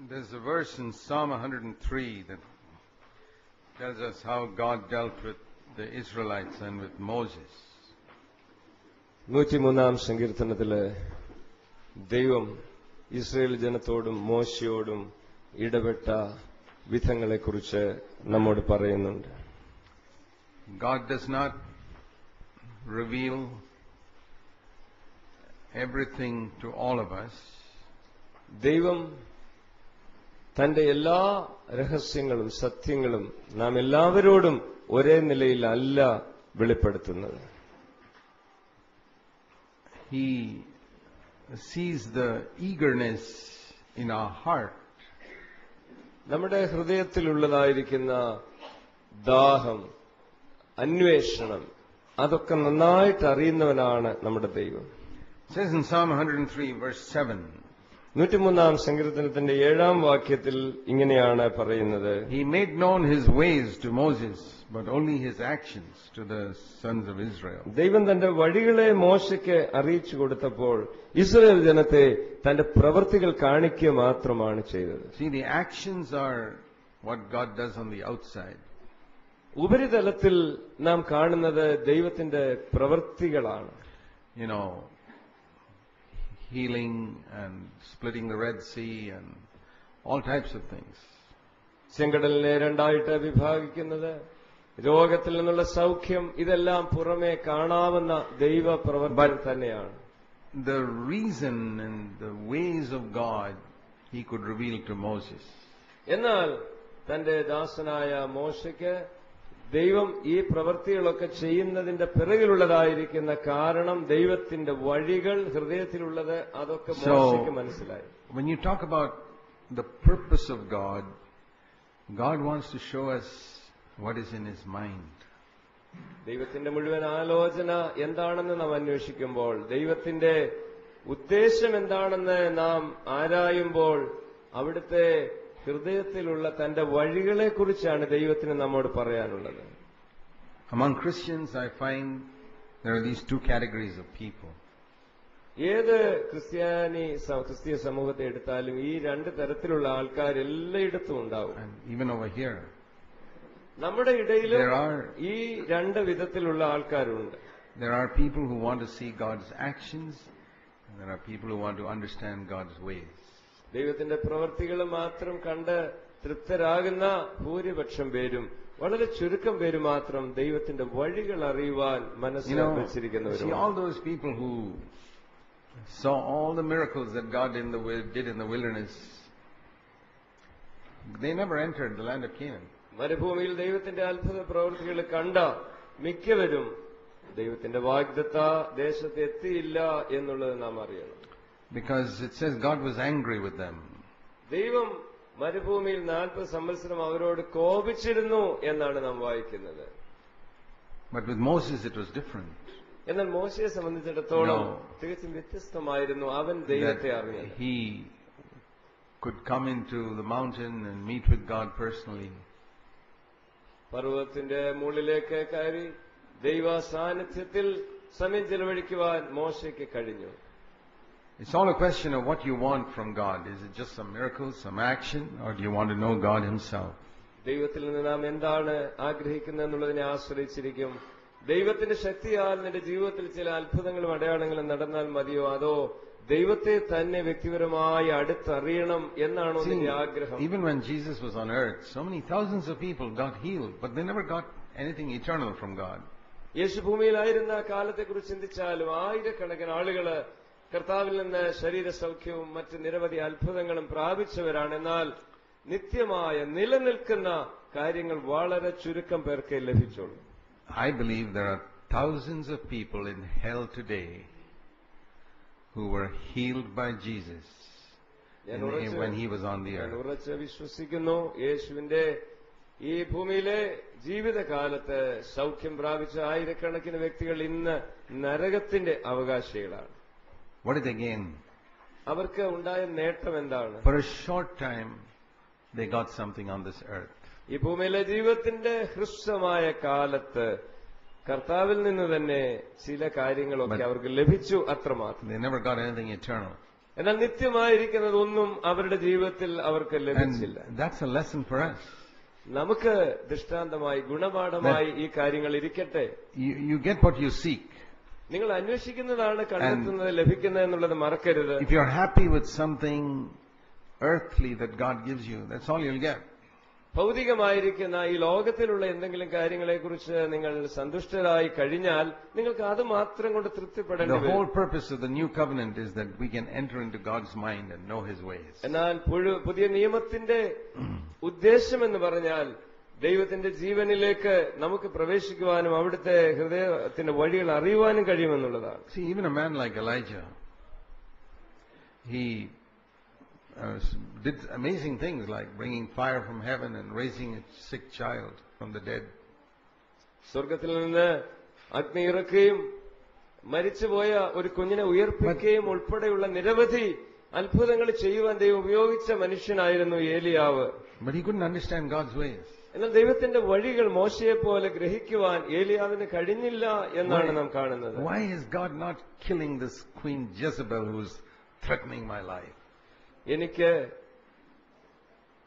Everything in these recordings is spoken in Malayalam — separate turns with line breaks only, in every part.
There's a verse in Psalm 103 that tells us how God dealt with the Israelites and with Moses.
103-ാം സങ്കീർത്തനത്തില് ദൈവം ഇസ്രായേൽ ജനത്തോടും മോശയോടും ഇടപെട്ട വിധങ്ങളെക്കുറിച്ച് നമ്മോട് പറയുന്നുണ്ട്.
God does not reveal everything to all of us.
ദൈവം തന്റെ എല്ലാ രഹസ്യങ്ങളും സത്യങ്ങളും നാം എല്ലാവരോടും ഒരേ നിലയിൽ അല്ല വെളിപ്പെടുത്തുന്നത്.
He sees the eagerness in our heart.
നമ്മുടെ ഹൃദയത്തിലുള്ളതായിരിക്കുന്ന ദാഹം, അന്വേഷണം, അതൊക്കെ നന്നായിട്ട് അറിയുന്നവനാണ് നമ്മുടെ ദൈവം.
It says in Psalm 103 verse 7.
103-ാം സങ്കീർത്തനത്തിന്റെ 7-ാം വാക്യത്തിൽ ഇങ്ങനെയാണ് പറയുന്നത്.
He made known his ways to Moses, but only his actions to the sons of Israel.
ദൈവം തന്റെ വഴികളെ മോശയ്ക്ക് അറിയിച്ചു കൊടുത്തപ്പോൾ ഇസ്രായേൽ ജനത്തെ തന്റെ പ്രവൃത്തികൾ കാണിക്കുക മാത്രമാണ് ചെയ്തത്.
See, the actions are what God does on the outside.
ഉപരിതലത്തിൽ നാം കാണുന്നത് ദൈവത്തിന്റെ പ്രവൃത്തികളാണ്.
You know, healing and splitting the Red Sea and all types of things.
ചെങ്കടലിനെ രണ്ടായിട്ട് വിഭാഗിക്കുന്നത്, രോഗത്തിൽ നിന്നുള്ള സൗഖ്യം, ഇതെല്ലാം പുറമേ കാണാവുന്ന ദൈവ പ്രവൃത്തികൾ തന്നെയാണ്.
The reason and the ways of God he could reveal to Moses.
എന്നാൽ തന്റെ ദാസനായ മോശയ്ക്ക് ദൈവം ഈ പ്രവൃത്തികളൊക്കെ ചെയ്യുന്നതിന്റെ പിറകിലുള്ളതായിരിക്കുന്ന കാരണം, ദൈവത്തിന്റെ വഴികൾ ഹൃദയത്തിലുള്ളത്, അതൊക്കെ മോശയ്ക്ക് മനസ്സിലായി.
When you talk about the purpose of God, God wants to show us what is in his mind.
ദൈവത്തിന്റെ മുഴുവൻ ആലോചന എന്താണെന്ന് നാം അന്വേഷിക്കുമ്പോൾ, ദൈവത്തിന്റെ ഉദ്ദേശം എന്താണെന്ന് നാം ആരായുമ്പോൾ, അവിടുത്തെ ഹൃദയത്തിലുള്ള തന്റെ വഴികളെക്കുറിച്ചാണ് ദൈവത്തിന് നമ്മോട് പറയാനുള്ളത്.
Among Christians, I find there are these two categories of people.
ഏത് ക്രിസ്തീയ സമൂഹത്തെ എടുത്താലും ഈ രണ്ട് തരത്തിലുള്ള ആൾക്കാർ എല്ലായിടത്തും ഉണ്ടാവും.
And even over here,
നമ്മുടെ ഇടയിലും ഈ രണ്ട് വിധത്തിലുള്ള ആൾക്കാരുണ്ട്.
There are people who want to see God's actions, and there are people who want to understand God's ways.
ദൈവത്തിന്റെ പ്രവൃത്തികൾ മാത്രം കണ്ട് തൃപ്തരാകുന്ന ഭൂരിപക്ഷം പേരും വളരെ ചുരുക്കം പേര് മാത്രം ദൈവത്തിന്റെ വഴികൾ അറിയുവാൻ മനസ്സിലാക്കി വെച്ചിരിക്കുന്നവരും.
See, all those people who saw all the miracles that God did in the wilderness, they never entered the land of Canaan.
മരുഭൂമിയിൽ ദൈവത്തിന്റെ അത്ഭുത പ്രവൃത്തികൾ കണ്ട മിക്കവരും ദൈവത്തിന്റെ വാഗ്ദത്ത ദേശത്ത് എത്തിയില്ല എന്നുള്ളത് നാം അറിയണം.
Because it says God was angry with them.
ദൈവം മരുഭൂമിയിൽ 40 സംവത്സരം അവരോട് കോപിച്ചിരുന്നു എന്നാണ് നാം വായിക്കുന്നത്.
But with Moses it was different.
എന്നാൽ മോശയെ സംബന്ധിച്ചിടത്തോളം തികച്ചും വ്യത്യസ്തമായിരുന്നു. അവൻ ദൈവത്തെ അറിഞ്ഞത്.
He could come into the mountain and meet with God personally.
പർവ്വതത്തിന്റെ മുകളിലേക്ക് കയറി ദൈവ സാന്നിധ്യത്തിൽ സമയം ചെലവഴിക്കുവാൻ മോശയ്ക്ക് കഴിഞ്ഞു.
It's all a question of what you want from God. Is it just some miracles, some action, or do you want to know God himself?
ദൈവത്തിൽ നിന്ന് നാം എന്താണ് ആഗ്രഹിക്കുന്നത് എന്നുള്ളതിനെ ആശ്രയിച്ചിരിക്കും. ദൈവത്തിന്റെ ശക്തിയാൽ നിന്റെ ജീവിതത്തിൽ ചില അത്ഭുതങ്ങളും അടയാളങ്ങളും നടന്നാൽ മതിയോ, അതോ ദൈവത്തെ തന്നെ വ്യക്തിപരമായി അടുത്തറിയണം എന്നാണോ നിന്റെ ആഗ്രഹം?
Even when Jesus was on earth, so many thousands of people got healed, but they never got anything eternal from God.
യേശു ഭൂമിയിലായിരുന്ന കാലത്തെക്കുറിച്ച് ചിന്തിച്ചാലും ആയിരക്കണക്കിന് ആളുകള് കർത്താവിൽ നിന്ന് ശരീരസൗഖ്യവും മറ്റ് നിരവധി അത്ഭുതങ്ങളും പ്രാപിച്ചവരാണ്. എന്നാൽ നിത്യമായ നിലനിൽക്കുന്ന കാര്യങ്ങൾ വളരെ ചുരുക്കം പേർക്ക് ലഭിച്ചുള്ളൂ.
I believe there are thousands of people in hell today who were healed by Jesus when he was on the earth.
ഞാൻ ഉറച്ച് വിശ്വസിക്കുന്നു, യേശുവിന്റെ ഈ ഭൂമിയിലെ ജീവിതകാലത്ത് സൗഖ്യം പ്രാപിച്ച ആയിരക്കണക്കിന് വ്യക്തികൾ ഇന്ന് നരകത്തിന്റെ അവകാശികളാണ്.
What did they gain?
അവർക്ക് ഉണ്ടായ നേട്ടം എന്താണ്?
For a short time they got something on this earth.
ഈ ഭൂമിയിലെ ജീവിതത്തിന്റെ ഹ്രസ്വമായ കാലത്ത് കർത്താവിൽ നിന്ന് തന്നെ ചില കാര്യങ്ങളൊക്കെ അവർക്ക് ലഭിച്ചു, അത്രമാത്രം.
They never got anything eternal.
എന്നാൽ നിത്യമായിരിക്കുന്നതൊന്നും അവരുടെ ജീവിതത്തിൽ അവർക്ക് ലഭിച്ചില്ല.
And that's a lesson for us.
നമുക്ക് ദൃഷ്ടാന്തമായി ഗുണപാഠമായി ഈ കാര്യങ്ങൾ ഇരിക്കട്ടെ.
You get what you seek.
നിങ്ങൾ അന്വേഷിക്കുന്നതാണ് കണ്ടെത്തുന്നത്, ലഭിക്കുന്നത് എന്നുള്ളത് മറക്കരുത്.
If you are happy with something earthly that God gives you, that's all you'll get.
ഭൗതികമായിരിക്കുന്ന ഈ ലോകത്തിലുള്ള എന്തെങ്കിലും കാര്യങ്ങളെക്കുറിച്ച് നിങ്ങൾ സന്തുഷ്ടരായി കഴിഞ്ഞാൽ നിങ്ങൾക്ക് അത് മാത്രം കൊണ്ട് തൃപ്തിപ്പെടേണ്ടി വരും.
The whole purpose of the new covenant is that we can enter into God's mind and know His ways.
എന്നാൽ പുതിയ നിയമത്തിന്റെ ഉദ്ദേശം എന്ന് പറഞ്ഞാൽ ദൈവത്തിന്റെ ജീവനിലേക്ക് നമുക്ക് പ്രവേശിക്കുവാനും അവിടുത്തെ ഹൃദയത്തിന്റെ വഴികൾ അറിയുവാനും കഴിയുമെന്നുള്ളതാണ്.
See, even a man like Elijah, he did amazing things like bringing fire from heaven and raising a sick child from the dead.
സ്വർഗത്തിൽ നിന്ന് അഗ്നി ഇറക്കുകയും മരിച്ചുപോയ ഒരു കുഞ്ഞിനെ ഉയർപ്പിക്കുകയും ഉൾപ്പെടെയുള്ള നിരവധി അത്ഭുതങ്ങൾ ചെയ്യുവാൻ ദൈവം ഉപയോഗിച്ച മനുഷ്യനായിരുന്നു ഏലിയാവ്.
But he couldn't understand God's ways.
എന്നാൽ ദൈവത്തിന്റെ വഴികൾ മോശയെ പോലെ ഗ്രഹിക്കുവാൻ ഏലിയാവിന് കഴിഞ്ഞില്ല എന്നാണ് നാം കാണുന്നത്.
Why is God not killing this Queen Jezebel who's threatening my life?
എനിക്ക്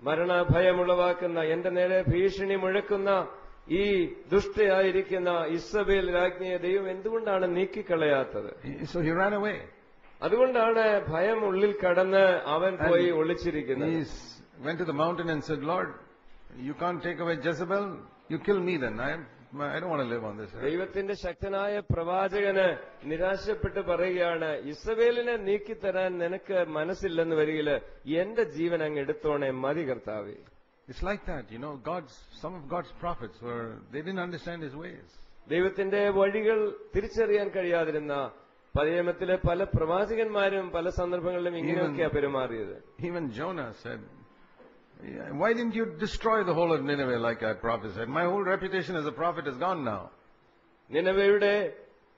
മരണഭയമുളവാക്കുന്ന, എന്റെ നേരെ ഭീഷണി മുഴക്കുന്ന ഈ ദുഷ്ടയായിരിക്കുന്ന ഇസബേൽ രാജ്ഞിയെ ദൈവം എന്തുകൊണ്ടാണ് നീക്കിക്കളയാത്തത്?
So he ran away.
അതുകൊണ്ടാണ് ഭയം ഉള്ളിൽ കടന്ന് അവൻ പോയി ഒളിച്ചിരിക്കുന്നത്.
He went to the mountain and said, Lord, you can't take away Jezebel, you kill me then. I don't want to live on this earth.
ദൈവത്തിന്റെ ശക്തനായ പ്രവാചകന് നിരാശപ്പെട്ട് പറയുകയാണ്, ഇസബേലിനെ നീക്കിത്തരാൻ നിനക്ക് മനസ്സില്ലെന്ന് വരികില് എന്റെ ജീവൻ അങ്ങ് എടുത്തോണേ, മതി കർത്താവേ.
It's like that, you know. Some of God's prophets they didn't understand His ways.
ദൈവത്തിന്റെ വഴികൾ തിരിച്ചറിയാൻ കഴിയാതിരുന്ന പഴയനിയമത്തിലെ പല പ്രവാചകന്മാരും പല സന്ദർഭങ്ങളിലും ഇങ്ങനെയൊക്കെയാണ് പെരുമാറിയത്.
Even Jonah said, why didn't you destroy the whole of Nineveh like I prophesied? My whole reputation as a prophet is gone now.
നിനവയുടെ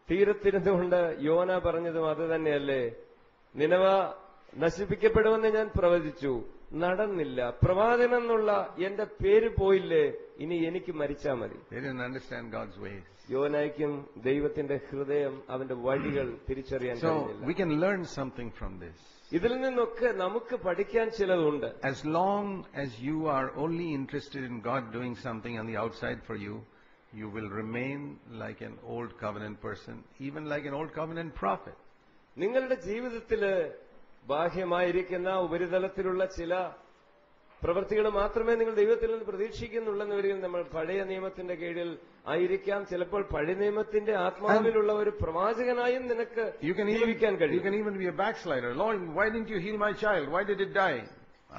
തീരത്തിരുന്നുകൊണ്ട് യോന പറഞ്ഞതും അത് തന്നെയല്ലേ, നിനവ നശിപ്പിക്കപ്പെടുമെന്ന് ഞാൻ പ്രവചിച്ചു, നടന്നില്ല. പ്രവാചകൻ എന്നുള്ള എന്റെ പേര് പോയില്ലേ, ഇനി എനിക്ക് മരിച്ചാ മതി.
They didn't understand God's ways.
യോനായ്ക്കും ദൈവത്തിന്റെ ഹൃദയം, അവന്റെ വഴികൾ തിരിച്ചറിയാൻ കഴിഞ്ഞില്ല.
So we can learn something from this.
ഇതിൽ നിന്നൊക്കെ നമുക്ക് പഠിക്കാൻ ചിലതുണ്ട്.
As long as you are only interested in God doing something on the outside for you, you will remain like an old covenant person, even like an old covenant prophet.
നിങ്ങളുടെ ജീവിതത്തില് ബാഹ്യമായിരിക്കുന്ന ഉപരിതലത്തിലുള്ള ചില പ്രവൃത്തികൾ മാത്രമേ നിങ്ങൾ ദൈവത്തിൽ നിന്ന് പ്രതീക്ഷിക്കുന്നുള്ളെന്ന് വരികയും നമ്മൾ പഴയ നിയമത്തിന്റെ കീഴിൽ ആയിരിക്കാം. ചിലപ്പോൾ പഴയ നിയമത്തിന്റെ ആത്മാവിലുള്ള ഒരു പ്രവാചകനായും നിനക്ക് ജീവിക്കാൻ കഴിയും.
You can even be a backslider. Lord, why didn't you heal my child? Why did it die?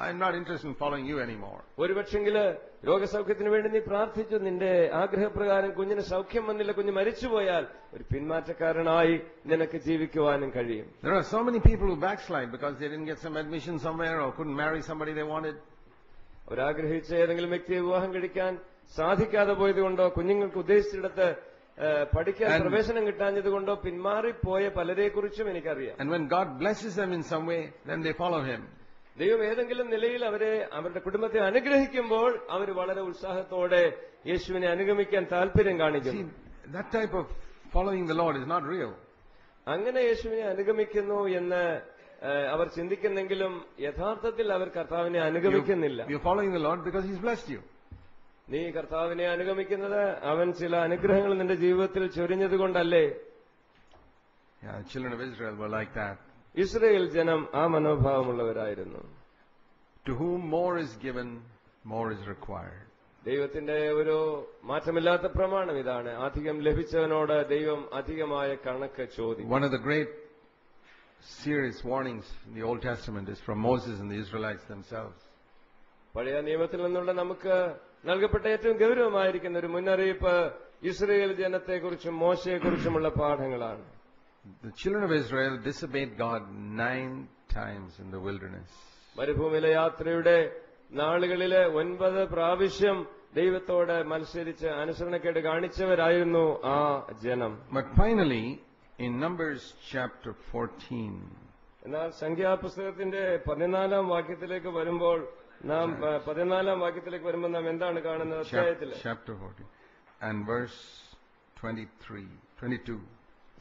I'm not interested in following you anymore.
ഒരുപക്ഷെങ്കില് രോഗസൗഖ്യത്തിന് വേണ്ടി നീ പ്രാർത്ഥിച്ചു, നിന്റെ ആഗ്രഹപ്രകാരം കുഞ്ഞിന് സൗഖ്യം വന്നില്ല, കുഞ്ഞ് മരിച്ചുപോയാൽ ഒരു പിന്മാറ്റക്കാരനായി നിനക്ക് ജീവിക്കുവാനും കഴിയും.
There are so many people who backslide because they didn't get some admission somewhere or couldn't marry somebody they wanted.
അവരാഗ്രഹിച്ച ഏതെങ്കിലും വ്യക്തിയെ വിവാഹം കഴിക്കാൻ സാധിക്കാതെ പോയതുകൊണ്ടോ, കുഞ്ഞുങ്ങൾക്ക് ഉദ്ദേശിച്ചിടത്ത് പഠിക്കാൻ പ്രവേശനം കിട്ടാഞ്ഞതുകൊണ്ടോ പിന്മാറിപ്പോയ പലരെക്കുറിച്ചും എനിക്കറിയാം.
And when God blesses them in some way, then they follow Him.
ദൈവം ഏതെങ്കിലും നിലയിൽ അവരുടെ കുടുംബത്തെ അനുഗ്രഹിക്കുമ്പോൾ അവർ വളരെ ഉത്സാഹത്തോടെ യേശുവിനെ അനുഗമിക്കാൻ താല്പര്യം കാണിക്കും.
That type of following the Lord is not real.
അങ്ങനെ യേശുവിനെ അനുഗമിക്കുന്നു എന്ന് അവർ ചിന്തിക്കുന്നെങ്കിലും യഥാർത്ഥത്തിൽ അവർ കർത്താവിനെ അനുഗമിക്കുന്നില്ല.
You're following the Lord because He's blessed you.
നീ കർത്താവിനെ അനുഗമിക്കുന്നത് അവൻ ചില അനുഗ്രഹങ്ങൾ നിന്റെ ജീവിതത്തിൽ ചൊരിഞ്ഞതുകൊണ്ടല്ലേ?
Yeah, the children of Israel were like that.
Israel ജനം ആ മനോഭാവമുള്ളവരായിരുന്നു.
To whom more is given, more is required.
ദൈവത്തിന്റെ ഒരു മാറ്റമില്ലാത്ത പ്രമാണം ഇതാണ്. അധികം ലഭിച്ചവനോട് ദൈവം അധികമായ കണക്ക് ചോദിക്കും.
One of the great serious warnings in the Old Testament is from Moses and the Israelites themselves.
പഴയ നിയമത്തിൽ നിന്നുള്ള നമുക്ക് നൽകപ്പെട്ട ഏറ്റവും ഗൗരവമായിരിക്കുന്ന ഒരു മുന്നറിയിപ്പ് Israel ജനത്തെക്കുറിച്ചും മോശയെക്കുറിച്ചുമുള്ള പാഠങ്ങളാണ്.
The children of Israel disobeyed God 9 times in the wilderness.
മരുഭൂമിയിലെ യാത്രയുടെ നാളുകളിലെ 9 പ്രാവശ്യം ദൈവത്തോട് മത്സരിച്ച് അനുസരണക്കേട് കാണിച്ചവരായിരുന്നു ആ ജനം.
But finally, in Numbers chapter 14,
എന്നാൽ സംഖ്യാപുസ്തകത്തിന്റെ 14-ാം വാക്യത്തിലേക്ക് വരുമ്പോൾ നാം 14-ാം വാക്യത്തിലേക്ക് വരുമ്പോൾ നാം എന്താണ് കാണുന്നത്? അധ്യായത്തിൽ
chapter 14 and verse 22.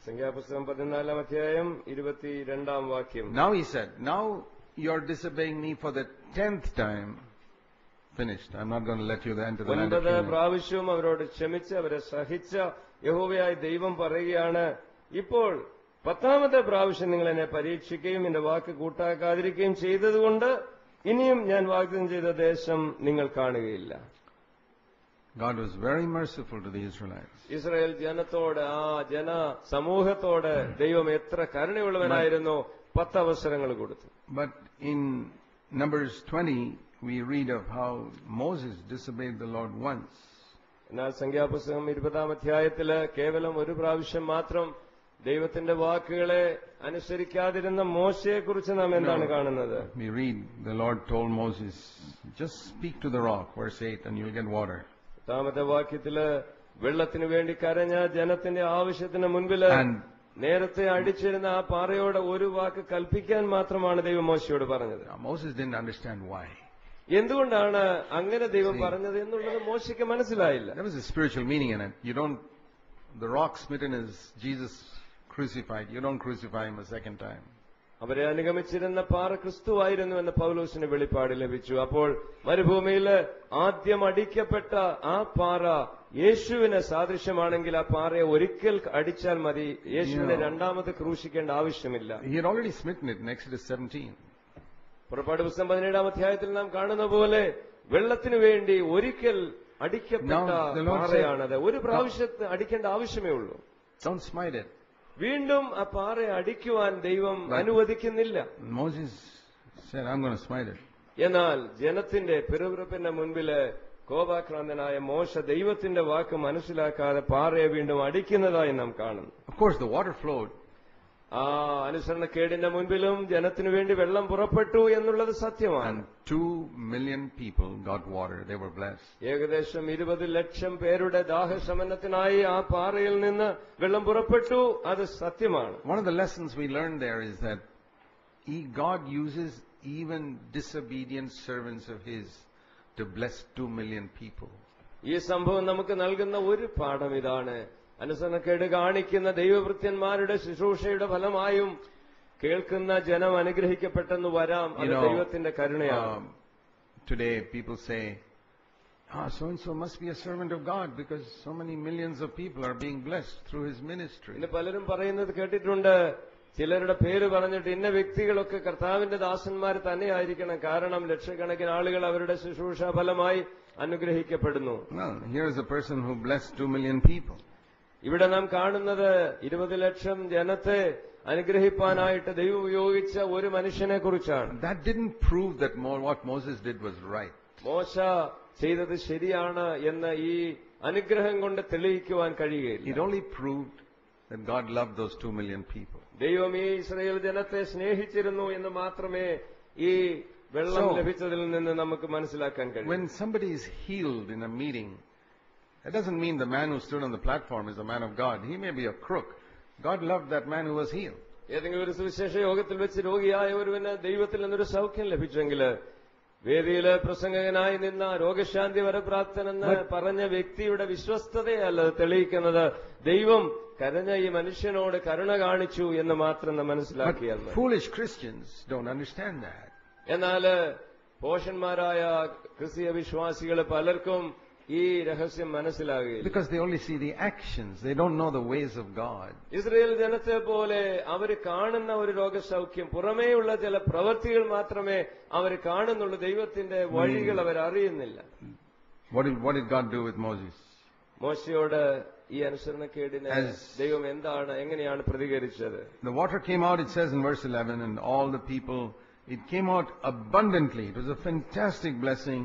സംഖ്യാപുസ്തകം 14 അധ്യായം 22 വാക്യം.
Now he said, now you're disobeying me for the 10th time. Finished. I'm not going to let you enter the land of
9
Canaan.
പ്രാവശ്യവും അവരോട് ക്ഷമിച്ച് അവരെ സഹിച്ച യഹോവയായ ദൈവം പറയുകയാണ്, ഇപ്പോൾ 10ാമത്തെ പ്രാവശ്യം നിങ്ങൾ എന്നെ പരീക്ഷിക്കുകയും എന്റെ വാക്ക് കൂട്ടാക്കാതിരിക്കുകയും ചെയ്തതുകൊണ്ട് ഇനിയും ഞാൻ വാഗ്ദത്തം ചെയ്ത ദേശം നിങ്ങൾ കാണുകയില്ല.
God was very merciful to the Israelites.
Israel ജനത്തോട്, ആ ജന സമൂഹത്തോട് ദൈവം എത്ര കരുണയുള്ളവനായിരുന്നു. 10 അവസരങ്ങൾ കൊടുത്തു.
But in Numbers 20, we read of how Moses disobeyed the Lord once.
എന്നാൽ സംഖ്യാപുസ്തകം 20 അധ്യായത്തില് കേവലം ഒരു പ്രാവശ്യം മാത്രം ദൈവത്തിന്റെ വാക്കുകളെ അനുസരിക്കാതിരുന്ന മോശയെക്കുറിച്ച് നാം എന്താണ് കാണുന്നത്?
We read, the Lord told Moses, just speak to the rock, verse 8, and you'll get water. 10ാമത്തെ
വാക്യത്തില് വെള്ളത്തിനു വേണ്ടി കരഞ്ഞ ജനത്തിന്റെ ആവശ്യത്തിന് മുൻപില് നേരത്തെ അടിച്ചിരുന്ന ആ പാറയോട് ഒരു വാക്ക് കൽപ്പിക്കാൻ മാത്രമാണ് ദൈവം മോശയോട് പറഞ്ഞത്.
Moses didn't understand why.
എന്തുകൊണ്ടാണ് അങ്ങനെ ദൈവം പറഞ്ഞത് എന്നുള്ളത് മോശയ്ക്ക് മനസ്സിലായില്ല.
There was a spiritual meaning in it. The rock smitten is Jesus crucified. You don't crucify him a second time.
അവരെ അനുഗമിച്ചിരുന്ന പാറ ക്രിസ്തുവായിരുന്നു എന്ന് പൗലോസിന് വെളിപ്പാട് ലഭിച്ചു. അപ്പോൾ മരുഭൂമിയിൽ ആദ്യം അടിക്കപ്പെട്ട ആ പാറ യേശുവിന് സാദൃശ്യമാണെങ്കിൽ ആ പാറയെ ഒരിക്കൽ അടിച്ചാൽ മതി. യേശുവിനെ രണ്ടാമത് ക്രൂശിക്കേണ്ട ആവശ്യമില്ല.
He had already smitten it in Exodus 17.
പുറപ്പാട് പുസ്തകം 17 അധ്യായത്തിൽ നാം കാണുന്ന പോലെ വെള്ളത്തിനു വേണ്ടി ഒരിക്കൽ അടിക്കപ്പെട്ട പാറയാണത്. ഒരു പ്രാവശ്യത്തെ അടിക്കേണ്ട ആവശ്യമേ ഉള്ളൂ.
Don't smite it.
വീണ്ടും ആ പാറയെ അടിക്കുവാൻ ദൈവം അനുവദിക്കുന്നില്ല.
Moses said, I'm going to smite it.
എന്നാൽ ജനത്തിന്റെ പിറുപിറുപ്പിന്റെ മുൻപില് കോപാക്രാന്തനായ മോശ ദൈവത്തിന്റെ വാക്ക് മനസ്സിലാക്കാതെ പാറയെ വീണ്ടും അടിക്കുന്നതായി നാം കാണുന്നു.
Of course, the water flowed.
ആ അനുസരണക്കേടിന്റെ മുൻപിലും ജനത്തിനു വേണ്ടി വെള്ളം പുറപ്പെട്ടു എന്നുള്ളത് സത്യമാണ്.
2 million people got water. They were blessed.
ഏകദേശം 20 ലക്ഷം പേരുടെ ദാഹശമനത്തിനായി ആ പാറയിൽ നിന്ന് വെള്ളം പുറപ്പെട്ടു. അത് സത്യമാണ്.
One of the lessons we learned there is that God uses even disobedient servants of His to bless 2 million people.
ഈ സംഭവം നമുക്ക് നൽകുന്ന ഒരു പാഠം ഇതാണ്. അനുസരണക്കേട് കാണിക്കുന്ന ദൈവവൃത്യന്മാരുടെ ശുശ്രൂഷയുടെ ഫലമായും കേൾക്കുന്ന ജനം അനുഗ്രഹിക്കപ്പെട്ടെന്ന് വരാം. അത് ദൈവത്തിന്റെ കരുണയാണ്.
Today people say, so and so must be a servant of God because so many millions of people are being blessed through his ministry.
ഇന്ന് പലരും പറയുന്നത് കേട്ടിട്ടുണ്ട്. ചിലരുടെ പേര് പറഞ്ഞിട്ട് ഇന്ന വ്യക്തികളൊക്കെ കർത്താവിന്റെ ദാസന്മാർ തന്നെയായിരിക്കണം, കാരണം ലക്ഷക്കണക്കിന് ആളുകൾ അവരുടെ ശുശ്രൂഷ ഫലമായി അനുഗ്രഹിക്കപ്പെടുന്നു.
Well, here is a person who blessed 2 million people.
ഇവിടെ നാം കാണുന്നത് 20 ലക്ഷം ജനത്തെ അനുഗ്രഹിപ്പാനായിട്ട് ദൈവം ഉപയോഗിച്ച ഒരു മനുഷ്യനെ കുറിച്ചാണ്.
That didn't prove that what Moses did was right.
മോശ ചെയ്തത് ശരിയാണ് എന്ന് ഈ അനുഗ്രഹം കൊണ്ട് തെളിയിക്കുവാൻ കഴിയുകയില്ല.
It only proved that God loved those 2 million people.
ദൈവം ഈ ഇസ്രായേൽ ജനത്തെ സ്നേഹിച്ചിരുന്നു എന്ന് മാത്രമേ ഈ വെള്ളം ലഭിച്ചതിൽ നിന്ന് നമുക്ക് മനസ്സിലാക്കാൻ കഴിയും.
When somebody is healed in a meeting, that doesn't mean the man who stood on the platform is a man of God. He may be a crook. God loved that man who was healed.
ഏതെങ്കിലും ഒരു സുവിശേഷ യോഗത്തിൽ വെച്ച് രോഗിയായ ഒരുവന് ദൈവത്തിൽ നിന്നൊരു സൗഖ്യം ലഭിച്ചെങ്കിൽ വേദിയിൽ പ്രസംഗകനായി നിന്ന രോഗശാന്തി വരപ്രാപ്തനെന്ന് പറഞ്ഞ വ്യക്തിയുടെ വിശ്വസ്തതയല്ല തെളിയിക്കുന്നത്. ദൈവം കരഞ്ഞ ഈ മനുഷ്യനോട് കരുണ കാണിച്ചു എന്ന് മാത്രം മനസ്സിലാക്കിയാൽ.
Foolish Christians don't understand that.
എന്നാൽ പോഷന്മാരായ ക്രിസ്തീയ വിശ്വാസികൾ പലർക്കും ഈ രഹസ്യം മനസ്സിലാകുകയില്ല.
Because they only see the actions. They don't know the ways of God.
Israel ജനത്തെ പോലെ അവർ കാണുന്ന ഒരു രോഗസൗഖ്യം, പുറമേയുള്ള ചില പ്രവൃത്തികൾ മാത്രമേ അവർ കാണുന്നുള്ളൂ. ദൈവത്തിന്റെ വഴികൾ അവർ അറിയുന്നില്ല.
What did God do with Moses?
മോശയോട് ഈ അനുസരണക്കേടിന് ദൈവം എങ്ങനെയാണ് പ്രതികരിച്ചത്?
The water came out, it says in verse 11, and all the people, it came out abundantly. It was a fantastic blessing.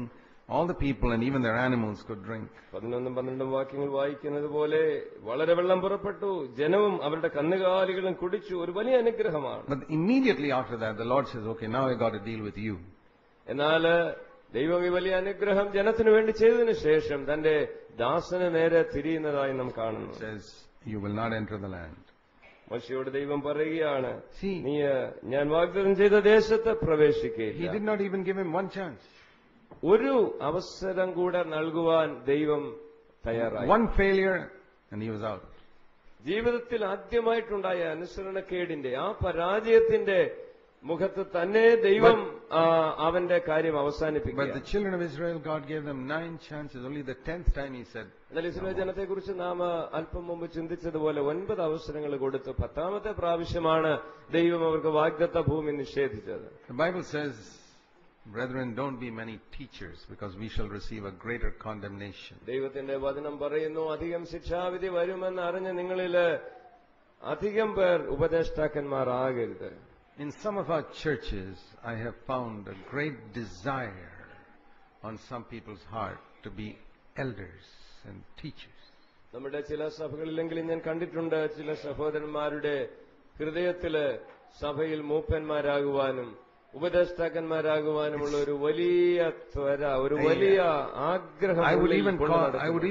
All the people and even their animals could drink.
11-12 വാക്യങ്ങൾ വായിക്കുന്നത് പോലെ വളരെ വെള്ളം പുറപ്പെട്ടു, ജനവും അവരുടെ കന്നുകാലികളും കുടിച്ചു. ഒരു വലിയ അനുഗ്രഹമാണ്.
But immediately after that, the Lord says, okay, now I got to deal with you.
എന്നാൽ ദൈവം ഈ വലിയ അനുഗ്രഹം ജനത്തിനു വേണ്ടി ചെയ്തതിനു ശേഷം തന്റെ ദാസന് നേരെ തിരിയുന്നതായി നാം കാണുന്നു.
Says, you will not enter the land.
മോശയോട് ദൈവം പറയുകയാണ്, നീ ഞാൻ വാഗ്ദത്തം ചെയ്ത ദേശത്ത് പ്രവേശിക്കുകയില്ല.
He did not even give him one chance.
ഒരു അവസരം കൂടെ നൽകുവാൻ ദൈവം തയ്യാറായി.
One failure and he was out.
ജീവിതത്തിൽ ആദ്യമായിട്ടുണ്ടായ അനുസരണക്കേടിന്റെ ആ പരാജയത്തിന്റെ മുഖത്ത് തന്നെ ദൈവം അവന്റെ കാര്യം
But
അവസാനിപ്പിക്കുക.
the children of Israel, God gave them 9 chances. Only the 10th time He said,
എന്നാൽ ഇസ്രായേൽ ജനത്തെക്കുറിച്ച് നാം അല്പം മുമ്പ് ചിന്തിച്ചതുപോലെ 9 അവസരങ്ങൾ കൊടുത്തു. 10ാമത്തെ പ്രാവശ്യമാണ് ദൈവം അവർക്ക് വാഗ്ദത്ത ഭൂമി നിഷേധിച്ചത്.
The Bible says, brethren, don't be many teachers, because we shall receive a greater condemnation.
ദൈവത്തിന്റെ വചനം പറയുന്നു, അധികം ശിക്ഷാവിധി വരുമെന്ന് അറിഞ്ഞ് നിങ്ങളില് അധികം പേർ ഉപദേഷ്ടാക്കന്മാരാകരുത്.
In some of our churches, I have found a great desire on some people's heart to be elders and teachers.
നമ്മുടെ ചില സഭകളിലെങ്കിലും ഞാൻ കണ്ടിട്ടുണ്ട്, ചില സഹോദരന്മാരുടെ ഹൃദയത്തില് സഭയിൽ മൂപ്പന്മാരാകുവാനും ഉപദേഷ്ടാക്കന്മാരാകുവാനുമുള്ള ഒരു വലിയ ത്വര, ഒരു വലിയ ആഗ്രഹം.
I would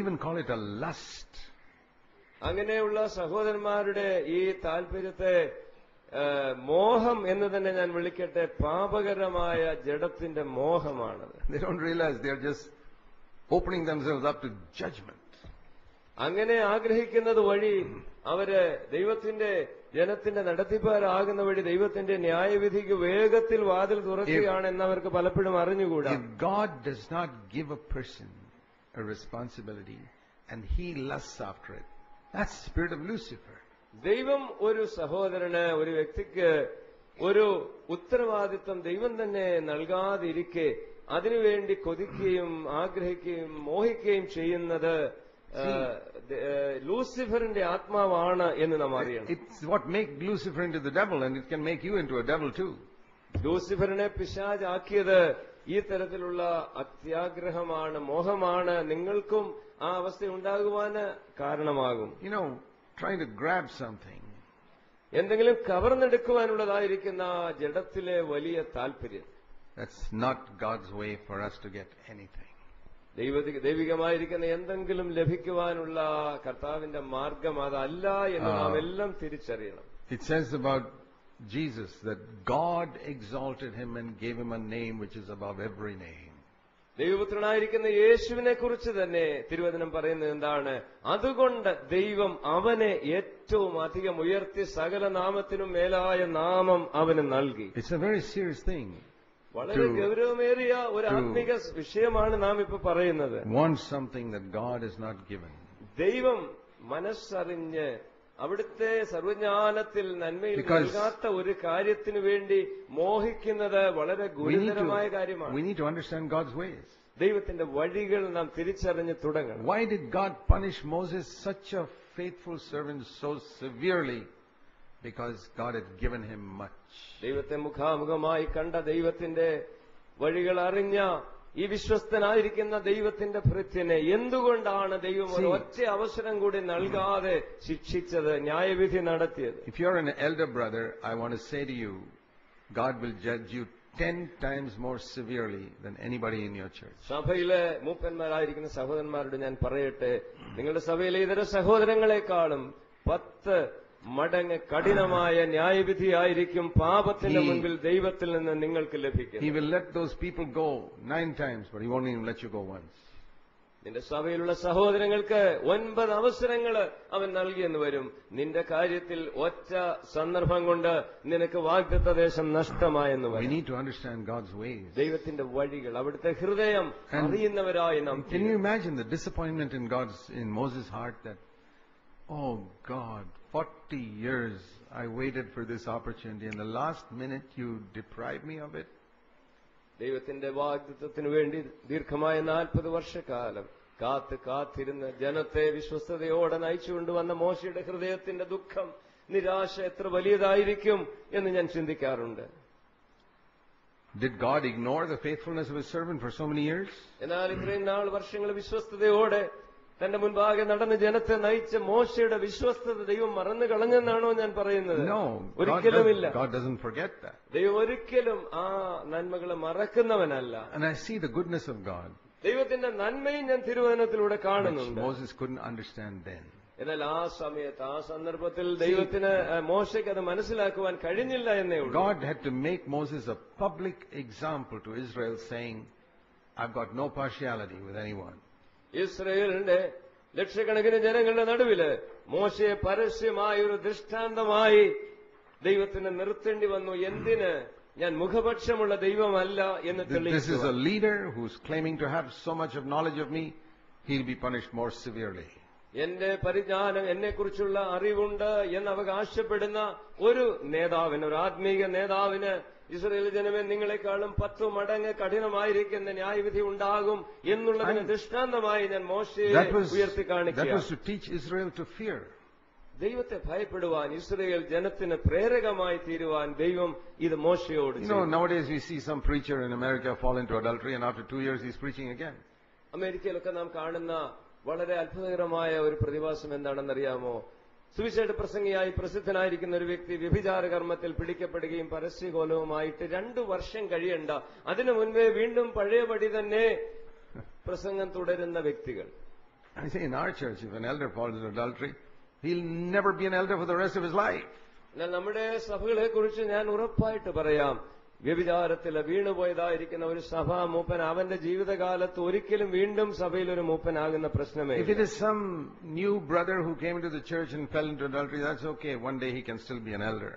even call it a lust.
അങ്ങനെയുള്ള സഹോദരന്മാരുടെ ഈ താല്പര്യത്തെ മോഹം എന്ന് തന്നെ ഞാൻ വിളിക്കട്ടെ. പാപകരമായ ജഡത്തിന്റെ മോഹമാണത്.
They don't realize they are just opening themselves up to judgment.
അങ്ങനെ ആഗ്രഹിക്കുന്നത് വഴി അവര് ദൈവത്തിന്റെ ജനത്തിന്റെ നടത്തിപ്പാരാകുന്ന വഴി ദൈവത്തിന്റെ ന്യായവിധിക്ക് വേഗത്തിൽ വാതിൽ തുറക്കുകയാണെന്ന് അവർക്ക് പലപ്പോഴും അറിഞ്ഞുകൂടാ.
If God does not give a person a responsibility and he lusts after it, that's the spirit of Lucifer.
ദൈവം ഒരു സഹോദരന്, ഒരു വ്യക്തിക്ക് ഒരു ഉത്തരവാദിത്വം ദൈവം തന്നെ നൽകാതിരിക്കെ അതിനുവേണ്ടി കൊതിക്കുകയും ആഗ്രഹിക്കുകയും മോഹിക്കുകയും ചെയ്യുന്നത് ലൂസിഫറിന്റെ ആത്മാവാണ് എന്ന് നാം അറിയണം.
It's what makes Lucifer into the devil, and it can make you into a devil too.
ലൂസിഫറിനെ പിശാചാക്കിയത് ഈ തരത്തിലുള്ള അത്യാഗ്രഹമാണ്, മോഹമാണ്. നിങ്ങൾക്കും ആ അവസ്ഥ ഉണ്ടാകുവാന് കാരണമാകും.
You know, trying to grab something.
എന്തെങ്കിലും കവർന്നെടുക്കുവാനുള്ളതായിരിക്കുന്ന ജഡത്തിലെ വലിയ താല്പര്യം.
That's not God's way for us to get anything.
ദൈവികമായിരിക്കുന്ന എന്തെങ്കിലും ലഭിക്കുവാനുള്ള കർത്താവിന്റെ മാർഗം അതല്ല എന്ന് നാം എല്ലാം തിരിച്ചറിയണം.
It says about Jesus that God exalted him and gave him a name which is above every name.
ദൈവപുത്രനായിരിക്കുന്ന യേശുവിനെ കുറിച്ച് തന്നെ തിരുവചനം പറയുന്നത് എന്താണ്? അതുകൊണ്ട് ദൈവം അവനെ ഏറ്റവും അധികം ഉയർത്തി സകല നാമത്തിനും മേലായ നാമം അവന് നൽകി.
It's a very serious thing.
വളരെ ഗൗരവമേറിയ ഒരു ആത്മീക വിഷയമാണ് നാം ഇപ്പൊ പറയുന്നത്.
Want something that God has not given.
ദൈവം മനസ്സറിഞ്ഞ് അവിടുത്തെ സർവജ്ഞാനത്തിൽ നന്മയിൽ നൽകാത്ത ഒരു കാര്യത്തിനു വേണ്ടി മോഹിക്കുന്നത് വളരെ ഗുരുതരമായ കാര്യമാണ്.
We need to understand God's ways.
ദൈവത്തിന്റെ വഴികൾ നാം തിരിച്ചറിഞ്ഞ് തുടങ്ങണം.
Why did God punish Moses, such a faithful servant, so severely? Because God had given him much.
ദൈവത്തെ മുഖാമുഖമായി കണ്ട ദൈവത്തിന്റെ വഴികൾ അറിഞ്ഞ ഈ വിശ്വസ്തനായിരിക്കുന്ന ദൈവത്തിന്റെ ഭൃത്യനെ എന്തുകൊണ്ടാണ് ദൈവം ഒരു ഒറ്റ അവസരം കൂടി നൽകാതെ ശിക്ഷിച്ചത്, ന്യായവിധി നടത്തിയത്?
If you're an elder brother, I want to say to you, God will judge you 10 times more severely than anybody in your church.
സഭയിലെ മൂപ്പന്മാരായിരിക്കുന്ന സഹോദരന്മാരോട് ഞാൻ പറയട്ടെ, നിങ്ങളുടെ സഭയിലെ ഇതര സഹോദരങ്ങളെക്കാളും 10 മടങ്ങ് കഠിനമായ ന്യായവിധിയായിരിക്കും പാപത്തിന്റെ മുൻപിൽ ദൈവത്തിൽ നിന്ന് നിങ്ങൾക്ക് ലഭിക്കും.
He will let those people go 9 times, but he won't even let you go once.
നിന്റെ സഭയിലുള്ള സഹോദരങ്ങൾക്ക് 9 അവസരങ്ങൾ അവൻ നൽകിയെന്ന് വരും. നിന്റെ കാര്യത്തിൽ ഒറ്റ സന്ദർഭം കൊണ്ട് നിനക്ക് വാഗ്ദത്ത ദേശം നഷ്ടമായെന്ന് വരും.
We need to understand God's ways.
ദൈവത്തിന്റെ വഴികൾ, അവിടുത്തെ ഹൃദയം അറിയുന്നവരായി നാം.
Can you imagine the disappointment in Moses' heart that, oh God, 40 years I waited for this opportunity, and the last minute you deprived me of it?
ദൈവത്തിന്റെ വാഗ്ദത്തത്തിനു വേണ്ടി ദീർഘമായ 40 വർഷക്കാലം കാത്തിരുന്ന് ജനത്തെ വിശ്വസ്തയോടെ നയിച്ചുകൊണ്ടുവന്ന മോശയുടെ ഹൃദയത്തിന്റെ ദുഃഖം, നിരാശ എത്ര വലിയതായിരിക്കും എന്ന് ഞാൻ ചിന്തിക്കാറുണ്ട്.
Did God ignore the faithfulness of his servant for so many years?
എന്നാൽ ഇത്രയും നാൾ വർഷങ്ങൾ വിശ്വസ്തയോടെ തന്റെ മുൻപാകെ നടന്ന് ജനത്തെ നയിച്ച മോശയുടെ വിശ്വസ്തത ദൈവം മറന്നു കളഞ്ഞെന്നാണോ ഞാൻ പറയുന്നത്?
No,
ഒരിക്കലുമില്ല.
God doesn't forget that.
ദൈവം ഒരിക്കലും ആ നന്മകളെ മറക്കുന്നവനല്ല.
And I see the goodness of God.
ദൈവത്തിന്റെ നന്മയും ഞാൻ തിരുവചനത്തിലൂടെ കാണുന്നുണ്ട്.
Moses couldn't understand then.
എന്നാൽ ആ സമയത്ത്, ആ സന്ദർഭത്തിൽ ദൈവത്തിന് മോശയ്ക്ക് അത് മനസ്സിലാക്കുവാൻ കഴിഞ്ഞില്ല എന്നേ ഉള്ളൂ.
God had to make Moses a public example to Israel, saying, I've got no partiality with anyone.
ഇസ്രായേലിന്റെ ലക്ഷക്കണക്കിന് ജനങ്ങളുടെ നടുവില് മോശയെ പരസ്യമായ ഒരു ദൃഷ്ടാന്തമായി ദൈവത്തിന് നിർത്തേണ്ടി വന്നു. എന്തിന്? ഞാൻ മുഖപക്ഷമുള്ള ദൈവമല്ല എന്ന്
This is a
തെളിയിച്ചു.
leader who's claiming to have so much of knowledge of me. He'll be punished more severely.
എന്റെ പരിജ്ഞാനം, എന്നെക്കുറിച്ചുള്ള അറിവുണ്ട് എന്ന് അവകാശപ്പെടുന്ന ഒരു നേതാവിന്, ഒരു ആത്മീയ നേതാവിന്, ഇസ്രായേൽ ജനമേ നിങ്ങളെക്കാളും 10 മടങ്ങ് കഠിനമായിരിക്കുന്ന ന്യായവിധി ഉണ്ടാകും എന്നുള്ളതിന് ദൃഷ്ടാന്തമായി ഞാൻ മോശയെ ഉയർത്തി
That
കാണിക്കുക.
was to teach Israel to fear.
ദൈവത്തെ ഭയപ്പെടുവാൻ, ഇസ്രായേൽ ജനത്തിന് പ്രേരകമായി തീരുവാൻ ദൈവം ഇത് മോശയോട്
You know, nowadays we see some preacher in America fall into adultery and after 2 years he's preaching again.
അമേരിക്കയിലൊക്കെ നാം കാണുന്ന വളരെ അത്ഭുതകരമായ ഒരു പ്രതിഭാസം എന്താണെന്നറിയാമോ? സുവിശേഷ പ്രസംഗിയായി പ്രസിദ്ധനായിരിക്കുന്ന ഒരു വ്യക്തി വ്യഭിചാര കർമ്മത്തിൽ പിടിക്കപ്പെടുകയും പരസ്യകോലവുമായിട്ട് 2 വർഷം കഴിയണ്ട, അതിനു മുൻപേ വീണ്ടും പഴയപടി തന്നെ പ്രസംഗം തുടരുന്ന വ്യക്തികൾ.
I say in our church, if an elder falls into adultery, he'll never be an elder for the rest of his life.
എന്നാൽ നമ്മുടെ സഭകളെ കുറിച്ച് ഞാൻ ഉറപ്പായിട്ട് പറയാം, വ്യഭിചാരത്തിൽ വീണുപോയതായിരിക്കുന്ന ഒരു സഭാ മൂപ്പൻ അവന്റെ ജീവിതകാലത്ത് ഒരിക്കലും വീണ്ടും സഭയിൽ ഒരു മൂപ്പനാകുന്ന പ്രശ്നമേ.
If it is some new brother who came into the church and fell into adultery, that's okay. One day he can still be an elder.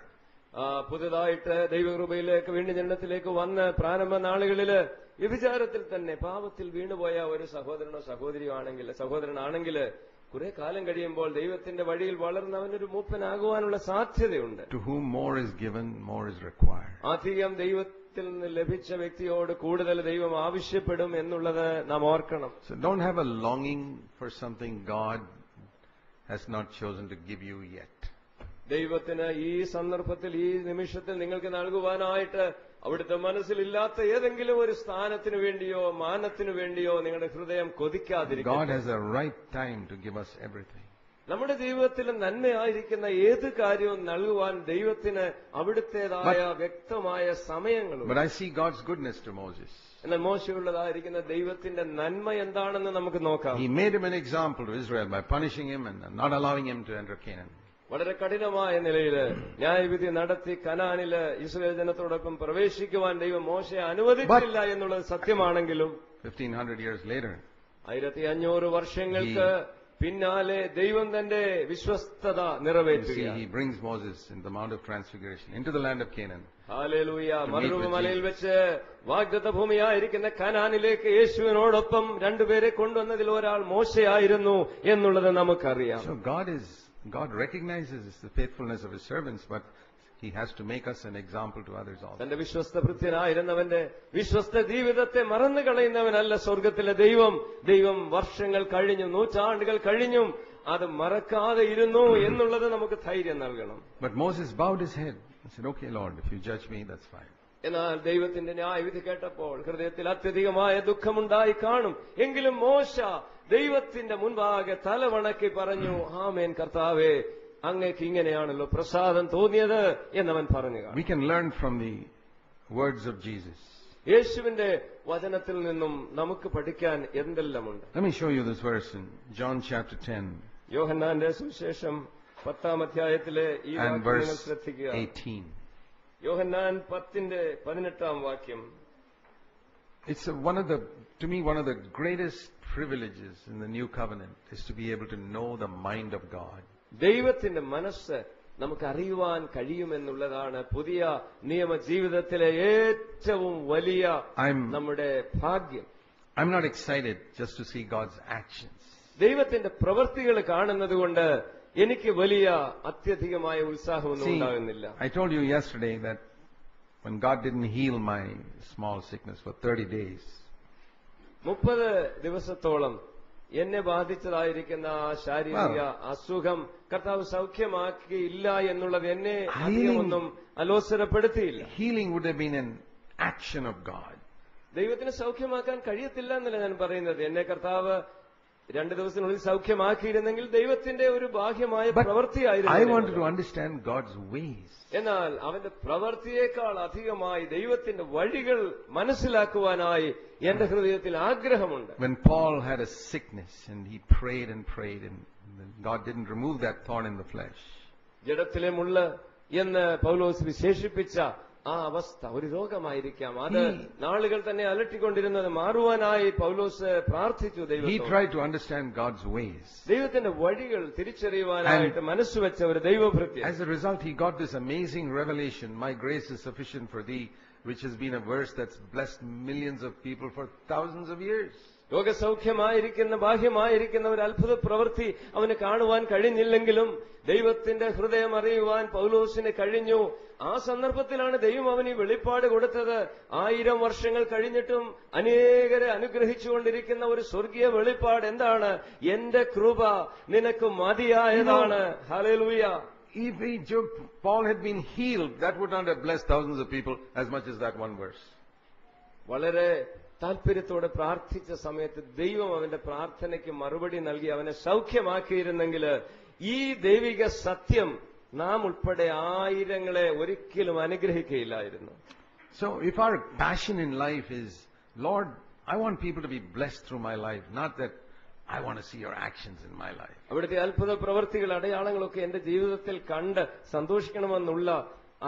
പുതുതായിട്ട് ദൈവകൃപയിലേക്ക് വീണ്ടും ജനനത്തിലേക്ക് വന്ന് പ്രാരംഭ നാളുകളില് വ്യഭിചാരത്തിൽ തന്നെ പാപത്തിൽ വീണുപോയ ഒരു സഹോദരനോ സഹോദരനാണെങ്കിൽ കുറെ കാലം കഴിയുമ്പോൾ ദൈവത്തിന്റെ വഴിയിൽ വളർന്ന് അവനൊരു മൂപ്പനാകുവാനുള്ള സാധ്യതയുണ്ട്.
To whom more is given, more is required.
അധികം ദൈവത്തിൽ നിന്ന് ലഭിച്ച വ്യക്തിയോട് കൂടുതൽ ദൈവം ആവശ്യപ്പെടും എന്നുള്ളത് നാം ഓർക്കണം.
So don't have a longing for something God has not chosen to give you yet.
ദൈവത്തിന് ഈ സന്ദർഭത്തിൽ, ഈ നിമിഷത്തിൽ നിങ്ങൾക്ക് നൽകുവാനായിട്ട് അവിടുത്തെ മനസ്സിലില്ലാത്ത ഏതെങ്കിലും ഒരു സ്ഥാനത്തിനു വേണ്ടിയോ മാനത്തിനു വേണ്ടിയോ നിങ്ങളുടെ ഹൃദയം കൊതിക്കാതിരിക്കും.
God has a right time to give us everything.
നമ്മുടെ ജീവിതത്തിൽ നന്മയായിരിക്കുന്ന ഏത് കാര്യവും നൽകുവാൻ ദൈവത്തിന് അവിടുത്തേതായ വ്യക്തമായ സമയങ്ങളുണ്ട്.
But I see God's goodness to Moses.
എന്നാൽ മോശമുള്ളതായിരിക്കുന്ന ദൈവത്തിന്റെ നന്മ എന്താണെന്ന് നമുക്ക് നോക്കാം.
He made him an example to Israel by punishing him and not allowing him to enter Canaan.
വളരെ കഠിനമായ നിലയില് ന്യായവിധി നടത്തി കനാനില് ഇസ്രായേൽ ജനത്തോടൊപ്പം പ്രവേശിക്കുവാൻ ദൈവം മോശയെ അനുവദിച്ചില്ല എന്നുള്ളത് സത്യമാണെങ്കിലും
1500 years later,
1500 വർഷങ്ങൾക്ക് പിന്നാലെ ദൈവം തന്റെ വിശ്വസ്തത നിറവേറ്റുകയാണ്.
he brings Moses in the Mount of Transfiguration into the land of Canaan.
Hallelujah. മരുഭൂമിമലയിൽ വെച്ച് വാഗ്ദത്ത ഭൂമിയായിരിക്കുന്ന കനാനിലേക്ക് യേശുവിനോടൊപ്പം 2 പേരെ കൊണ്ടുവന്നതിൽ ഒരാൾ മോശയായിരുന്നു എന്നുള്ളത് നമുക്കറിയാം.
So God recognizes the faithfulness of his servants, but he has to make us an example to others also.
തന്റെ വിശ്വസ്തഭൃത്യനായിരുന്നവന്റെ വിശ്വസ്ത ജീവിതത്തെ മറന്നു കളയുന്നവനല്ല സ്വർഗത്തിലെ ദൈവം വർഷങ്ങൾ കഴിഞ്ഞും നൂറ്റാണ്ടുകൾ കഴിഞ്ഞും അത് മറക്കാതെ ഇരുന്നു എന്നുള്ളത് നമുക്ക് ധൈര്യം നൽകണം.
But Moses bowed his head and said, "Okay, Lord, if you judge me, that's fine."
എന്നാൽ ദൈവത്തിന്റെ ന്യായവിധി കേട്ടപ്പോൾ ഹൃദയത്തിൽ അത്യധികമായ ദുഃഖമുണ്ടായി കാണും. എങ്കിലും മോശ ദൈവത്തിന്റെ മുൻപാകെ തലവണക്കി പറഞ്ഞു, ആമേൻ കർത്താവേ, അങ്ങേക്ക് ഇങ്ങനെയാണല്ലോ പ്രസാദം തോന്നിയത് എന്നവൻ പറഞ്ഞു.
We can learn from the words of Jesus.
യേശുവിന്റെ വചനത്തിൽ നിന്നും നമുക്ക് പഠിക്കാൻ എന്തെല്ലാമുണ്ട്.
Let me show you this verse in John chapter 10
യോഹന്നാന്റെ സുവിശേഷം 10-ാം അധ്യായത്തിലെ ഈ
and
വാക്യം
verse
നിങ്ങൾ ശ്രദ്ധിക്കുക.
18.
യോഹന്നാൻ 10-ന്റെ-18 വാക്യം.
It's to me, one of the greatest privileges in the new covenant is to be able to know the mind of God.
ദൈവത്തിന്റെ മനസ്സ് നമുക്ക് അറിയുവാൻ കഴിയുമെന്നുള്ളതാണ് പുതിയ നിയമ ജീവിതത്തിലെ ഏറ്റവും വലിയ നമ്മുടെ ഭാഗ്യം.
I'm not excited just to see God's actions.
ദൈവത്തിന്റെ പ്രവൃത്തികൾ കാണുന്നത് കൊണ്ട് എനിക്ക് വലിയ അത്യധികമായ ഉത്സാഹമൊന്നും ഉണ്ടാകുന്നില്ല.
I told you yesterday that when God didn't heal my small sickness for 30 days,
30 ദിവസത്തോളം എന്നെ ബാധിച്ചതായിരിക്കുന്ന ശാരീരിക അസുഖം കർത്താവ് സൗഖ്യമാക്കിയില്ല എന്നുള്ളത് എന്നെ അധികമൊന്നും അലോസരപ്പെടുത്തിയില്ല.
Healing would have been an action of God.
ദൈവത്തിന് സൗഖ്യമാക്കാൻ കഴിയത്തില്ല എന്നല്ല ഞാൻ പറയുന്നത്. എന്നെ കർത്താവ് 2 ദിവസത്തിനുള്ളിൽ സൗഖ്യമാക്കിയിരുന്നെങ്കിൽ ദൈവത്തിന്റെ ഒരു ബാഹ്യമായ പ്രവൃത്തിയായിരുന്നു.
I wanted to understand God's ways.
എന്നാൽ അവന്റെ പ്രവൃത്തിയേക്കാൾ അധികമായി ദൈവത്തിന്റെ വഴികൾ മനസ്സിലാക്കുവാനായി എന്റെ ഹൃദയത്തിൽ ആഗ്രഹമുണ്ട്.
When Paul had a sickness and he prayed and God didn't remove that thorn in the flesh.
ജഡത്തിലെ മുള്ള് എന്ന് പൗലോസ് വിശേഷിപ്പിച്ച ആ അവസ്ഥ ഒരു രോഗമായിരിക്കാം. അത് നാളുകൾ തന്നെ അലട്ടിക്കൊണ്ടിരുന്നത് മാറുവാനായി പൗലോസ് പ്രാർത്ഥിച്ചു.
He tried to understand God's ways.
ദൈവത്തിന്റെ വഴികൾ തിരിച്ചറിയുവാനായിട്ട് മനസ്സുവെച്ച ഒരു ദൈവഭൃത്യ.
As a result, he got this amazing revelation, "My grace is sufficient for thee," which has been a verse that's blessed millions of people for thousands of years.
രോഗസൗഖ്യമായിരിക്കുന്ന ബാഹ്യമായിരിക്കുന്ന ഒരു അത്ഭുത പ്രവൃത്തി അവന് കാണുവാൻ കഴിഞ്ഞില്ലെങ്കിലും ദൈവത്തിന്റെ ഹൃദയം അറിയുവാൻ പൗലോസിന് കഴിഞ്ഞു. ആ സന്ദർഭത്തിലാണ് ദൈവം അവന് വെളിപ്പാട് കൊടുത്തത്. 1000 വർഷങ്ങൾ കഴിഞ്ഞിട്ടും അനേകരെ അനുഗ്രഹിച്ചുകൊണ്ടിരിക്കുന്ന ഒരു സ്വർഗീയ വെളിപ്പാട് എന്താണ്? എന്റെ കൃപ നിനക്ക് മതിയായതാണ്. Hallelujah.
If Paul had been healed, that would not have blessed thousands of people as much as that one verse.
വളരെ താല്പര്യത്തോടെ പ്രാർത്ഥിച്ച സമയത്ത് ദൈവം അവന്റെ പ്രാർത്ഥനയ്ക്ക് മറുപടി നൽകി അവനെ സൗഖ്യമാക്കിയിരുന്നെങ്കിൽ ഈ ദൈവിക സത്യം നാം ഉൾപ്പെടെ ആയിരങ്ങളെ ഒരിക്കലും അനുഗ്രഹിക്കുകയില്ലായിരുന്നു.
So if our passion in life is, "Lord, I want people to be blessed through my life, not that I want to see your actions in my life."
അവിടുത്തെ അത്ഭുത പ്രവൃത്തികൾ അടയാളങ്ങളൊക്കെ എന്റെ ജീവിതത്തിൽ കണ്ട് സന്തോഷിക്കണമെന്നുള്ള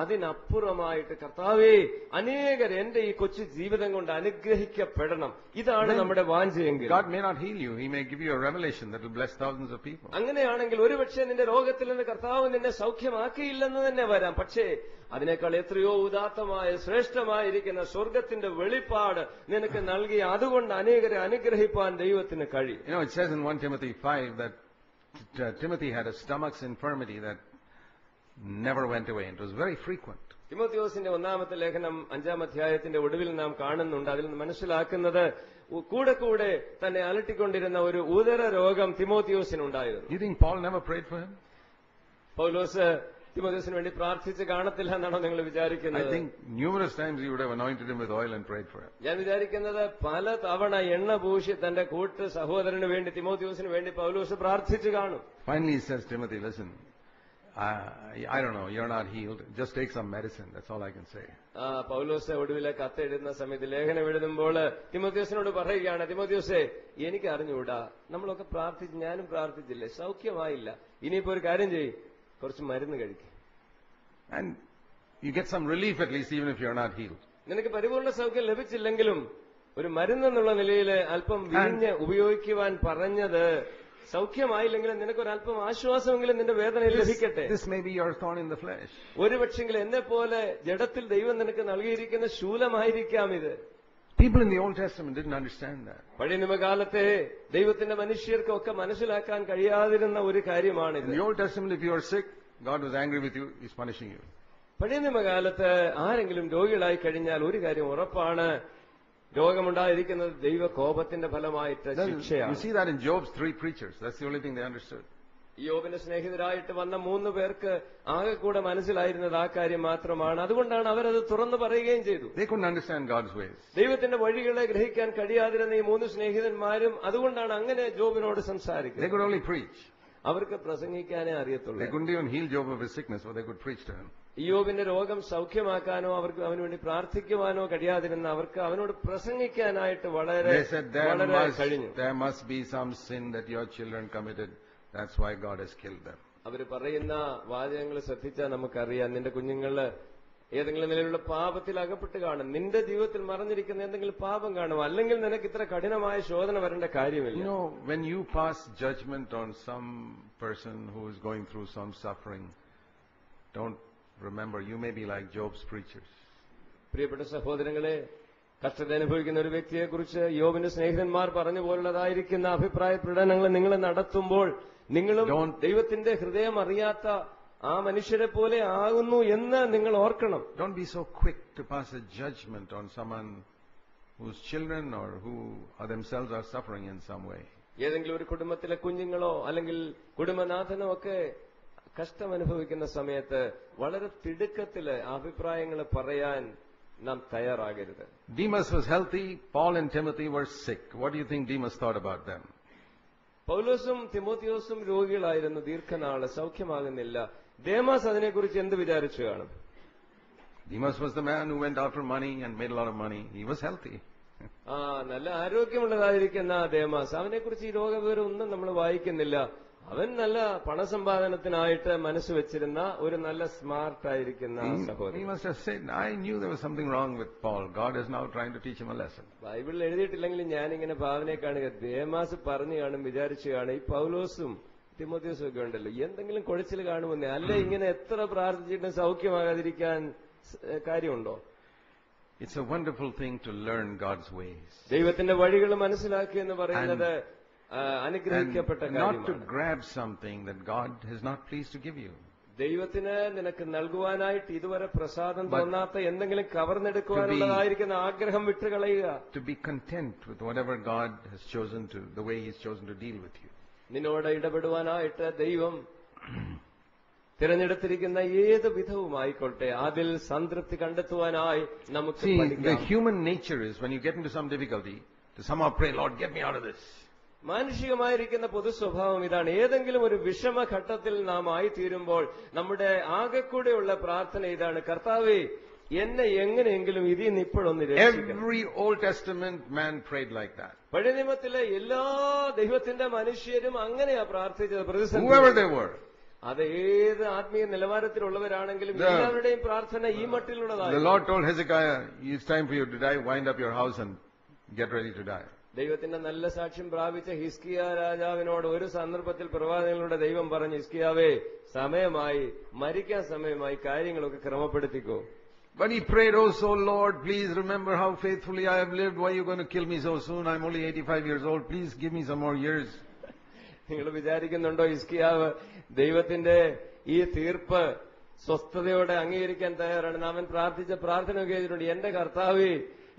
അതിനപ്പുറമായിട്ട് കർത്താവേ അനേകർ എന്റെ ഈ കൊച്ചു ജീവിതം കൊണ്ട് അനുഗ്രഹിക്കപ്പെടണം, ഇതാണ് നമ്മുടെ വാഞ്ചയെങ്കിൽ.
God may not heal you. He may give you a revelation that will bless thousands of people.
അങ്ങനെയാണെങ്കിൽ ഒരുപക്ഷെ നിന്റെ രോഗത്തിൽ നിന്ന് കർത്താവ് നിന്നെ സൗഖ്യമാക്കിയില്ലെന്ന് തന്നെ വരാം. പക്ഷേ അതിനേക്കാൾ എത്രയോ ഉദാത്തമായ ശ്രേഷ്ഠമായിരിക്കുന്ന സ്വർഗത്തിന്റെ വെളിപ്പാട് നിനക്ക് നൽകി അതുകൊണ്ട് അനേകരെ അനുഗ്രഹിപ്പാൻ ദൈവത്തിന് കഴിയും.
It says in 1 Timothy 5 that Timothy had a stomach's infirmity that never went away. It was very frequent.
തിമോത്തിയോസിന്റെ 1-ാമത്തെ ലേഖനം 5-ാം അധ്യായത്തിന്റെ ഒടുവിൽ നാം കാണുന്നുണ്ട്. അതിൽ നിന്ന് മനസ്സിലാക്കുന്നത് കൂടെ കൂടെ തന്നെ അലട്ടിക്കൊണ്ടിരുന്ന ഒരു ഉദര രോഗം തിമോത്തിയോസിനുണ്ടായിരുന്നു.
You think Paul never prayed for him?
പൗലോസ് തിമോത്തിയോസിന് വേണ്ടി പ്രാർത്ഥിച്ച് കാണത്തില്ല എന്നാണോ നിങ്ങൾ വിചാരിക്കുന്നത്?
I think numerous times he would have anointed him with oil and prayed for him.
ഞാൻ വിചാരിക്കുന്നത് പല തവണ എണ്ണ പൂശി തന്റെ കൂട്ട് സഹോദരന് വേണ്ടി തിമോത്തിയോസിന് വേണ്ടി പൗലോസ് പ്രാർത്ഥിച്ചു കാണും.
Finally he says, "Timothy, listen, I don't know, you're not healed. Just take some medicine. That's all I can say."
പൗലോസ് ഒടുവിലെ കത്തെഴുതുന്ന സമയത്ത് ലേഖനം എഴുതുമ്പോൾ തിമോത്തിയോസിനോട് പറയുകയാണ്, തിമോത്തിയോസേ എനിക്ക് അറിഞ്ഞുകൂടാ, നമ്മളൊക്കെ പ്രാർത്ഥിച്ച് ഞാനും പ്രാർത്ഥിച്ചില്ലേ, സൗഖ്യമായില്ല, ഇനിയിപ്പോ ഒരു കാര്യം ചെയ്യും, കുറച്ച് മരുന്ന് കഴിക്കും.
And you get some relief at least even if you're not healed.
നിനക്ക് പരിപൂർണ്ണ സൗഖ്യം ലഭിച്ചില്ലെങ്കിലും ഒരു മരുന്നെന്നുള്ള നിലയിൽ അല്പം വിരിഞ്ഞ് ഉപയോഗിക്കുവാൻ പറഞ്ഞത് സൗഖ്യമായില്ലെങ്കിലും നിനക്കൊരല്പം ആശ്വാസമെങ്കിലും നിന്റെ വേദനയിൽ ലഭിക്കട്ടെ.
This may be your thorn in the flesh.
ഒരുപക്ഷെങ്കിൽ എന്നെ പോലെ ജഡത്തിൽ ദൈവം നിനക്ക് നൽകിയിരിക്കുന്ന ശൂലമായിരിക്കാം ഇത്.
People in the Old Testament didn't understand that.
പഴയ നിയമകാലത്തെ ദൈവത്തിന്റെ മനുഷ്യർക്കൊക്കെ മനസ്സിലാക്കാൻ കഴിയാതിരുന്ന ഒരു കാര്യമാണിത്.
In the Old Testament, if you are sick, God was angry with you, He's punishing you.
പഴയ നിയമകാലത്ത് ആരെങ്കിലും രോഗികളായി കഴിഞ്ഞാൽ ഒരു കാര്യം ഉറപ്പാണ്, രോഗമുണ്ടായിരിക്കുന്നത് ദൈവകോപത്തിന്റെ ഫലമായിട്ട് ശിക്ഷയാണ്.
You see that in Job's 3 preachers. That's the only thing they understood.
യോബിന്റെ സ്നേഹിതരായിട്ട് വന്ന 3 പേർക്ക് ആകെ കൂടെ മനസ്സിലായിരുന്നത് ആ കാര്യം മാത്രമാണ്. അതുകൊണ്ടാണ് അവരത് തുറന്നു പറയുകയും ചെയ്തു.
They couldn't understand God's ways.
ദൈവത്തിന്റെ വഴികളെ ഗ്രഹിക്കാൻ കഴിയാതിരുന്ന ഈ 3 സ്നേഹിതന്മാരും അതുകൊണ്ടാണ് അങ്ങനെ ജോബിനോട് സംസാരിക്കുന്നത്.
They could only preach.
അവർക്ക് പ്രസംഗിക്കാനേ അറിയത്തുള്ളൂ.
They couldn't even heal Job of his sickness, but they could preach to him.
യോബിന്റെ രോഗം സൗഖ്യമാക്കാനോ അവർക്ക് അവന് വേണ്ടി പ്രാർത്ഥിക്കുവാനോ കഴിയാതിരുന്ന അവർക്ക് അവനോട് പ്രസംഗിക്കാനായിട്ട് വളരെ കഴിഞ്ഞു.
There must be some sin that your children committed. That's why God has killed them.
അവര് പറയുന്ന വാചകങ്ങൾ ശ്രദ്ധിച്ചാൽ നമുക്കറിയാം, നിന്റെ കുഞ്ഞുങ്ങള് ഏതെങ്കിലും നിലയിലുള്ള പാപത്തിൽ അകപ്പെട്ട് കാണും, നിന്റെ ജീവിതത്തിൽ മറഞ്ഞിരിക്കുന്ന എന്തെങ്കിലും പാപം കാണും, അല്ലെങ്കിൽ നിനക്ക് ഇത്ര കഠിനമായ ശോധന വരേണ്ട കാര്യമില്ല.
You know, when you pass judgment on some person who is going through some suffering, don't remember, you may be like Job's preachers.
പ്രിയപ്പെട്ട സഹോദരങ്ങളെ, കഷ്ടത അനുഭവിക്കുന്ന ഒരു വ്യക്തിയെക്കുറിച്ച് യോബിന്റെ സ്നേഹിതന്മാർ പറഞ്ഞ പോലുള്ളതായിരിക്കുന്ന അഭിപ്രായ പ്രകടനങ്ങൾ നിങ്ങൾ നടത്തുമ്പോൾ നിങ്ങളും ദൈവത്തിന്റെ ഹൃദയം അറിയാത്ത ആ മനുഷ്യരെ പോലെ ആകുന്നു എന്ന് നിങ്ങൾ ഓർക്കണം.
Don't be so quick to pass a judgment on someone whose children or who themselves are suffering in some way.
ഏതെങ്കിലും ഒരു കുടുംബത്തിലെ കുഞ്ഞുങ്ങളോ അല്ലെങ്കിൽ കുടുംബനാഥനോ ഒക്കെ കഷ്ടം അനുഭവിക്കുന്ന സമയത്ത് വളരെ തിടുക്കത്തില് അഭിപ്രായങ്ങൾ പറയാൻ നാം തയ്യാറാകരുത്.
Demas was healthy. Paul and Timothy were sick. What do you think Demas thought about them?
പൗലോസും തിമോത്തിയോസും രോഗികളായിരുന്നു, ദീർഘനാള് സൗഖ്യമാകുന്നില്ല. ദേമാസ് അതിനെക്കുറിച്ച് എന്ത് വിചാരിച്ചു കാണും?
Demas was the man who went after money and made a lot of money. He was healthy.
നല്ല ആരോഗ്യമുള്ളതായിരിക്കുന്ന ദേമാസ്, അവനെക്കുറിച്ച് ഈ രോഗവിവരം ഒന്നും നമ്മൾ വായിക്കുന്നില്ല. അവൻ നല്ല പണസമ്പാദനത്തിനായിട്ട് മനസ്സ് വെച്ചിരുന്ന ഒരു നല്ല സ്മാർട്ട് ആയിരിക്കുന്ന
He
സഹോദരൻ.
must have said, I knew there was something wrong with Paul. God is now trying to teach him a lesson.
ബൈബിളിൽ എഴുതിയിട്ടില്ലെങ്കിലും ഞാനിങ്ങനെ ഭാവനയെ കാണുക, ദേമാസ് പറഞ്ഞു കാണും, വിചാരിച്ചു കാണും, ഈ പൗലോസും തിമോഥെയോസും ഒക്കെ ഉണ്ടല്ലോ, എന്തെങ്കിലും കുഴച്ചിൽ കാണുമെന്നേ, അല്ല ഇങ്ങനെ എത്ര പ്രാർത്ഥിച്ചിട്ടും സൗഖ്യമാകാതിരിക്കാൻ കാര്യമുണ്ടോ?
It's a wonderful thing to learn God's ways.
ദൈവത്തിന്റെ വഴികൾ മനസ്സിലാക്കുക എന്ന് പറയുന്നത് അനുഗ്രഹിക്കപ്പെട്ട
And not to
കാര്യമാണ്.
grab something that God has not pleased to give you.
ദൈവത്തിന് നിനക്ക് നൽകുവാനായിട്ട് ഇതുവരെ പ്രസാദം തോന്നാത്ത എന്തെങ്കിലും കവർന്നെടുക്കുവാനുള്ളതായിരിക്കുന്ന ആഗ്രഹം വിട്ടുകളയുക.
To be content with whatever God has chosen to, the way He's chosen to deal with you.
നിന്നോട് ഇടപെടുവാനായിട്ട് ദൈവം തിരഞ്ഞെടുത്തിരിക്കുന്ന ഏത് വിധവുമായിക്കൊള്ളട്ടെ അതിൽ സംതൃപ്തി കണ്ടെത്തുവാനായി നമുക്ക്
See, the
പഠിക്കാം.
human nature is when you get into some difficulty, to somehow pray, Lord, get me out of this.
മാനുഷികമായിരിക്കുന്ന പൊതു സ്വഭാവം ഇതാണ്. ഏതെങ്കിലും ഒരു വിഷമഘട്ടത്തിൽ നാം ആയിത്തീരുമ്പോൾ നമ്മുടെ ആകെക്കൂടെയുള്ള പ്രാർത്ഥന ഇതാണ്, കർത്താവേ എന്നെ എങ്ങനെയെങ്കിലും ഇതിൽ നിന്ന് ഇപ്പോഴൊന്ന് രക്ഷിക്കണം.
Every Old Testament man prayed like that.
പഴയ നിയമത്തിലെ എല്ലാ ദൈവത്തിന്റെ മനുഷ്യരും അങ്ങനെയാ പ്രാർത്ഥിച്ചത്. പ്രതിസന്ധി
Whoever they were.
അത് ഏത് ആത്മീയ നിലവാരത്തിലുള്ളവരാണെങ്കിലും എല്ലാവരുടെയും പ്രാർത്ഥന ഈ മട്ടിലുള്ളതാണ്.
The Lord told Hezekiah, it's time for you to die, wind up your house and get ready to die.
ദൈവത്തിന്റെ നല്ല സാക്ഷ്യം പ്രാപിച്ച ഹിസ്കിയ രാജാവിനോട് ഒരു സന്ദർഭത്തിൽ പ്രവാചകനിലൂടെ ദൈവം പറഞ്ഞു, ഹിസ്കിയാവേ സമയമായി, മരിക്കാൻ സമയമായി, കാര്യങ്ങളൊക്കെ ക്രമപ്പെടുത്തിക്കോ.
But he prayed, oh so Lord, please remember how faithfully I have lived. Why are you going to kill me so soon? I'm only 85 years old. Please give me some more years.
നിങ്ങൾ വിചാരിക്കുന്നുണ്ടോ ഹിസ്കിയാവ് ദൈവത്തിന്റെ ഈ തീർപ്പ് സ്വസ്ഥതയോടെ അംഗീകരിക്കാൻ തയ്യാറാണ്? അവൻ പ്രാർത്ഥിച്ച പ്രാർത്ഥന കേട്ടിട്ടുണ്ട്, എന്റെ കർത്താവേ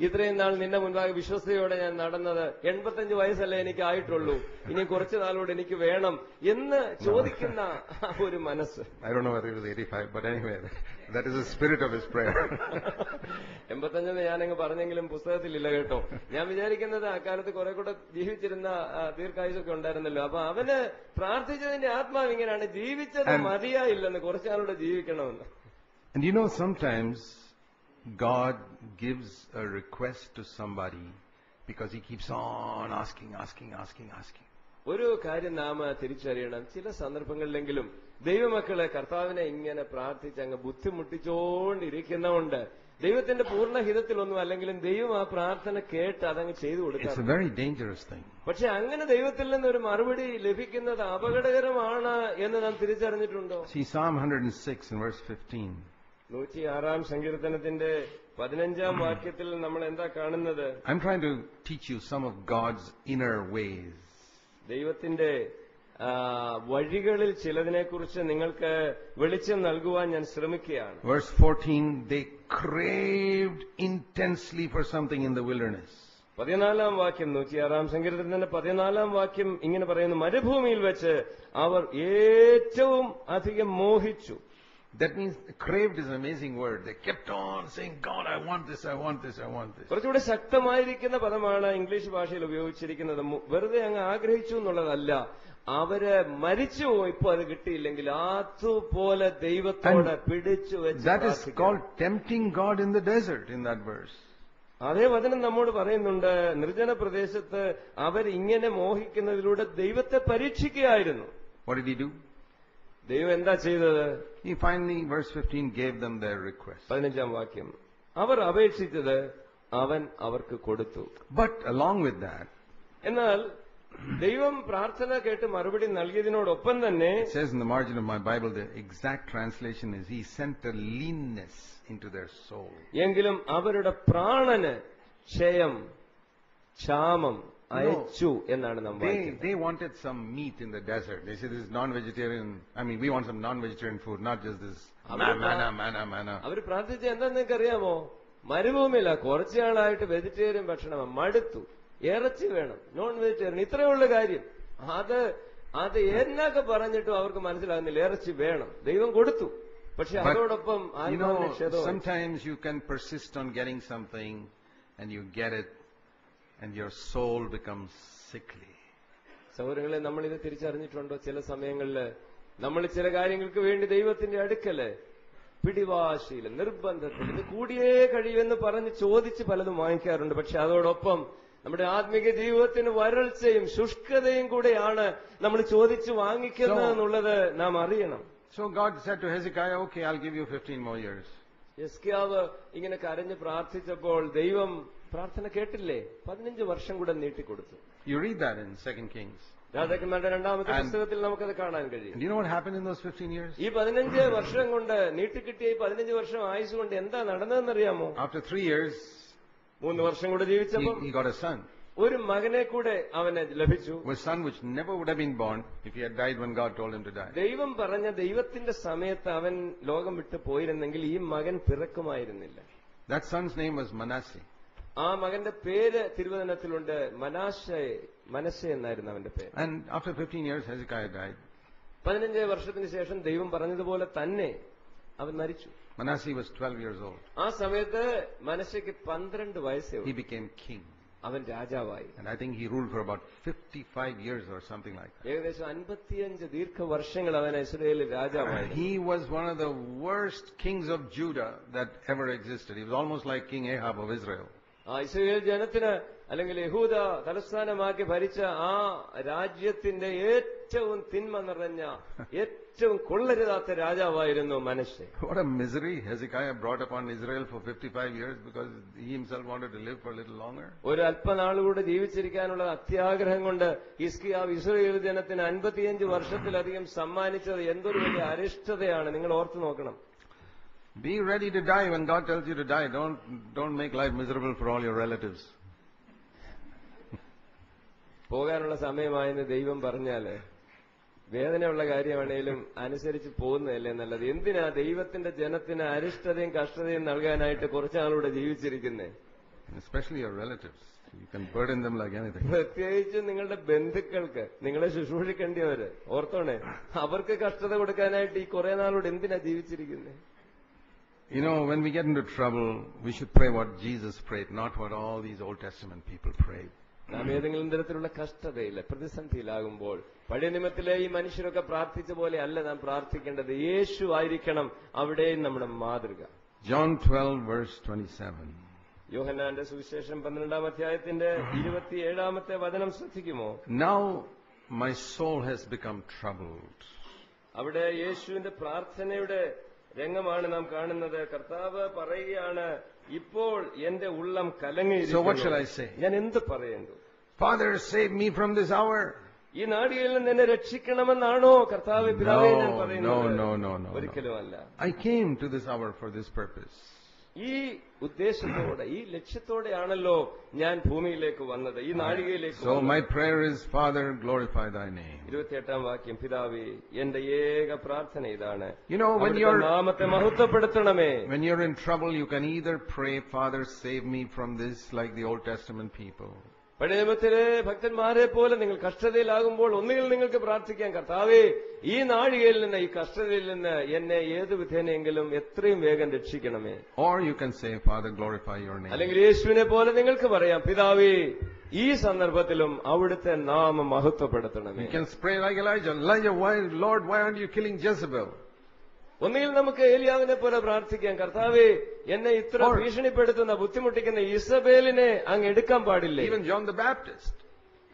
ഇത്രയും നാൾ നിന്റെ മുൻപാകെ വിശ്വസ്തയോടെ ഞാൻ നടന്നത്, 85 വയസ്സല്ലേ എനിക്ക് ആയിട്ടുള്ളൂ, ഇനി കുറച്ചു നാളോട് എനിക്ക് വേണം എന്ന് ചോദിക്കുന്ന ഒരു മനസ്സ്.
I don't know whether it was 85, but anyway, that is the spirit of his prayer.
85 ഞാനങ്ങ് പറഞ്ഞെങ്കിലും പുസ്തകത്തിലില്ല കേട്ടോ. ഞാൻ വിചാരിക്കുന്നത് അക്കാലത്ത് കുറെ കൂടെ ജീവിച്ചിരുന്ന ദീർഘായുസൊക്കെ ഉണ്ടായിരുന്നല്ലോ. അപ്പൊ അവന് പ്രാർത്ഥിച്ചതിന്റെ ആത്മാവ് ഇങ്ങനെയാണ്, ജീവിച്ചത് മതിയായില്ലെന്ന്, കുറച്ചാളൂടെ ജീവിക്കണമെന്ന്.
And you know, sometimes God gives a request to somebody because he keeps on asking.
ഒരു കാര്യം നാം തിരിച്ചറിയണം, ചില സന്ദർഭങ്ങളിലെങ്കിലും ദൈവമക്കളെ കർത്താവിനെ ഇങ്ങനെ പ്രാർത്ഥിച്ച് അങ്ങ് ബുദ്ധിമുട്ടിച്ചോണ്ടിരിക്കുന്നതുകൊണ്ട് ദൈവത്തിന്റെ പൂർണ്ണഹിതത്തിലൊന്നും അല്ലെങ്കിലും ദൈവം ആ പ്രാർത്ഥന കേട്ട് അതങ്ങ് ചെയ്തു
It's
കൊടുക്കാം.
a very dangerous thing.
പക്ഷെ അങ്ങനെ ദൈവത്തിൽ നിന്നൊരു മറുപടി ലഭിക്കുന്നത് അപകടകരമാണ് എന്ന് നാം തിരിച്ചറിഞ്ഞിട്ടുണ്ടോ?
See Psalm 106 in verse 15.
106 സങ്കീർത്തനത്തിന്റെ 15 വാക്യത്തിൽ നമ്മൾ എന്താ കാണുന്നത്?
I'm trying to teach you some of God's inner ways.
ദൈവത്തിന്റെ വഴികളിൽ ചിലതിനെക്കുറിച്ച് നിങ്ങൾക്ക് വെളിച്ചം നൽകുവാൻ ഞാൻ ശ്രമിക്കുകയാണ്.
Verse 14, they craved intensely for something in the wilderness.
14 വാക്യം 106 സങ്കീർത്തനത്തിന്റെ 14 വാക്യം ഇങ്ങനെ പറയുന്നു, മരുഭൂമിയിൽ വെച്ച് അവർ ഏറ്റവും അധികം മോഹിച്ചു.
That means craved is an amazing word. They kept on saying, God, I want this, I want this, I want this.
കുറച്ചുകൂടെ ശക്തമായിരിക്കുന്ന പദമാണ് ഇംഗ്ലീഷ് ഭാഷയിൽ ഉപയോഗിച്ചിരിക്കുന്നത്. വെറുതെ അങ്ങ് ആഗ്രഹിച്ചു എന്നുള്ളതല്ല, അവര് മരിച്ചു ഇപ്പൊ അത് കിട്ടിയില്ലെങ്കിൽ അതുപോലെ ദൈവത്തോട് പിടിച്ചു വെച്ച്.
That is called tempting God in the desert in that verse.
അതേ വചനം നമ്മോട് പറയുന്നുണ്ട്, നിർജ്ജന പ്രദേശത്ത് അവരിങ്ങനെ മോഹിക്കുന്നതിലൂടെ ദൈവത്തെ പരീക്ഷിക്കുകയായിരുന്നു.
What did he do?
ദൈവം എന്താ ചെയ്തത്?
He finally, verse 15, gave them their request.
15 വാക്യം, അവർ അപേക്ഷിച്ചത് അവൻ അവർക്ക് കൊടുത്തു.
But along with that,
എന്നാൽ ദൈവം പ്രാർത്ഥന കേട്ട് മറുപടി നൽകിയതിനോടൊപ്പം തന്നെ,
it says in the margin of my Bible, the exact translation is, he sent a leanness into their soul.
എങ്കിലും അവരുടെ പ്രാണന് ക്ഷയം, ക്ഷാമം അയച്ചു എന്നാണ് നാം വായിക്കുന്നത്.
They wanted some meat in the desert. They said this is non-vegetarian. I mean, we want some non-vegetarian food, not just this manna.
അവർ പ്രാർത്ഥിച്ച എന്താന്ന് നിങ്ങൾക്ക് അറിയാമോ? മരുഭൂമിയില്ല, കുറച്ചാളായിട്ട് വെജിറ്റേറിയൻ ഭക്ഷണം മടുത്തു, ഇറച്ചി വേണം, നോൺ വെജിറ്റേറിയൻ, ഇത്രയുള്ള കാര്യം. അത് എന്നൊക്കെ പറഞ്ഞിട്ടും അവർക്ക് മനസ്സിലാകുന്നില്ല, ഇറച്ചി വേണം. ദൈവം കൊടുത്തു, പക്ഷെ അതോടൊപ്പം
sometimes you can persist on getting something and you get it and your soul becomes sickly.
സഹോദരങ്ങളെ, നമ്മളിത് തിരിച്ചറിഞ്ഞിട്ടുണ്ടോ? ചില സമയങ്ങളിൽ നമ്മൾ ചില കാര്യങ്ങൾക്ക് വേണ്ടി ദൈവത്തിന്റെ അടുക്കല് പിടിവാശിയിൽ, നിർബന്ധത്തിൽ ഇത് കൂടിയേ കഴിയുമെന്ന് പറഞ്ഞ് ചോദിച്ച് പലതും വാങ്ങിക്കാറുണ്ട്. പക്ഷെ അതോടൊപ്പം നമ്മുടെ ആത്മീക ജീവിതത്തിന് വരൾച്ചയും ശുഷ്കതയും കൂടെയാണ് നമ്മൾ ചോദിച്ചു വാങ്ങിക്കുന്നത് എന്നുള്ളത് നാം അറിയണം.
So God said to Hezekiah, okay, I'll give you 15 more years.
ഹിസ്കിയാവ് ഇങ്ങനെ കരഞ്ഞ് പ്രാർത്ഥിച്ചപ്പോൾ ദൈവം പ്രാർത്ഥന കേട്ടില്ലേ? 15 വർഷം കൂടെ നീട്ടിക്കൊടുത്തു.
You read that in 2 Kings.
രാജാക്കന്മാരുടെ രണ്ടാമത്തെ പുസ്തകത്തിൽ നമുക്കത് കാണാൻ കഴിയും.
And do you know what happened in those 15 years?
ഈ 15 വർഷം കൊണ്ട് നീട്ടിക്കിട്ടിയ ഈ 15 വർഷം ആയുസ് കൊണ്ട് എന്താ നടന്നതെന്നറിയാമോ?
After 3 years,
3 വർഷം കൂടെ ജീവിച്ചപ്പോൾ
he got a son.
ഒരു മകനെ കൂടെ അവന് ലഭിച്ചു.
A son which never would have been born if he had died when God told him to die.
ദൈവം പറഞ്ഞ ദൈവത്തിന്റെ സമയത്ത് അവൻ ലോകം വിട്ടു പോയിരുന്നെങ്കിൽ ഈ മകൻ പിറക്കുമായിരുന്നില്ല.
That son's name was Manasseh.
ആ മകന്റെ പേര് തിരുവചനത്തിലുണ്ട്, മനശ്ശെ എന്നായിരുന്നു അവന്റെ പേര്.
And after 15 years, Hezekiah died.
15 വർഷത്തിന് ശേഷം ദൈവം പറഞ്ഞതുപോലെ തന്നെ അവൻ മരിച്ചു.
Manasseh was 12 years old.
ആ സമയത്ത് മനശ്ശെക്ക് 12 വയസ്സേ ഉള്ളൂ.
He became king.
അവൻ രാജാവായി.
And I think he ruled for about 55 years or something like that.
ഏകദേശം 55 ദീർഘവർഷങ്ങൾ അവൻ ഇസ്രായേലിൽ രാജാവായി.
He was one of the worst kings of Judah that ever existed. He was almost like King Ahab of Israel.
Israel ജനത്തിന് അല്ലെങ്കിൽ യഹൂദ തലസ്ഥാനമാക്കി ഭരിച്ച ആ രാജ്യത്തിന്റെ ഏറ്റവും തിന്മ നിറഞ്ഞ ഏറ്റവും കൊള്ളരുതാത്ത രാജാവായിരുന്നു മനശ്ശെ.
What a misery Hezekiah brought upon Israel for 55 years because he himself wanted to live for a little longer.
ഒരു അല്പനാളുകൂടെ ജീവിച്ചിരിക്കാനുള്ള അത്യാഗ്രഹം കൊണ്ട് ഹിസ്കിയാവ് ഇസ്രായേൽ ജനത്തിന് 55 വർഷത്തിലധികം സമ്മാനിച്ചത് എന്തൊരു വലിയ അരിഷ്ടതയാണ്. നിങ്ങൾ ഓർത്തു നോക്കണം.
Be ready to die when God tells you to die. Don't make life miserable for all your relatives.
പോകാനുള്ള സമയമായെന്ന് ദൈവം പറഞ്ഞാല് വേദനയുള്ള കാര്യമാണേലും അനുസരിച്ച് പോകുന്നതല്ലേ നല്ലത്. എന്തിനാ ദൈവത്തിന്റെ ജനത്തിന് അരിഷ്ടതയും കഷ്ടതയും നൽകാനായിട്ട് കുറച്ചാളൂടെ ജീവിച്ചിരിക്കുന്നേ?
Especially your relatives. You can burden them like anything.
പ്രത്യേകിച്ച് നിങ്ങളുടെ ബന്ധുക്കൾക്ക്, നിങ്ങളെ ശുശ്രൂഷിക്കേണ്ടിയവര് ഓർത്തോണേ, അവർക്ക് കഷ്ടത കൊടുക്കാനായിട്ട് ഈ കുറെ നാളോട് എന്തിനാ ജീവിച്ചിരിക്കുന്നേ?
You know, when we get into trouble, we should pray what Jesus prayed, not what all these Old Testament people prayed.
നാം ഏതെങ്കിലും തരത്തിലുള്ള കഷ്ടതയില്ല, പ്രതിസന്ധിയിലാകുമ്പോൾ പഴയ നിയമത്തിലെ ഈ മനുഷ്യരൊക്കെ പ്രാർത്ഥിച്ച പോലെ അല്ല നാം പ്രാർത്ഥിക്കേണ്ടത്. യേശു ആയിരിക്കണം അവിടെയും നമ്മുടെ മാതൃക.
John 12 verse 27.
യോഹന്നാന്റെ സുവിശേഷം 12-ാം അധ്യായത്തിന്റെ 27-ാമത്തെ വചനം ശ്രദ്ധിക്കുമോ?
Now my soul has become troubled.
അവിടെ യേശുവിന്റെ പ്രാർത്ഥനയുടെ രംഗമാണ് നാം കാണുന്നത്. കർത്താവ് പറയുകയാണ്, ഇപ്പോൾ എന്റെ ഉള്ളം കലങ്ങിയിരിക്കുന്നു.
So what shall I say?
ഞാൻ എന്ത് പറയുന്നു?
Father, save me from this hour.
ഈ നാഴികയിൽ നിന്ന് എന്നെ രക്ഷിക്കണമെന്നാണോ കർത്താവ് പിതാവേ ഞാൻ പറയുന്നത്?
No.
ഒരിക്കലുമല്ല.
I came to this hour for this purpose.
ഈ ഉദ്ദേശത്തോടെ, ഈ ലക്ഷ്യത്തോടെയാണല്ലോ ഞാൻ ഭൂമിയിലേക്ക് വന്നത്, ഈ നാഴികയിലേക്ക്.
So my prayer is, Father, glorify thy name.
28-ാം വാക്യം, പിതാവേ എന്റെ ഏക പ്രാർത്ഥന ഇതാണ്,
You know, when you're
നാമത്തെ മഹത്വപ്പെടുത്തണമേ.
When you're in trouble, you can either pray, Father, save me from this, like the Old Testament people.
പഴയ നിയമത്തിലെ ഭക്തന്മാരെ പോലെ നിങ്ങൾ കഷ്ടതയിലാകുമ്പോൾ ഒന്നുകിൽ നിങ്ങൾക്ക് പ്രാർത്ഥിക്കാം, കർത്താവേ ഈ നാഴികയിൽ നിന്ന്, ഈ കഷ്ടതയിൽ നിന്ന് എന്നെ ഏത് വിധേനയെങ്കിലും എത്രയും വേഗം രക്ഷിക്കണമേ.
Or you can say, Father, glorify your name.
അല്ലെങ്കിൽ യേശുവിനെ പോലെ നിങ്ങൾക്ക് പറയാം, പിതാവേ ഈ സന്ദർഭത്തിലും അവിടുത്തെ നാമം മഹത്വപ്പെടുത്തണമേ.
You can pray like Elijah, Lord, why aren't you killing Jezebel?
ഒന്നുകിൽ നമുക്ക് ഏലിയാവിനെ പോലെ പ്രാർത്ഥിക്കാം, കർത്താവേ എന്നെ ഇത്ര ഭീഷണിപ്പെടുത്തുന്ന ബുദ്ധിമുട്ടിക്കുന്ന ഇസബേലിനെ അങ്ങ് എടുക്കാൻ പാടില്ലേ.
Even John the Baptist,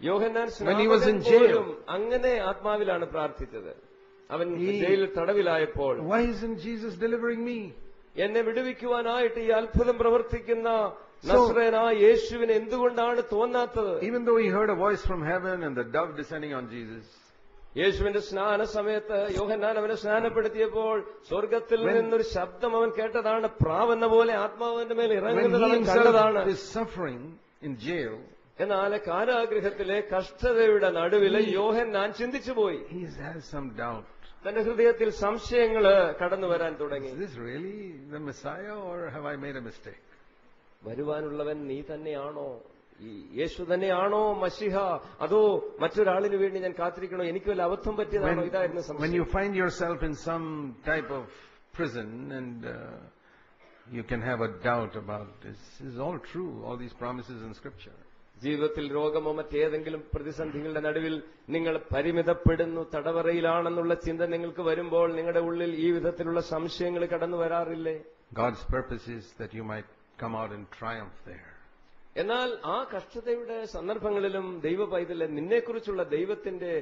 Yohannan
when he was in jail,
അങ്ങനെ ആത്മാവിലാണ് പ്രാർത്ഥിച്ചത്. അവൻ ജയിലിൽ തടവിലായപ്പോൾ,
why isn't Jesus delivering me?
എന്നെ വിടുവിക്കുവാനായിട്ട് ഈ അത്ഭുതം പ്രവർത്തിക്കുന്ന നസ്രയനായ യേശുവിന് എന്തുകൊണ്ടാണ് തോന്നാത്തത്?
Even though he heard a voice from heaven and the dove descending on Jesus,
യേശുവിന്റെ സ്നാന സമയത്ത് യോഹന്നാൻ അവനെ സ്നാനപ്പെടുത്തിയപ്പോൾ സ്വർഗത്തിൽ നിന്നൊരു ശബ്ദം അവൻ കേട്ടതാണ്, പ്രാവെന്ന പോലെ ആത്മാവിന്റെ മേൽ ഇറങ്ങുന്നത് അവൻ കണ്ടതാണ്. എന്നാൽ കാരാഗൃഹത്തിലെ കഷ്ടതയുടെ നടുവിലെ യോഹന്നാൻ ചിന്തിച്ചുപോയി. തന്റെ ഹൃദയത്തിൽ സംശയങ്ങള് കടന്നു വരാൻ തുടങ്ങി. വരുവാനുള്ളവൻ നീ തന്നെയാണോ? യേശു തന്നെയാണോ മശിഹ? അതോ മറ്റൊരാളിന് വേണ്ടി ഞാൻ കാത്തിരിക്കണോ? എനിക്ക് വല്ല അബദ്ധം പറ്റിയതാണോ? ഇതായിരുന്നു സംശയം.
When you find yourself in some type of prison and you can have a doubt about this is all true, all these promises in Scripture.
ജീവിതത്തിൽ രോഗമോ മറ്റേതെങ്കിലും പ്രതിസന്ധികളുടെ നടുവിൽ നിങ്ങൾ പരിമിതപ്പെടുന്നു, തടവറയിലാണെന്നുള്ള ചിന്ത നിങ്ങൾക്ക് വരുമ്പോൾ നിങ്ങളുടെ ഉള്ളിൽ ഈ വിധത്തിലുള്ള സംശയങ്ങൾ കടന്നു വരാറില്ലേ?
God's purpose is that you might come out in triumph there.
എന്നാൽ ആ കഷ്ടതയുടെ സന്ദർഭങ്ങളിലും ദൈവ പൈതലെ നിന്നെക്കുറിച്ചുള്ള ദൈവത്തിന്റെ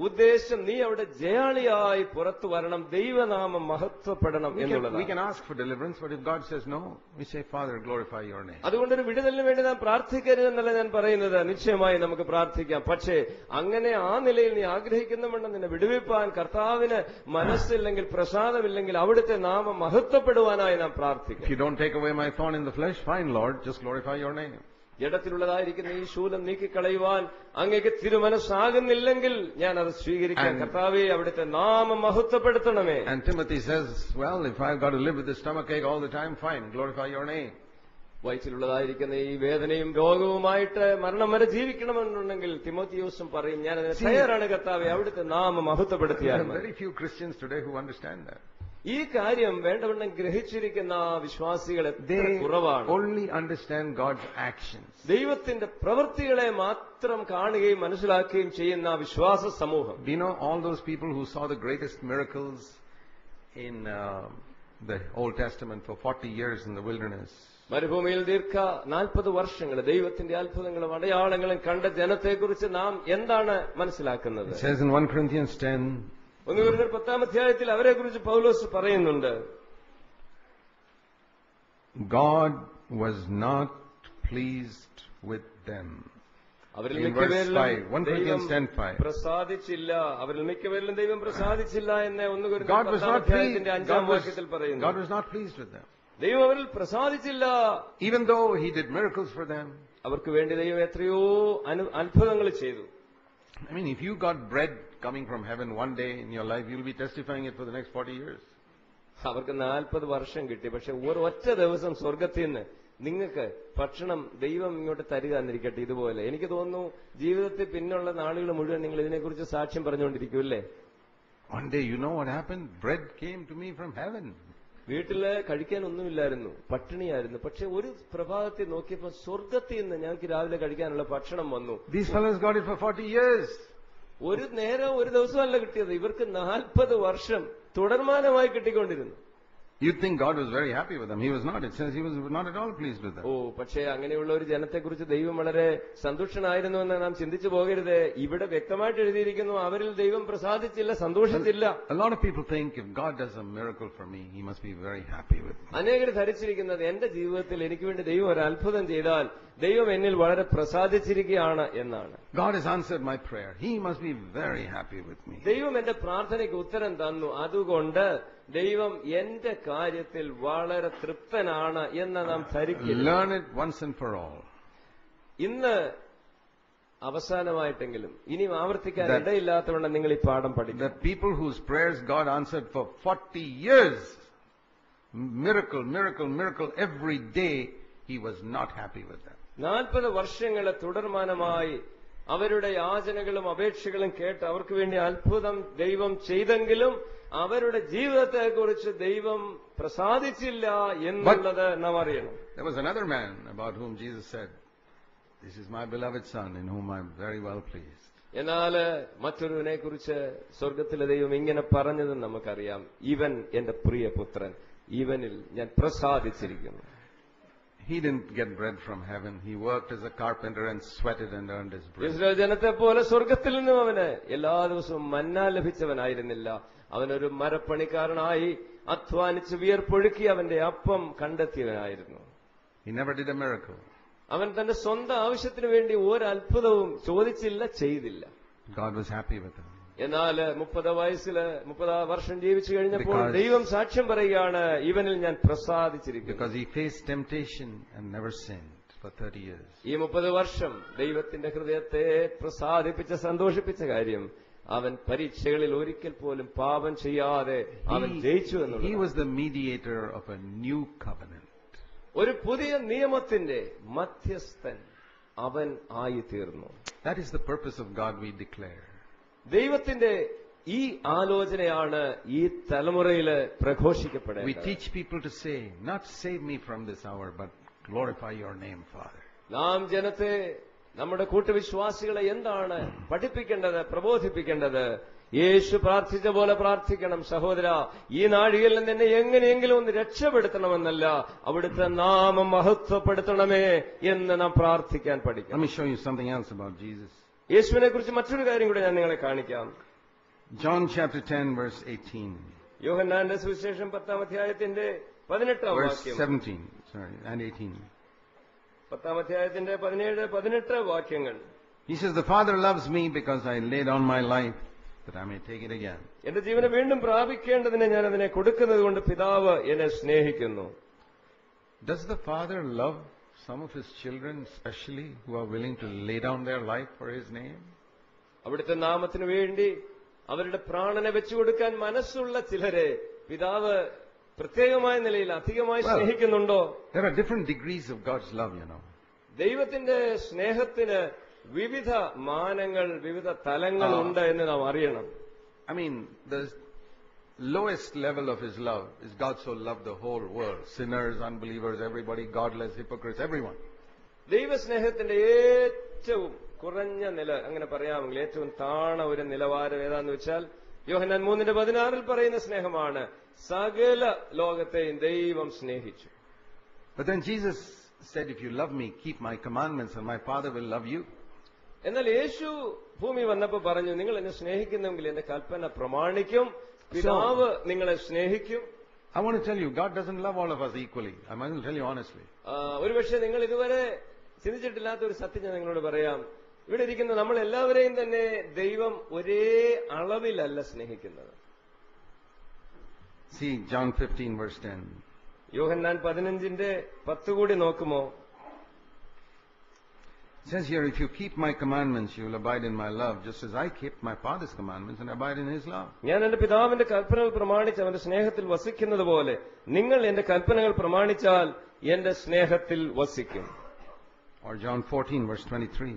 ഉദ്ദേശം നീ അവിടെ ജയാളിയായി പുറത്തു വരണം, ദൈവനാമം മഹത്വപ്പെടണം
We
എന്നുള്ളതാണ്.
can ask for deliverance, but if God says no, we say, Father, glorify your name.
അതുകൊണ്ടൊരു വിടുതലിന് വേണ്ടി നാം പ്രാർത്ഥിക്കരുതെന്നല്ല ഞാൻ പറയുന്നത്. നിശ്ചയമായി നമുക്ക് പ്രാർത്ഥിക്കാം. പക്ഷേ അങ്ങനെ ആ നിലയിൽ നീ ആഗ്രഹിക്കുന്നവണ്ണം നിന്നെ വിടുവിപ്പാൻ കർത്താവിന് മനസ്സില്ലെങ്കിൽ പ്രസാദമില്ലെങ്കിൽ അവിടുത്തെ നാമം മഹത്വപ്പെടുവാനായി നാം പ്രാർത്ഥിക്കാം.
If you don't take away my thorn in the flesh, fine, Lord, just glorify your name.
ജഡത്തിലുള്ളതായിരിക്കുന്ന ഈ ശൂലം നീക്കിക്കളയുവാൻ അങ്ങേക്ക് തിരുമനസ്സാകുന്നില്ലെങ്കിൽ ഞാൻ അത് സ്വീകരിക്കാം. കർത്താവേ, അവിടുത്തെ നാമം മഹത്വപ്പെടുത്തണമേ.
And Timothy says, well, if I've got to live with this stomachache all the time, fine, glorify your name.
വയറ്റിലുള്ളതായിരിക്കുന്ന ഈ വേദനയും രോഗവുമായിട്ട് മരണം വരെ ജീവിക്കണമെന്നുണ്ടെങ്കിൽ തിമോത്തിയോസും പറയും, ഞാൻ അതിന് തയ്യാറാണ് കർത്താവേ, അവിടുത്തെ നാമം മഹത്വപ്പെടുത്തിയാൽ.
There are very few Christians today who understand that.
ഈ കാര്യം വേണ്ടവണ്ണം ഗ്രഹിച്ചിരിക്കുന്ന വിശ്വാസികൾ എത്ര
They
കുറവാണ്.
only understand God's actions.
ദൈവത്തിന്റെ പ്രവൃത്തികളെ മാത്രം കാണുകയും മനസ്സിലാക്കുകയും ചെയ്യുന്ന വിശ്വാസ സമൂഹം.
Do you know all those people who saw the greatest miracles in the Old Testament for 40 years in the wilderness?
മരുഭൂമിയിൽ 40 വർഷങ്ങൾ ദൈവത്തിന്റെ അത്ഭുതങ്ങളും അടയാളങ്ങളും കണ്ട ജനത്തെക്കുറിച്ച് നാം എന്താണ് മനസ്സിലാക്കുന്നത്?
It says in 1 Corinthians 10,
1 Corinthians 10 അധ്യായത്തിൽ അവരെക്കുറിച്ച് പൗലോസ് പറയുന്നുണ്ട്,
God was not pleased with them.
അവരിൽ
In verse 5, 1 Corinthians 10:5.
പ്രസാദിച്ചില്ല, അവരിൽ മിക്കവരിലും ദൈവം പ്രസാദിച്ചില്ല എന്ന് 1
God
Corinthians
was
10
not pleased.
അധ്യായത്തിന്റെ 5-ാം വാക്യത്തിൽ പറയുന്നു.
God was not pleased with them.
ദൈവം അവരിൽ പ്രസാദിച്ചില്ല.
Even though He did miracles for them.
അവർക്ക് വേണ്ടി ദൈവം എത്രയോ അത്ഭുതങ്ങൾ ചെയ്തു.
I mean, if you got bread coming from heaven one day in your life, you'll be testifying it for the next 40 years.
അവർക്ക് 40 വർഷം കിട്ടി. പക്ഷെ ഒരൊറ്റ ദിവസം സ്വർഗത്തിൽ നിന്ന് നിങ്ങൾക്ക് ഭക്ഷണം ദൈവം ഇങ്ങോട്ട് തരിക എന്നിരിക്കട്ടെ. ഇതുപോലെ എനിക്ക് തോന്നുന്നു ജീവിതത്തിൽ പിന്നുള്ള നാളുകൾ മുഴുവൻ നിങ്ങൾ ഇതിനെക്കുറിച്ച് സാക്ഷ്യം പറഞ്ഞുകൊണ്ടിരിക്കുമല്ലേ?
One day, you know what happened? Bread came to me from heaven.
വീട്ടില് കഴിക്കാനൊന്നുമില്ലായിരുന്നു, പട്ടിണിയായിരുന്നു. പക്ഷെ ഒരു പ്രഭാതത്തിൽ നോക്കിയപ്പോൾ സ്വർഗത്തിൽ നിന്ന് ഞങ്ങൾക്ക് രാവിലെ കഴിക്കാനുള്ള ഭക്ഷണം വന്നു.
These fellows got it for 40 years.
ഒരു നേരം ഒരു ദിവസമല്ല കിട്ടിയത്, ഇവർക്ക് 40 വർഷം തുടർമാനമായി കിട്ടിക്കൊണ്ടിരുന്നു.
You'd think God was very happy with them. He was not. It says He was not at all pleased with them.
പക്ഷേ അങ്ങനെയുള്ള ഒരു ജനത്തെക്കുറിച്ച് ദൈവം വളരെ സന്തുഷ്ടനായിരുന്നു എന്ന് നാം ചിന്തിച്ചു പോകരുത്. ഇവിടെ വ്യക്തമായിട്ട് എഴുതിയിരിക്കുന്നു, അവരിൽ ദൈവം പ്രസാദിച്ചില്ല, സന്തോഷിച്ചില്ല.
A lot of people think if God does a miracle for me, He must be very happy with me.
അനേകർ ധരിച്ചിരിക്കുന്നത് എന്റെ ജീവിതത്തിൽ എനിക്ക് വേണ്ടി ദൈവം ഒരു അത്ഭുതം ചെയ്താൽ ദൈവം എന്നിൽ വളരെ പ്രസാദിച്ചിരിക്കുകയാണ് എന്നാണ്.
God has answered my prayer. He must be very happy with me.
ദൈവം എന്റെ പ്രാർത്ഥനയ്ക്ക് ഉത്തരം തന്നു, അതുകൊണ്ട് ദൈവം എന്റെ കാര്യത്തിൽ വളരെ തൃപ്തനാണ് എന്ന് നാം ധരിക്കുന്നു.
Learn it once and for all.
ഇന്ന് അവസാനമായിട്ടെങ്കിലും ഇനിയും ആവർത്തിക്കാൻ ഇടയില്ലാത്തവണ്ണം നിങ്ങൾ ഈ പാഠം പഠിക്കും.
The people whose prayers God answered for 40 years, miracle, miracle, miracle, every day, He was not happy with them.
40 വർഷങ്ങളെ തുടർമാനമായി അവരുടെ യാചനകളും അപേക്ഷകളും കേട്ട് അവർക്ക് വേണ്ടി അത്ഭുതം ദൈവം ചെയ്തെങ്കിലും അവരുടെ ജീവിതത്തെക്കുറിച്ച് ദൈവം പ്രസാദിച്ചില്ല എന്നുള്ളത് നാം അറിയണം.
There was another man about whom Jesus said, "This is my beloved son in whom I am very well pleased."
എന്നാൽ മറ്റൊരുവനെ കുറിച്ച് സ്വർഗത്തിലെ ദൈവം ഇങ്ങനെ പറഞ്ഞത് നമുക്കറിയാം, ഇവൻ എന്റെ പ്രിയപുത്രൻ, ഇവനിൽ ഞാൻ പ്രസാദിച്ചിരിക്കുന്നു.
He didn't get bread from heaven. He worked as a carpenter and sweated and earned his bread.
Israel ജനത്തെ പോലെ സ്വർഗത്തിൽ നിന്നും അവന് എല്ലാ ദിവസവും മന്ന ലഭിച്ചവനായിരുന്നില്ല. അവനൊരു മരപ്പണിക്കാരനായി അധ്വാനിച്ച് വിയർപ്പൊഴുക്കി അവന്റെ അപ്പം കണ്ടെത്തിയവനായിരുന്നു.
He never did a miracle.
അവൻ തന്റെ സ്വന്തം ആവശ്യത്തിന് വേണ്ടി ഒരു അത്ഭുതവും ചോദിച്ചില്ല, ചെയ്തില്ല.
God was happy with him.
എന്നാൽ 30 വർഷം ജീവിച്ചു കഴിഞ്ഞപ്പോൾ ദൈവം സാക്ഷ്യം പറയുകയാണ്, ഇവനിൽ ഞാൻ പ്രസാദിച്ചിരിക്കുന്നു.
Because he faced temptation and never sinned for 30 years.
ഈ 30 വർഷം ദൈവത്തിന്റെ ഹൃദയത്തെ പ്രസാദിപ്പിച്ച സന്തോഷിപ്പിച്ച കാര്യം, അവൻ പരീക്ഷകളിൽ ഒരിക്കൽ പോലും പാപം ചെയ്യാതെ അവൻ ജയിച്ചു എന്നുള്ളത്.
He was the mediator of a new covenant.
ഒരു പുതിയ നിയമത്തിന്റെ മധ്യസ്ഥൻ അവൻ ആയിത്തീർന്നു.
That is the purpose of God, we declare.
ദൈവത്തിന്റെ ഈ ആലോചനയാണ് ഈ തലമുറയിൽ പ്രഘോഷിക്കപ്പെടേണ്ടത്.
We teach people to say, not save me from this hour, but glorify your name, Father.
നാം ജനത്തെ, നമ്മുടെ കൂട്ടുവിശ്വാസികളെ എന്താണ് പഠിപ്പിക്കേണ്ടത്, പ്രബോധിപ്പിക്കേണ്ടത്? യേശു പ്രാർത്ഥിച്ച പോലെ പ്രാർത്ഥിക്കണം. സഹോദര, ഈ നാഴികയിൽ നിന്ന് എന്നെ എങ്ങനെയെങ്കിലും ഒന്ന് രക്ഷപ്പെടുത്തണമെന്നല്ല, അവിടുത്തെ നാമം മഹത്വപ്പെടുത്തണമേ എന്ന് നാം പ്രാർത്ഥിക്കാൻ പഠിക്കണം.
Let me show you something else about Jesus.
യേശുവിനെ കുറിച്ച് മറ്റൊരു കാര്യം കൂടെ ഞാൻ നിങ്ങളെ കാണിക്കാം.
John chapter 10 verse 18.
യോഹന്നാന്റെ സുവിശേഷം 10-ാം അധ്യായത്തിന്റെ 18-ാം
Verse
വാക്യം.
17, sorry, and 18.
10-ാം അധ്യായത്തിന്റെ 17-18 വാക്യങ്ങൾ.
He says, the Father loves me because I laid down my life that I may take it again.
എന്റെ ജീവനെ വീണ്ടും പ്രാപിക്കേണ്ടതിന് ഞാൻ അതിനെ കൊടുക്കുന്നത് കൊണ്ട് പിതാവ് എന്നെ സ്നേഹിക്കുന്നു.
Does the Father love some of His children especially who are willing to lay down their life for His name?
അവിടുത്തെ നാമത്തിനു വേണ്ടി അവരുടെ പ്രാണനെ വെച്ചുകൊടുക്കാൻ മനസ്സുള്ള ചിലരെ പിതാവ് പ്രത്യേകമായ നിലയിൽ അധികമായി സ്നേഹിക്കുന്നുണ്ടോ?
There are different degrees of God's love, you know.
ദൈവത്തിന്റെ സ്നേഹത്തിന് വിവിധ മാനങ്ങൾ, വിവിധ തലങ്ങളുണ്ട് എന്ന് നാം അറിയണം.
I mean, the lowest level of His love is God so loved the whole world. Sinners, unbelievers, everybody, godless, hypocrites, everyone.
ദൈവസ്നേഹത്തിന്റെ ഏറ്റവും കുറഞ്ഞ നില, അങ്ങനെ പറയാമെങ്കിൽ ഏറ്റവും താണ ഒരു നിലവാരം ഏതാന്ന് വെച്ചാൽ യോഹന്നാൻ 3:16 പറയുന്ന സ്നേഹമാണ്. സകല ലോകത്തെയും ദൈവം സ്നേഹിച്ചു.
But then Jesus said, if you love me, keep my commandments and my Father will love you.
എന്നാൽ യേശു ഭൂമി വന്നപ്പോ പറഞ്ഞു, നിങ്ങൾ എന്നെ സ്നേഹിക്കുന്നെങ്കിൽ എന്റെ കൽപ്പന പ്രമാണിക്കും, പിതാവ് നിങ്ങളെ സ്നേഹിക്കും.
I want to tell you, God doesn't love all of us equally. I must tell you honestly.
ഒരുപക്ഷെ നിങ്ങൾ ഇതുവരെ ചിന്തിച്ചിട്ടില്ലാത്ത ഒരു സത്യം ഞാൻ നിങ്ങളോട് പറയാം. ഇവിടെ ഇരിക്കുന്ന നമ്മൾ എല്ലാവരെയും തന്നെ ദൈവം ഒരേ അളവിലല്ല സ്നേഹിക്കുന്നത്.
See John 15 verse 10.
യോഹന്നാൻ 15:10 കൂടി നോക്കുമോ?
It says here, if you keep my commandments, you will abide in my love, just as I kept my Father's commandments and abide in His love.
ഞാൻ എന്റെ പിതാവിന്റെ കൽപ്പനകൾ പ്രമാണിച്ച് അവന്റെ സ്നേഹത്തിൽ വസിക്കുന്നത് പോലെ നിങ്ങൾ എന്റെ കൽപ്പനകൾ പ്രമാണിച്ചാൽ എന്റെ സ്നേഹത്തിൽ വസിക്കും.
Or John 14 verse 23.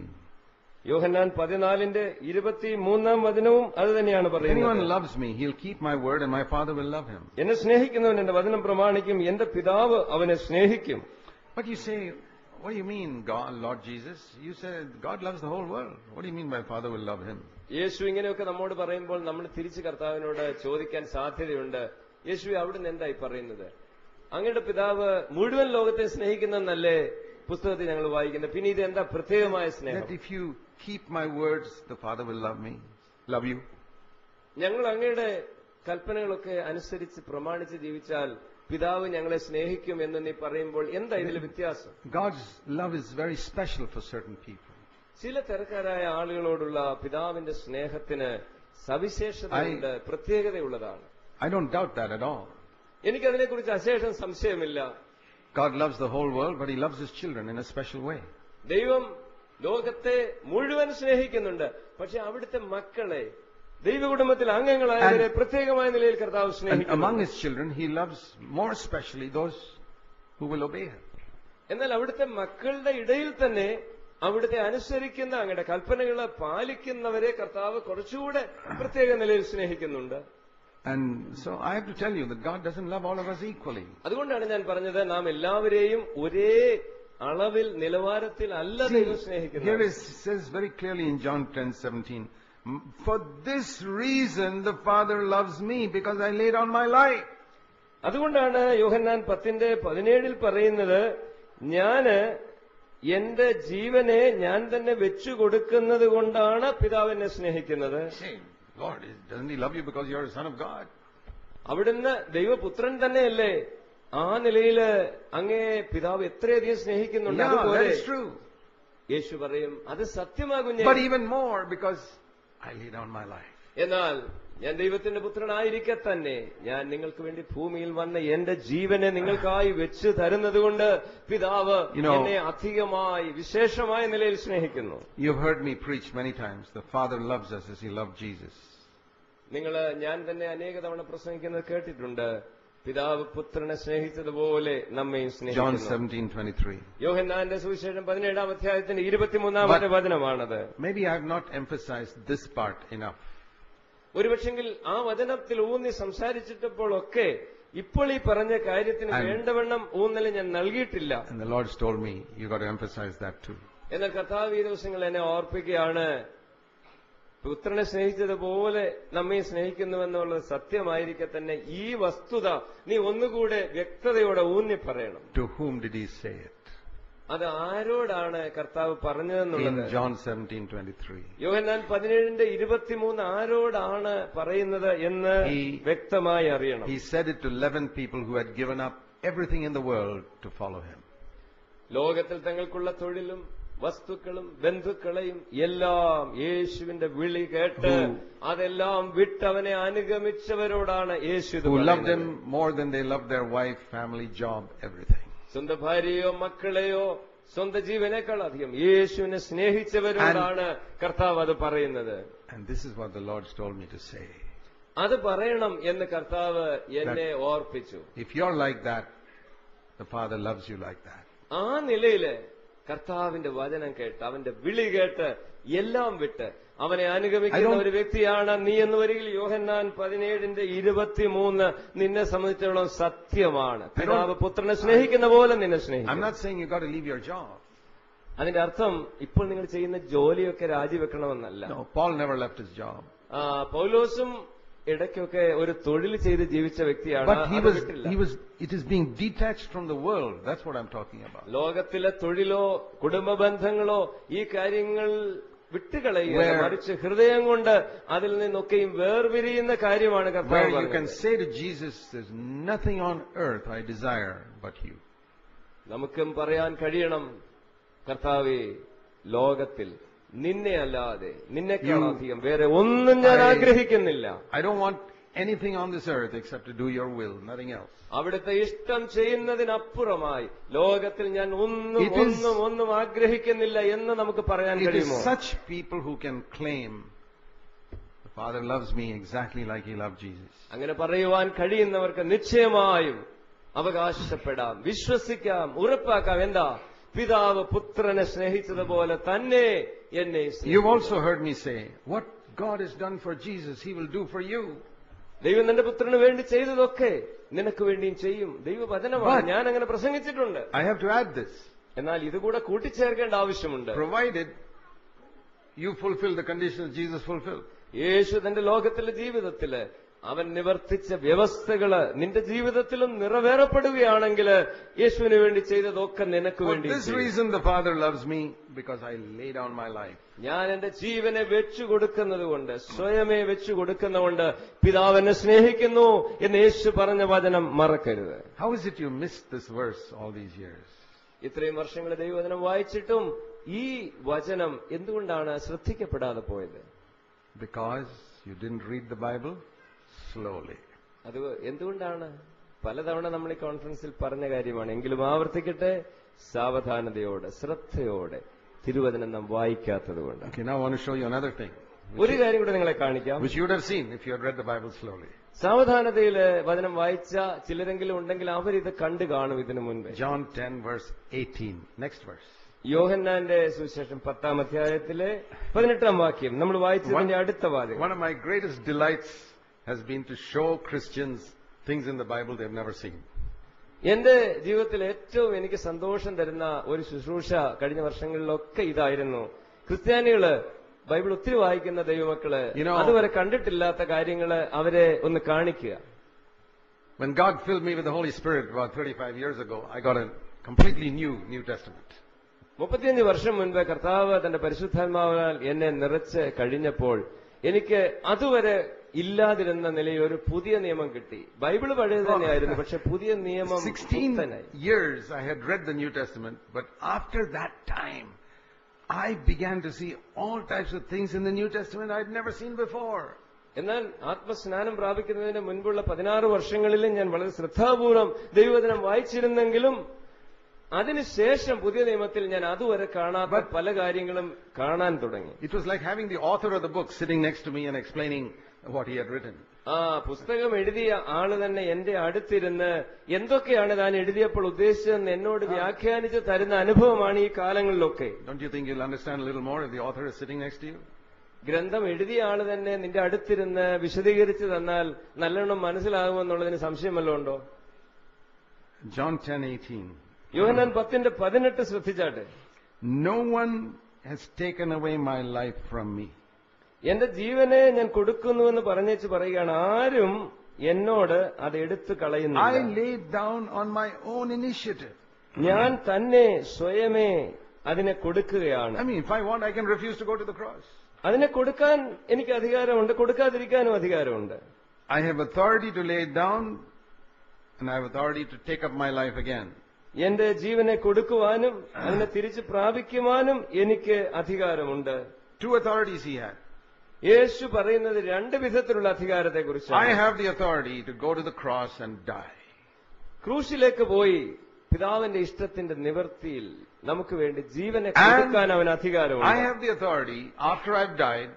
യോഹന്നാൻ 14:23 വചനവും അത് തന്നെയാണ്
If anyone
പറയുന്നത്.
loves me, he'll keep my word and my Father will love him.
എന്നെ സ്നേഹിക്കുന്നവൻ എന്റെ വചനം പ്രമാണിക്കും, എന്റെ പിതാവ് അവനെ സ്നേഹിക്കും.
But you say, what do you mean, God, Lord Jesus? You said God loves the whole world. What do you mean by Father will love him?
യേശു ഇങ്ങനെയൊക്കെ നമ്മോട് പറയുമ്പോൾ നമ്മൾ തിരിച്ച് കർത്താവിനോട് ചോദിക്കാൻ സാധ്യതയുണ്ട്, യേശു അവിടുന്ന് എന്തായി പറയുന്നത്? അങ്ങയുടെ പിതാവ് മുഴുവൻ ലോകത്തെ സ്നേഹിക്കുന്നല്ലേ പുസ്തകത്തിൽ ഞങ്ങൾ വായിക്കുന്നത്, പിന്നെ ഇത് എന്താ പ്രത്യേകമായ സ്നേഹം?
That if you keep my words, the Father will love me, love you.
ഞങ്ങൾ അങ്ങയുടെ കൽപ്പനകളൊക്കെ അനുസരിച്ച് പ്രമാണിച്ച് ജീവിച്ചാൽ പിതാവ് ഞങ്ങളെ സ്നേഹിക്കും എന്ന് നീ പറയുമ്പോൾ എന്താ ഇതിൽ വ്യത്യാസം?
God's love is very special for certain people.
ചില തരക്കാരായ ആളുകളോടുള്ള പിതാവിന്റെ സ്നേഹത്തിന് സവിശേഷതയുണ്ട്, പ്രത്യേകതയുള്ളതാണ്.
I don't doubt that at all.
എനിക്കതിനെക്കുറിച്ച് അശേഷം സംശയമില്ല.
God loves the whole world, but He loves His children in a special way.
ദൈവം ലോകത്തെ മുഴുവൻ സ്നേഹിക്കുന്നുണ്ട്, പക്ഷെ അവിടുത്തെ മക്കളെ, ദൈവകുടുംബത്തിൽ അംഗങ്ങളായവരെ പ്രത്യേകമായ നിലയിൽ കർത്താവ്
And
സ്നേഹിക്കുന്നു.
among His children, He loves more specially those who will obey Him.
എന്നാൽ അവിടുത്തെ മക്കളുടെ ഇടയിൽ തന്നെ അവിടുത്തെ അനുസരിക്കുന്ന അങ്ങയുടെ കൽപ്പനകളെ പാലിക്കുന്നവരെ കർത്താവ് കുറച്ചുകൂടെ പ്രത്യേക നിലയിൽ സ്നേഹിക്കുന്നുണ്ട്.
And so I have to tell you that God doesn't love all of us equally.
അതുകൊണ്ടാണ് ഞാൻ പറഞ്ഞത്, നാം എല്ലാവരെയും ഒരേ അളവിൽ നിലവാരത്തിൽ അല്ല ദൈവം
Here
സ്നേഹിക്കുന്നത്.
it says very clearly in John 10:17, for this reason the Father loves me, because I laid down my life.
അതുകൊണ്ടാണ് യോഹന്നാൻ 10:17 പറയുന്നത്, ഞാന് എന്റെ ജീവനെ ഞാൻ തന്നെ വെച്ചു കൊടുക്കുന്നത് കൊണ്ടാണ് പിതാവ് എന്നെ സ്നേഹിക്കുന്നത്.
Say, Lord, doesn't He love you because you're a son of God?
അവിടുന്ന് ദൈവപുത്രൻ തന്നെയല്ലേ? ആ നിലയില് അങ്ങേ പിതാവ് എത്രയധികം സ്നേഹിക്കുന്നുണ്ട്.
Yeah, that
അതുപോലെ
is true.
യേശു പറയും, അത് സത്യമാകും.
But even more, because I lay down my life.
എന്നാൽ ഞാൻ ദൈവത്തിന്റെ പുത്രനായിരിക്കെ തന്നെ ഞാൻ നിങ്ങൾക്ക് വേണ്ടി ഭൂമിയിൽ വന്ന എന്റെ ജീവനെ നിങ്ങൾക്കായി വെച്ച് തരുന്നത് കൊണ്ട് പിതാവ് എന്നെ അധികമായി വിശേഷമായ നിലയിൽ സ്നേഹിക്കുന്നു.
You've heard me preach many times. The Father loves us as He loved Jesus.
ഞാൻ തന്നെ അനേക തവണ പ്രസംഗിക്കുന്നത് കേട്ടിട്ടുണ്ട്. പിതാവ് പുത്രനെ സ്നേഹിച്ചതുപോലെ നമ്മയും
John
സ്നേഹിക്കുന്നു.
17:23.
യോഹന്നാന്റെ സുവിശേഷം 17-ാം അധ്യായത്തിന്റെ 23-ാമത്തെ വചനമാണത്.
Maybe I have not emphasized this part enough.
ഒരുപക്ഷെങ്കിൽ ആ വചനത്തിൽ ഊന്നി സംസാരിച്ചിട്ടപ്പോഴൊക്കെ ഇപ്പോൾ ഈ പറഞ്ഞ കാര്യത്തിന് വേണ്ടവണ്ണം ഊന്നൽ ഞാൻ നൽകിയിട്ടില്ല.
And the Lord's told me, you got to emphasize that too.
എന്നാൽ കർത്താവ് ഈ ദിവസങ്ങൾ എന്നെ ഓർപ്പിക്കുകയാണ്, പുത്രനെ സ്നേഹിച്ചതുപോലെ നമ്മെ സ്നേഹിക്കുന്നുവെന്നുള്ളത് സത്യമായിരിക്കെ തന്നെ ഈ വസ്തുത നീ ഒന്നുകൂടെ വ്യക്തതയോടെ ഊന്നി പറയണം.
To whom did he say it?
അത് ആരോടാണ് കർത്താവ് പറഞ്ഞതെന്നുള്ളത്
In John 17:23.
യോഹന്നാൻ 17:23 ആരോടാണ് പറയുന്നത് എന്ന് വ്യക്തമായി അറിയണം.
He said it to 11 people who had given up everything in the world to follow him.
ലോകത്തിൽ തങ്ങൾക്കുള്ള തൊഴിലും വസ്തുക്കളും ബന്ധുക്കളെയും എല്ലാം യേശുവിന്റെ വിളി കേട്ട് അതെല്ലാം വിട്ടവനെ അനുഗമിച്ചവരോടാണ് യേശു ഇത്
Who loved
പറയുന്നത്.
him more than they loved their wife, family, job, everything.
സ്വന്തം ഭാര്യയോ മക്കളെയോ സ്വന്തം ജീവനേക്കാൾ അധികം യേശുവിനെ സ്നേഹിച്ചവരോടാണ് കർത്താവ് അത് പറയുന്നത്.
And this is what the Lord's told me to say.
അത് പറയണം എന്ന് കർത്താവ് എന്നെ ഓർപ്പിച്ചു.
If you're like that, the Father loves you like that.
ആ നിലയില് കർത്താവിന്റെ വചനം കേട്ട് അവന്റെ വിളി കേട്ട് എല്ലാം വിട്ട് അവനെ അനുഗമിക്കുന്ന ഒരു വ്യക്തിയാണ് നീ എന്ന് വരികിൽ യോഹന്നാൻ 17:23 നിന്നെ സംബന്ധിച്ചിടത്തോളം സത്യമാണ്. പിതാവ് പുത്രനെ സ്നേഹിക്കുന്ന പോലെ നിന്നെ
I'm
സ്നേഹിക്കും.
not saying you got to leave your job.
അതിന്റെ അർത്ഥം ഇപ്പോൾ നിങ്ങൾ ചെയ്യുന്ന ജോലിയൊക്കെ രാജിവെക്കണമെന്നല്ല.
No, Paul never left his job.
പൗലോസും ഇടയ്ക്കൊക്കെ ഒരു തൊഴിൽ ചെയ്ത് ജീവിച്ച വ്യക്തിയാണ്.
But it is being detached from the world. That's what I'm talking about.
ലോകത്തിലെ തൊഴിലോ കുടുംബ ബന്ധങ്ങളോ ഈ കാര്യങ്ങൾ വിട്ടുകളയുക, മറിച്ച് ഹൃദയം കൊണ്ട് അതിൽ നിന്നൊക്കെയും വേർപിരിയുന്ന കാര്യമാണ് കർത്താവ്
Where you
പറഞ്ഞത്.
can say to Jesus, there's nothing on earth I desire but you.
നമുക്കും പറയാൻ കഴിയണം, കർത്താവേ, ലോകത്തിൽ നിന്നെ അല്ലാതെ നിന്നെക്കാളധികം വേറെ ഒന്നും ഞാൻ ആഗ്രഹിക്കുന്നില്ല.
I don't want anything on this earth except to do your will, nothing else.
അവിടുത്തെ ഇഷ്ടം ചെയ്യുന്നതിനപ്പുറമായി ലോകത്തിൽ ഞാൻ ഒന്നും ആഗ്രഹിക്കുന്നില്ല എന്ന് നമുക്ക് പറയാൻ
It is
കഴിയുമോ?
such people who can claim, the Father loves me exactly like He loved Jesus.
അങ്ങനെ പറയുവാൻ കഴിയുന്നവർക്ക് നിശ്ചയമായും അവകാശപ്പെടാം, വിശ്വസിക്കാം, ഉറപ്പാക്കാം. എന്താ? പിതാവ് പുത്രനെ സ്നേഹിച്ചതുപോലെ തന്നെ എന്നെ സ്നേഹിച്ചു.
You've also heard me say, what God has done for Jesus, He will do for you.
ദൈവം നിന്റെ പുത്രന് വേണ്ടി ചെയ്തതൊക്കെ നിനക്ക് വേണ്ടിയും ചെയ്യും. ദൈവവചനമാണ്, ഞാൻ അങ്ങനെ പ്രസംഗിച്ചിട്ടുണ്ട്.
I have to add this.
എന്നാൽ ഇതുകൂടെ കൂട്ടിച്ചേർക്കേണ്ട ആവശ്യമുണ്ട്.
Provided you fulfill the conditions Jesus fulfilled.
യേശു തന്റെ ലോകത്തിലെ ജീവിതത്തില് അവൻ നിവർത്തിച്ച വ്യവസ്ഥകള് നിന്റെ ജീവിതത്തിലും നിറവേറപ്പെടുകയാണെങ്കിൽ യേശുവിന് വേണ്ടി ചെയ്തതൊക്കെ നിനക്ക്
For
വേണ്ടി.
this reason the Father loves me, because I lay down my life.
ഞാൻ എന്റെ ജീവനെ വെച്ചുകൊടുക്കുന്നത് കൊണ്ട്, സ്വയമേ വെച്ചുകൊടുക്കുന്നതുകൊണ്ട് പിതാവിനെ സ്നേഹിക്കുന്നു എന്ന് യേശു പറഞ്ഞ വചനം മറക്കരുത്.
How is it you missed this verse all these years?
ഇത്രയും വർഷങ്ങൾ ദൈവവചനം വായിച്ചിട്ടും ഈ വചനം എന്തുകൊണ്ടാണ് ശ്രദ്ധിക്കപ്പെടാതെ പോയത്?
Because you didn't read the Bible slowly.
അത് എന്തുകൊണ്ടാണ്? പലതവണ നമ്മൾ ഈ കോൺഫറൻസിൽ പറഞ്ഞ കാര്യമാണ്. എങ്കിലും ആവർത്തിക്കട്ടെ, സാവധാനതയോടെ ശ്രദ്ധയോടെ തിരുവചനം നാം വായിക്കാത്തത് കൊണ്ട്.
Okay, now I want to show you another thing,
ഒരു കാര്യം കൂടെ നിങ്ങളെ കാണിക്കാം,
which you would have seen if you had read the Bible slowly.
സാവധാനതയിൽ വചനം വായിച്ച ചിലരെങ്കിലും ഉണ്ടെങ്കിൽ അവരിത് കണ്ടു കാണും ഇതിനു മുൻപ്.
John 10 verse 18. Next verse.
യോഹന്നാന്റെ സുവിശേഷം 10-ാം അധ്യായത്തിലെ 18-ാം വാക്യം നമ്മൾ വായിച്ചതിന്റെ അടുത്ത വാചകം.
One of my greatest delights has been to show Christians things in the Bible they've never seen.
എന്റെ ജീവിതത്തിൽ ഏറ്റവും എനിക്ക് സന്തോഷം തരുന്ന ഒരു ശുശ്രൂഷ കഴിഞ്ഞ വർഷങ്ങളിലൊക്കെ ഇതായിരുന്നു. ക്രിസ്ത്യാനികള് ബൈബിൾ ഒത്തിരി വായിക്കുന്ന ദൈവമക്കള് അതുവരെ കണ്ടിട്ടില്ലാത്ത കാര്യങ്ങള് അവരെ ഒന്ന് കാണിക്കുക.
When God filled me with the Holy Spirit about 35 years ago, I got a completely New Testament.
35 വർഷം മുൻപ് കർത്താവ് തന്റെ പരിശുദ്ധാത്മാവിനാൽ എന്നെ നിറച്ച് കഴിഞ്ഞപ്പോൾ എനിക്ക് അതുവരെ ഇല്ലാതിരുന്ന നിലയിൽ ഒരു പുതിയ നിയമം കിട്ടി. ബൈബിള് പഴയത് തന്നെയായിരുന്നു, പക്ഷെ പുതിയ നിയമം.
16 years I had read the New Testament, but after that time I began to see all types of things in the New Testament I'd never seen before.
എന്നാൽ ആത്മസ്നാനം പ്രാപിക്കുന്നതിന് മുൻപുള്ള 16 വർഷങ്ങളിലും ഞാൻ വളരെ ശ്രദ്ധാപൂർവം ദൈവവചനം വായിച്ചിരുന്നെങ്കിലും അതിനുശേഷം പുതിയ നിയമത്തിൽ ഞാൻ അതുവരെ കാണാത്ത പല കാര്യങ്ങളും കാണാൻ തുടങ്ങി.
It was like having the author of the book sitting next to me and explaining what he had written.
പുസ്തകം എഴുതിയ ആള് തന്നെ എന്റെ അടുത്തിരുന്ന് എന്തൊക്കെയാണ് താൻ എഴുതിയപ്പോൾ ഉദ്ദേശിച്ചതെന്ന് എന്നോട് വ്യാഖ്യാനിച്ച് തരുന്ന അനുഭവമാണ് ഈ കാലങ്ങളിലൊക്കെ.
Don't you think you'll understand a little more if the author is sitting next to you?
ഗ്രന്ഥം എഴുതിയ ആള് തന്നെ നിന്റെ അടുത്തിരുന്ന് വിശദീകരിച്ച് തന്നാൽ നല്ലോണം മനസ്സിലാകുമെന്നുള്ളതിന് സംശയമല്ലോ ഉണ്ടോ?
John 10:18.
Yohannan 10:18 ശ്രദ്ധിച്ചാട്ടെ.
No one has taken away my life from me.
എന്റെ ജീവനെ ഞാൻ കൊടുക്കുന്നുവെന്ന് പറഞ്ഞേച്ച് പറയുകയാണ്, ആരും എന്നോട് അത് എടുത്തു
I
കളയുന്നില്ല.
laid down on my own initiative.
ഞാൻ തന്നെ സ്വയമേ അതിനെ കൊടുക്കുകയാണ്.
I mean, if I want, I can refuse to go to the cross.
അതിനെ കൊടുക്കാൻ എനിക്ക് അധികാരമുണ്ട്, കൊടുക്കാതിരിക്കാനും അധികാരമുണ്ട്.
I have authority to lay it down, and I have authority to take up my life again.
എന്റെ ജീവനെ കൊടുക്കുവാനും അതിനെ തിരിച്ചു പ്രാപിക്കുവാനും എനിക്ക് അധികാരമുണ്ട്.
Two authorities he had.
യേശു പറയുന്നത് രണ്ട് വിധത്തിലുള്ള അധികാരത്തെ
I
കുറിച്ചാണ്.
have the authority to go to the cross and die.
ക്രൂശിലേക്ക് പോയി പിതാവിന്റെ ഇഷ്ടത്തിന്റെ നിവൃത്തിയിൽ നമുക്ക് വേണ്ടി ജീവനെ കൊടുക്കാൻ അവന്
I
അധികാരമുണ്ട്.
have the authority, after I've died,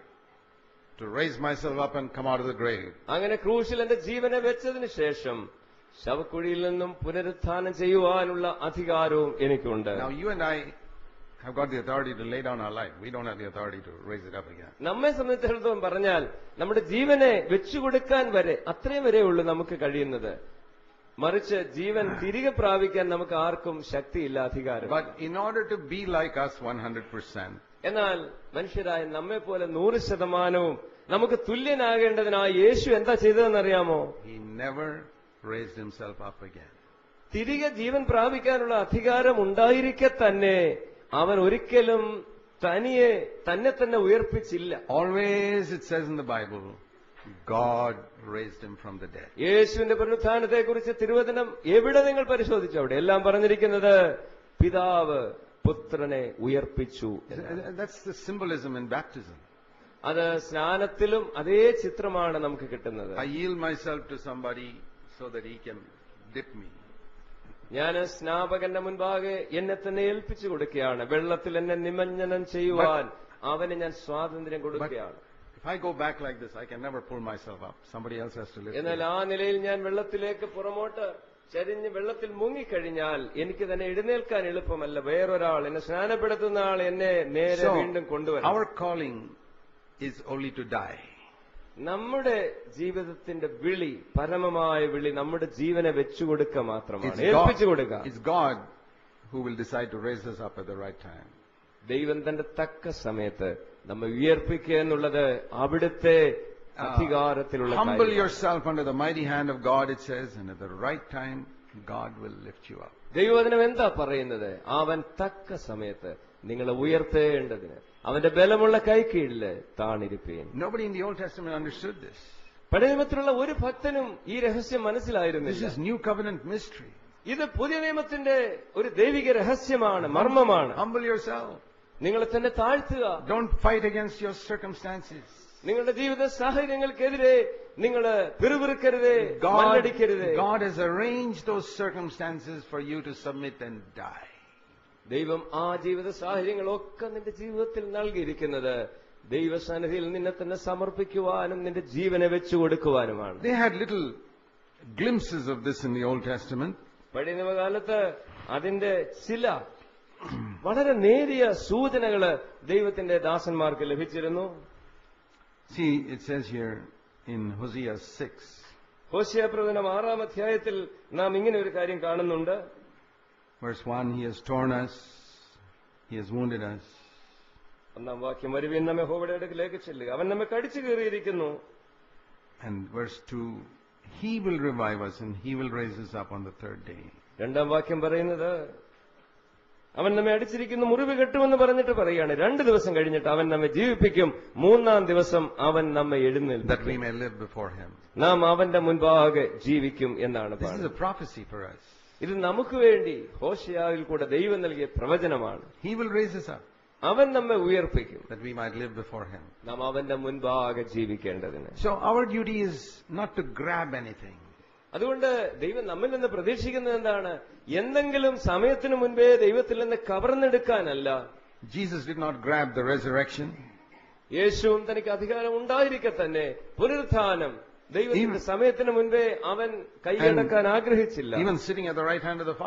to raise myself up and come out of the grave.
അങ്ങനെ ക്രൂശിൽ എന്റെ ജീവനെ വെച്ചതിന് ശേഷം ശവക്കുഴിയിൽ നിന്നും പുനരുത്ഥാനം ചെയ്യുവാനുള്ള അധികാരവും എനിക്കുണ്ട്.
Now you and I have got the authority to lay down our life. We don't have the authority to raise it up again.
നമ്മെ സംബന്ധിച്ചിടത്തോളം പറഞ്ഞാൽ നമ്മുടെ ജീവനെ വെച്ചുകൊടുക്കാൻ വരെ അത്രയും വരെ ഉള്ളൂ നമുക്ക് കഴിയുന്നത്. മറിച്ച് ജീവൻ തിരികെ പ്രാപിക്കാൻ നമുക്ക് ആർക്കും ശക്തിയില്ല, അധികാരം.
But in order to be like us 100%,
എന്നാൽ മനുഷ്യരായ നമ്മെ പോലെ 100% നമുക്ക് തുല്യനാകേണ്ടതിനായി യേശു എന്താ ചെയ്തതെന്നറിയാമോ?
he never raised himself up again.
തിരികെ ജീവൻ പ്രാപിക്കാനുള്ള അധികാരം ഉണ്ടായിരിക്കെ തന്നെ അവൻ ഒരിക്കലും തന്നെ തന്നെ ഉയർപ്പിച്ചില്ല.
Always it says in the Bible, God raised him from the dead.
യേശുവിന്റെ പുനരുത്ഥാനത്തെക്കുറിച്ച് തിരുവചനം എവിടെ നിങ്ങൾ പരിശോധിച്ചു അവിടെ എല്ലാം പറഞ്ഞിരിക്കുന്നത് പിതാവ് പുത്രനെ ഉയർപ്പിച്ചു.
That's the symbolism in baptism.
അത് സ്നാനത്തിലും അതേ ചിത്രമാണ് നമുക്ക് കിട്ടുന്നത്.
I yield myself to somebody so that he can dip me.
ഞാൻ സ്നാപകന്റെ മുൻപാകെ എന്നെ തന്നെ ഏൽപ്പിച്ചു കൊടുക്കുകയാണ്. വെള്ളത്തിൽ എന്നെ നിമഞ്ജനം ചെയ്യുവാൻ അവന് ഞാൻ സ്വാതന്ത്ര്യം കൊടുക്കുകയാണ്.
If I go back like this, I can never pull myself up. Somebody else has to lift me.
എന്നാൽ ആ നിലയിൽ ഞാൻ വെള്ളത്തിലേക്ക് പുറമോട്ട് ചരിഞ്ഞ് വെള്ളത്തിൽ മുങ്ങിക്കഴിഞ്ഞാൽ എനിക്ക് തന്നെ എഴുന്നേൽക്കാൻ എളുപ്പമല്ല. വേറൊരാൾ എന്നെ സ്നാനപ്പെടുത്തുന്ന ആൾ എന്നെ നേരെ വീണ്ടും കൊണ്ടുവരും.
Our calling is only to die.
നമ്മുടെ ജീവിതത്തിന്റെ വിളി, പരമമായ വിളി നമ്മുടെ ജീവനെ വെച്ചുകൊടുക്കുക മാത്രമാണ്,
It's
ഏൽപ്പിച്ചു കൊടുക്കുക.
It's God who will decide to raise us up at the right time.
ദൈവം തന്റെ തക്ക സമയത്ത് നമ്മെ ഉയർപ്പിക്കുക എന്നുള്ളത് അവിടുത്തെ അധികാരത്തിലുള്ള
Humble
കാര്യമാണ്.
yourself under the mighty hand of God, it says, and at the right time, God will lift you up.
ദൈവവചനം എന്താ പറയുന്നത്? അവൻ തക്ക സമയത്ത് നിങ്ങളെ ഉയർത്തേണ്ടതിന് അവന്റെ ബലമുള്ള കൈക്കീഴില് താണിരിപ്പീൻ.
Nobody in the Old Testament understood this.
പഴയ നിയമത്തിലുള്ള ഒരു ഭക്തനും ഈ രഹസ്യം
This
മനസ്സിലായിരുന്നില്ല.
is New Covenant mystery.
ഇത് പുതിയ നിയമത്തിന്റെ ഒരു ദൈവിക രഹസ്യമാണ്, മർമ്മമാണ്.
Humble yourself.
നിങ്ങളെ തന്നെ താഴ്ത്തുക.
Don't fight against your circumstances.
നിങ്ങളുടെ ജീവിത സാഹചര്യങ്ങൾക്കെതിരെ നിങ്ങൾ പിറുപിറുക്കരുതേ, മല്ലടിക്കരുതേ.
God has arranged those circumstances for you to submit and die.
ദൈവം ആ ജീവിത സാഹചര്യങ്ങളൊക്കെ നിന്റെ ജീവിതത്തിൽ നൽകിയിരിക്കുന്നത് ദൈവസന്നിധിയിൽ നിന്നെ തന്നെ സമർപ്പിക്കുവാനും നിന്റെ ജീവനെ വെച്ചുകൊടുക്കുവാനുമാണ്.
They had little glimpses of this in the Old Testament.
പഴയ നിയമകാലത്ത് അതിന്റെ ചില വളരെ നേരിയ സൂചനകള് ദൈവത്തിന്റെ ദാസന്മാർക്ക് ലഭിച്ചിരുന്നു.
See, it says here in Hosea 6,
Hosea പ്രവചനം 6-ാം അധ്യായത്തിൽ നാം ഇങ്ങനെ ഒരു കാര്യം കാണുന്നുണ്ട്.
verse 1, He has torn us, He has wounded us.
1-ാം വാക്യം, വരുവിൻ നമ്മെ യഹോവയുടെ അടുക്കലേക്ക് ചെല്ലുക, അവൻ നമ്മെ കടിച്ചു കീറിയിരിക്കുന്നു.
And verse 2, He will revive us and He will raise us up on the third day.
2-ാം വാക്യം പറയുന്നത് അവൻ നമ്മെ അടിച്ചിരിക്കുന്നു, മുറിവ് കെട്ടുമെന്ന് പറഞ്ഞിട്ട് പറയുകയാണ്. 2 ദിവസം കഴിഞ്ഞിട്ട് അവൻ നമ്മെ ജീവിപ്പിക്കും, 3-ാം ദിവസം അവൻ നമ്മെ
That
എഴുന്നേൽപ്പിക്കും,
we may live before Him.
നാം അവന്റെ മുൻപാകെ ജീവിക്കും എന്നാണ്
This is a
പറയുന്നത്.
prophecy for us.
ഇത് നമുക്ക് വേണ്ടി ഹോശേയാവിൽ കൂടെ ദൈവം നൽകിയ പ്രവചനമാണ്.
He will raise us up
അവൻ നമ്മെ ഉയർപ്പിക്കും,
that we might live before Him.
നാം അവന്റെ മുൻപാകെ ജീവിക്കേണ്ടതിന്.
So our duty is not to grab anything.
അതുകൊണ്ട് ദൈവം നമ്മിൽ നിന്ന് പ്രതീക്ഷിക്കുന്നത് എന്താണ്? എന്തെങ്കിലും സമയത്തിന് മുൻപേ ദൈവത്തിൽ നിന്ന് കവർന്നെടുക്കാനല്ല.
Jesus did not grab the resurrection.
യേശുവും തനിക്ക് അധികാരം ഉണ്ടായിരിക്കെ തന്നെ പുനരുത്ഥാനം ദൈവത്തിന്റെ സമയത്തിന് മുൻപേ അവൻ കൈയടക്കാൻ ആഗ്രഹിച്ചില്ല.
Even sitting at the right hand of the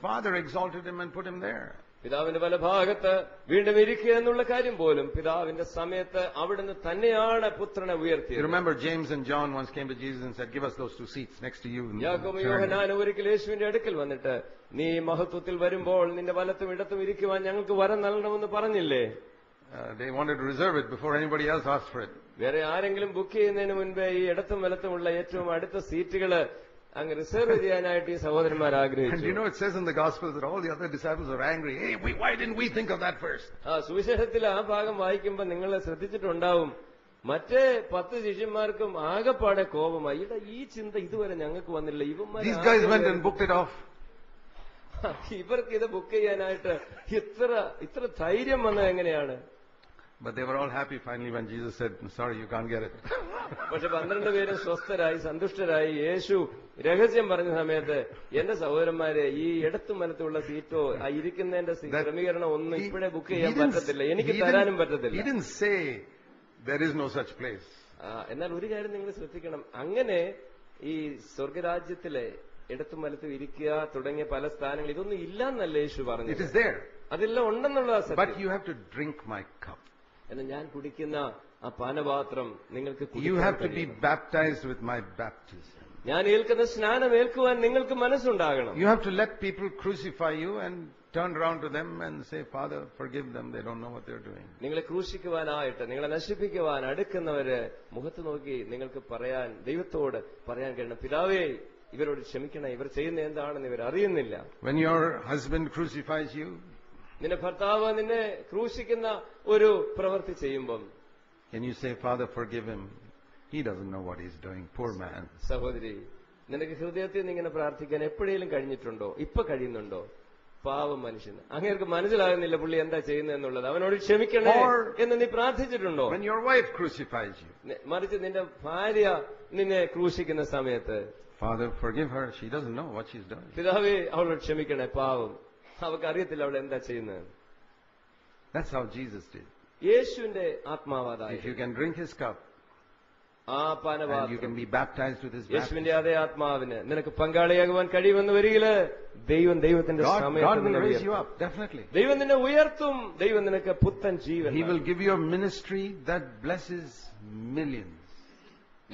Father exalted Him and put Him there.
പിതാവിന്റെ വലഭാഗത്ത് വീണ്ടും ഇരിക്കുക എന്നുള്ള കാര്യം പോലും പിതാവിന്റെ സമയത്ത് അവിടുന്ന് തന്നെയാണ് പുത്രനെ
You
ഉയർത്തിയത്.
remember James and John once came to Jesus and said, give us those 2 seats next to you.
യാക്കോബും യോഹന്നാനും ഒരിക്കൽ യേശുവിന്റെ അടുക്കൽ വന്നിട്ട്, നീ മഹത്വത്തിൽ വരുമ്പോൾ നിന്റെ വലത്തും ഇടത്തും ഇരിക്കുവാൻ ഞങ്ങൾക്ക് വരം നൽകണമെന്ന് പറഞ്ഞില്ലേ?
They wanted to reserve it before anybody else asked for it.
വേറെ ആരെങ്കിലും ബുക്ക് ചെയ്യുന്നതിന് മുൻപേ ഈ ഇടത്തും വലത്തുമുള്ള ഏറ്റവും അടുത്ത സീറ്റുകള് അങ്ങ് റിസർവ് ചെയ്യാനായിട്ട് ഈ സഹോദരന്മാർ
And
ആഗ്രഹിച്ചു.
you know, it says in the Gospels that all the other disciples are angry. Hey, why didn't we think of that first?
സുവിശേഷത്തിൽ ആ ഭാഗം വായിക്കുമ്പോൾ നിങ്ങൾ ശ്രദ്ധിച്ചിട്ടുണ്ടാവും, മറ്റേ 10 ശിഷ്യന്മാർക്കും ആകെപ്പാടെ കോപമായി. ഈ ചിന്ത ഇതുവരെ ഞങ്ങൾക്ക് വന്നില്ല.
These guys went and booked it off.
ഇവർക്ക് ഇത് ബുക്ക് ചെയ്യാനായിട്ട് ഇത്ര ധൈര്യം വന്നത് എങ്ങനെയാണ്?
But they were all happy finally when Jesus said, sorry, you can't get it.
പക്ഷെ 12 പേരും സ്വസ്ഥരായി സന്തുഷ്ടരായി. യേശു രഹസ്യം പറഞ്ഞ സമയത്ത്, എന്റെ സഹോദരന്മാരെ, ഈ ഇടത്തും വലത്തുള്ള സീറ്റോ ആ ഇരിക്കുന്നതിന്റെ ക്രമീകരണം ഒന്നും ഇപ്പോഴേ ബുക്ക് ചെയ്യാൻ പറ്റത്തില്ല, എനിക്ക് തരാനും പറ്റത്തില്ല.
He didn't say there is no such place.
എന്നാൽ ഒരു കാര്യം നിങ്ങൾ ശ്രദ്ധിക്കണം, അങ്ങനെ ഈ സ്വർഗരാജ്യത്തിലെ ഇടത്തും വലത്തും ഇരിക്കുക തുടങ്ങിയ പല സ്ഥാനങ്ങൾ ഇതൊന്നും ഇല്ലാന്നല്ല യേശു പറഞ്ഞു.
It is there.
അതെല്ലാം ഉണ്ടെന്നുള്ളതാ സത്യം.
But you have to drink my cup.
എന്നാൽ ഞാൻ കുടിക്കുന്ന ആ പാനപാത്രം നിങ്ങൾക്ക്
You have to be baptized with my baptism.
ഞാൻ ഏൽക്കുന്ന സ്നാനം ഏൽക്കുവാൻ നിങ്ങൾക്ക് മനസ്സുണ്ടാകണം.
You have to let people crucify you and turn around to them and say, Father, forgive them, they don't know what they're doing.
നിങ്ങളെ ക്രൂശിക്കുവാനായിട്ട്, നിങ്ങളെ നശിപ്പിക്കുവാൻ അടുക്കുന്നവര് മുഖത്ത് നോക്കി നിങ്ങൾക്ക് പറയാൻ, ദൈവത്തോട് പറയാൻ കഴിയണം, പിതാവേ ഇവരോട് ക്ഷമിക്കണം, ഇവർ ചെയ്യുന്ന എന്താണെന്ന് ഇവർ അറിയുന്നില്ല.
When your husband crucifies you,
നിന്റെ ഭർത്താവ് നിന്നെ ക്രൂശിക്കുന്ന ഒരു പ്രവൃത്തി ചെയ്യുമ്പം,
can you say, Father, forgive him? He doesn't know what he's doing, poor man.
സഹോദരി, നിനക്ക് ഹൃദയത്തിൽ ഇങ്ങനെ പ്രാർത്ഥിക്കാൻ എപ്പോഴേലും കഴിഞ്ഞിട്ടുണ്ടോ? ഇപ്പൊ കഴിയുന്നുണ്ടോ? പാവം മനുഷ്യന്, അങ്ങേർക്ക് മനസ്സിലാകുന്നില്ല പുള്ളി എന്താ ചെയ്യുന്നതെന്നുള്ളത്. അവനോട് ക്ഷമിക്കണേ എന്ന് നീ പ്രാർത്ഥിച്ചിട്ടുണ്ടോ?
When your wife crucifies you,
മറിച്ച് നിന്റെ ഭാര്യ നിന്നെ ക്രൂശിക്കുന്ന സമയത്ത്,
Father, forgive her, she doesn't know what she's doing.
പിതാവേ അവളോട് ക്ഷമിക്കണേ, പാവം, അവർക്ക് അറിയത്തില്ല അവൾ എന്താ ചെയ്യുന്നത്.
That's how Jesus did.
യേശുവിന്റെ ആത്മാവാതായി
If you can drink his cup,
ആ
and you
പാനപാത്രം,
can be baptized with his
യേശുവിന്റെ
baptism,
അതേ ആത്മാവിന് നിനക്ക് പങ്കാളിയാകുവാൻ കഴിയുമെന്ന് വരികില് ദൈവത്തിന്റെ
God
സമയത്ത്
will
നിന്നെ
raise you
ഉയർത്തും.
up, definitely.
ദൈവം നിന്നെ ഉയർത്തും. ദൈവം നിനക്ക് പുത്തൻ ജീവൻ
He will give you a ministry that blesses millions.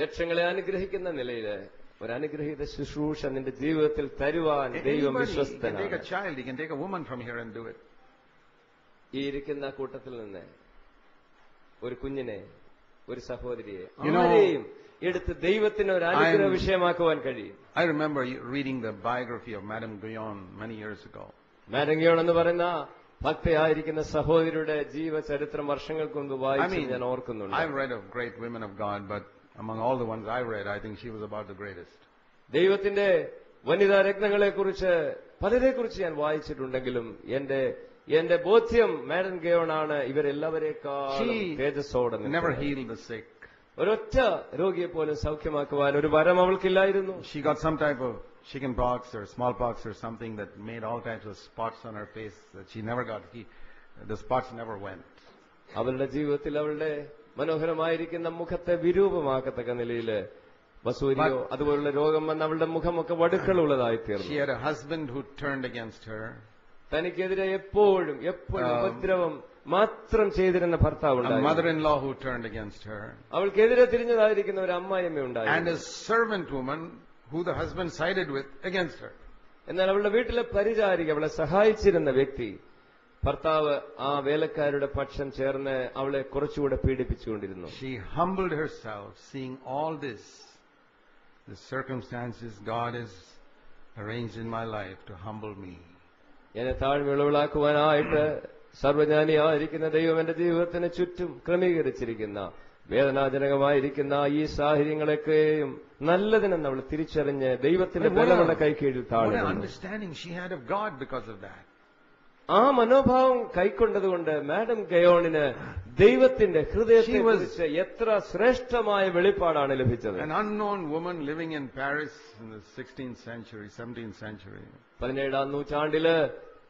ലക്ഷങ്ങളെ അനുഗ്രഹിക്കുന്ന നിലയില് ഒരു അനുഗ്രഹീത ശുശ്രൂഷ നിന്റെ ജീവിതത്തിൽ തരുവാൻ ദൈവം
Anybody, he can take
വിശ്വസ്തനാണ്.
a child, he can take a woman from here and do it.
ഈ ഇരിക്കുന്ന കൂട്ടത്തിൽ നിന്ന് ഒരു കുഞ്ഞിനെ, ഒരു സഹോദരിയെ,
You know,
ആരെയും എടുത്ത് ദൈവത്തിന് ഒരു അനുഗ്രഹ വിഷയമാക്കുവാൻ കഴിയും.
I remember reading the biography of Madame Guyon many years ago.
മാരംഗിയോൺ എന്ന് പറയുന്ന ഭക്തയായിരിക്കുന്ന സഹോദരിയുടെ ജീവചരിത്രം വർഷങ്ങൾക്ക് മുൻപ് വായിച്ച് ഞാൻ ഓർക്കുന്നുണ്ട്.
I've read of great women of God, but among all the ones I read, I think she was about the greatest.
ദൈവത്തിന്റെ വനിതാ രത്നങ്ങളെ കുറിച്ച് പലരെ കുറിച്ച് ഞാൻ വായിച്ചിട്ടുണ്ടെങ്കിലും എന്റെ ബോധ്യം മാഡം ഗയോൺ ആണ് ഇവരെല്ലാവരെക്കാളും തേജസ്സോടെ
Never healed the sick.
ഒരൊറ്റ രോഗിയെ പോലും സൗഖ്യമാക്കുവാൻ ഒരു വരം അവൾക്കില്ലായിരുന്നു.
She got some type of chicken pox or smallpox or something that made all types of spots on her face that she never got. The spots never went.
അവളുടെ ജീവിതത്തിൽ അവളുടെ മനോഹരമായിരിക്കുന്ന മുഖത്തെ വിരൂപമാക്കത്തക്ക നിലയിൽ വസൂരിയോ അതുപോലുള്ള രോഗം വന്ന് അവളുടെ മുഖമൊക്കെ വടുക്കളുള്ളതായി തീർന്നു.
She had a husband who turned against her.
തനിക്കെതിരെ എപ്പോഴും ഉപദ്രവം മാത്രം ചെയ്തിരുന്ന ഭർത്താവ്
A
ഉണ്ടായിരുന്നു.
mother-in-law who turned against her.
അവൾക്കെതിരെ തിരിഞ്ഞതായിരിക്കുന്ന ഒരു അമ്മായിയമ്മ ഉണ്ടായിരുന്നു.
And a servant woman who the husband sided with against her.
എന്നാൽ അവളുടെ വീട്ടിലെ പരിചാരിക, അവളെ സഹായിച്ചിരുന്ന വ്യക്തി, ഭർത്താവ് ആ വേലക്കാരുടെ പക്ഷം ചേർന്ന് അവളെ കുറച്ചുകൂടെ പീഡിപ്പിച്ചുകൊണ്ടിരുന്നു.
She humbled herself, seeing all this, the circumstances God has arranged in my life to humble me.
എന്നെ താഴ്മയുള്ളവളാക്കുവാനായിട്ട് സർവജ്ഞാനിയായിരിക്കുന്ന ദൈവം എന്റെ ജീവിതത്തിന് ചുറ്റും ക്രമീകരിച്ചിരിക്കുന്ന വേദനാജനകമായിരിക്കുന്ന ഈ സാഹചര്യങ്ങളൊക്കെയും നല്ലതിനെന്ന് അവൾ തിരിച്ചറിഞ്ഞ് ദൈവത്തിന്റെ ബലമുള്ള കൈക്കീഴിൽ
What an
താഴ്ന്നു.
understanding she had of God because of that.
ആ മനോഭാവം കൈക്കൊണ്ടതുകൊണ്ട് മാഡം ഗയോണിന് ദൈവത്തിന്റെ ഹൃദയത്തെ കുറിച്ച് എത്ര ശ്രേഷ്ഠമായ വെളിപ്പാടാണ് ലഭിച്ചത്.
An unknown woman living in Paris in the 16th century, 17th century.
17ാം നൂറ്റാണ്ടില്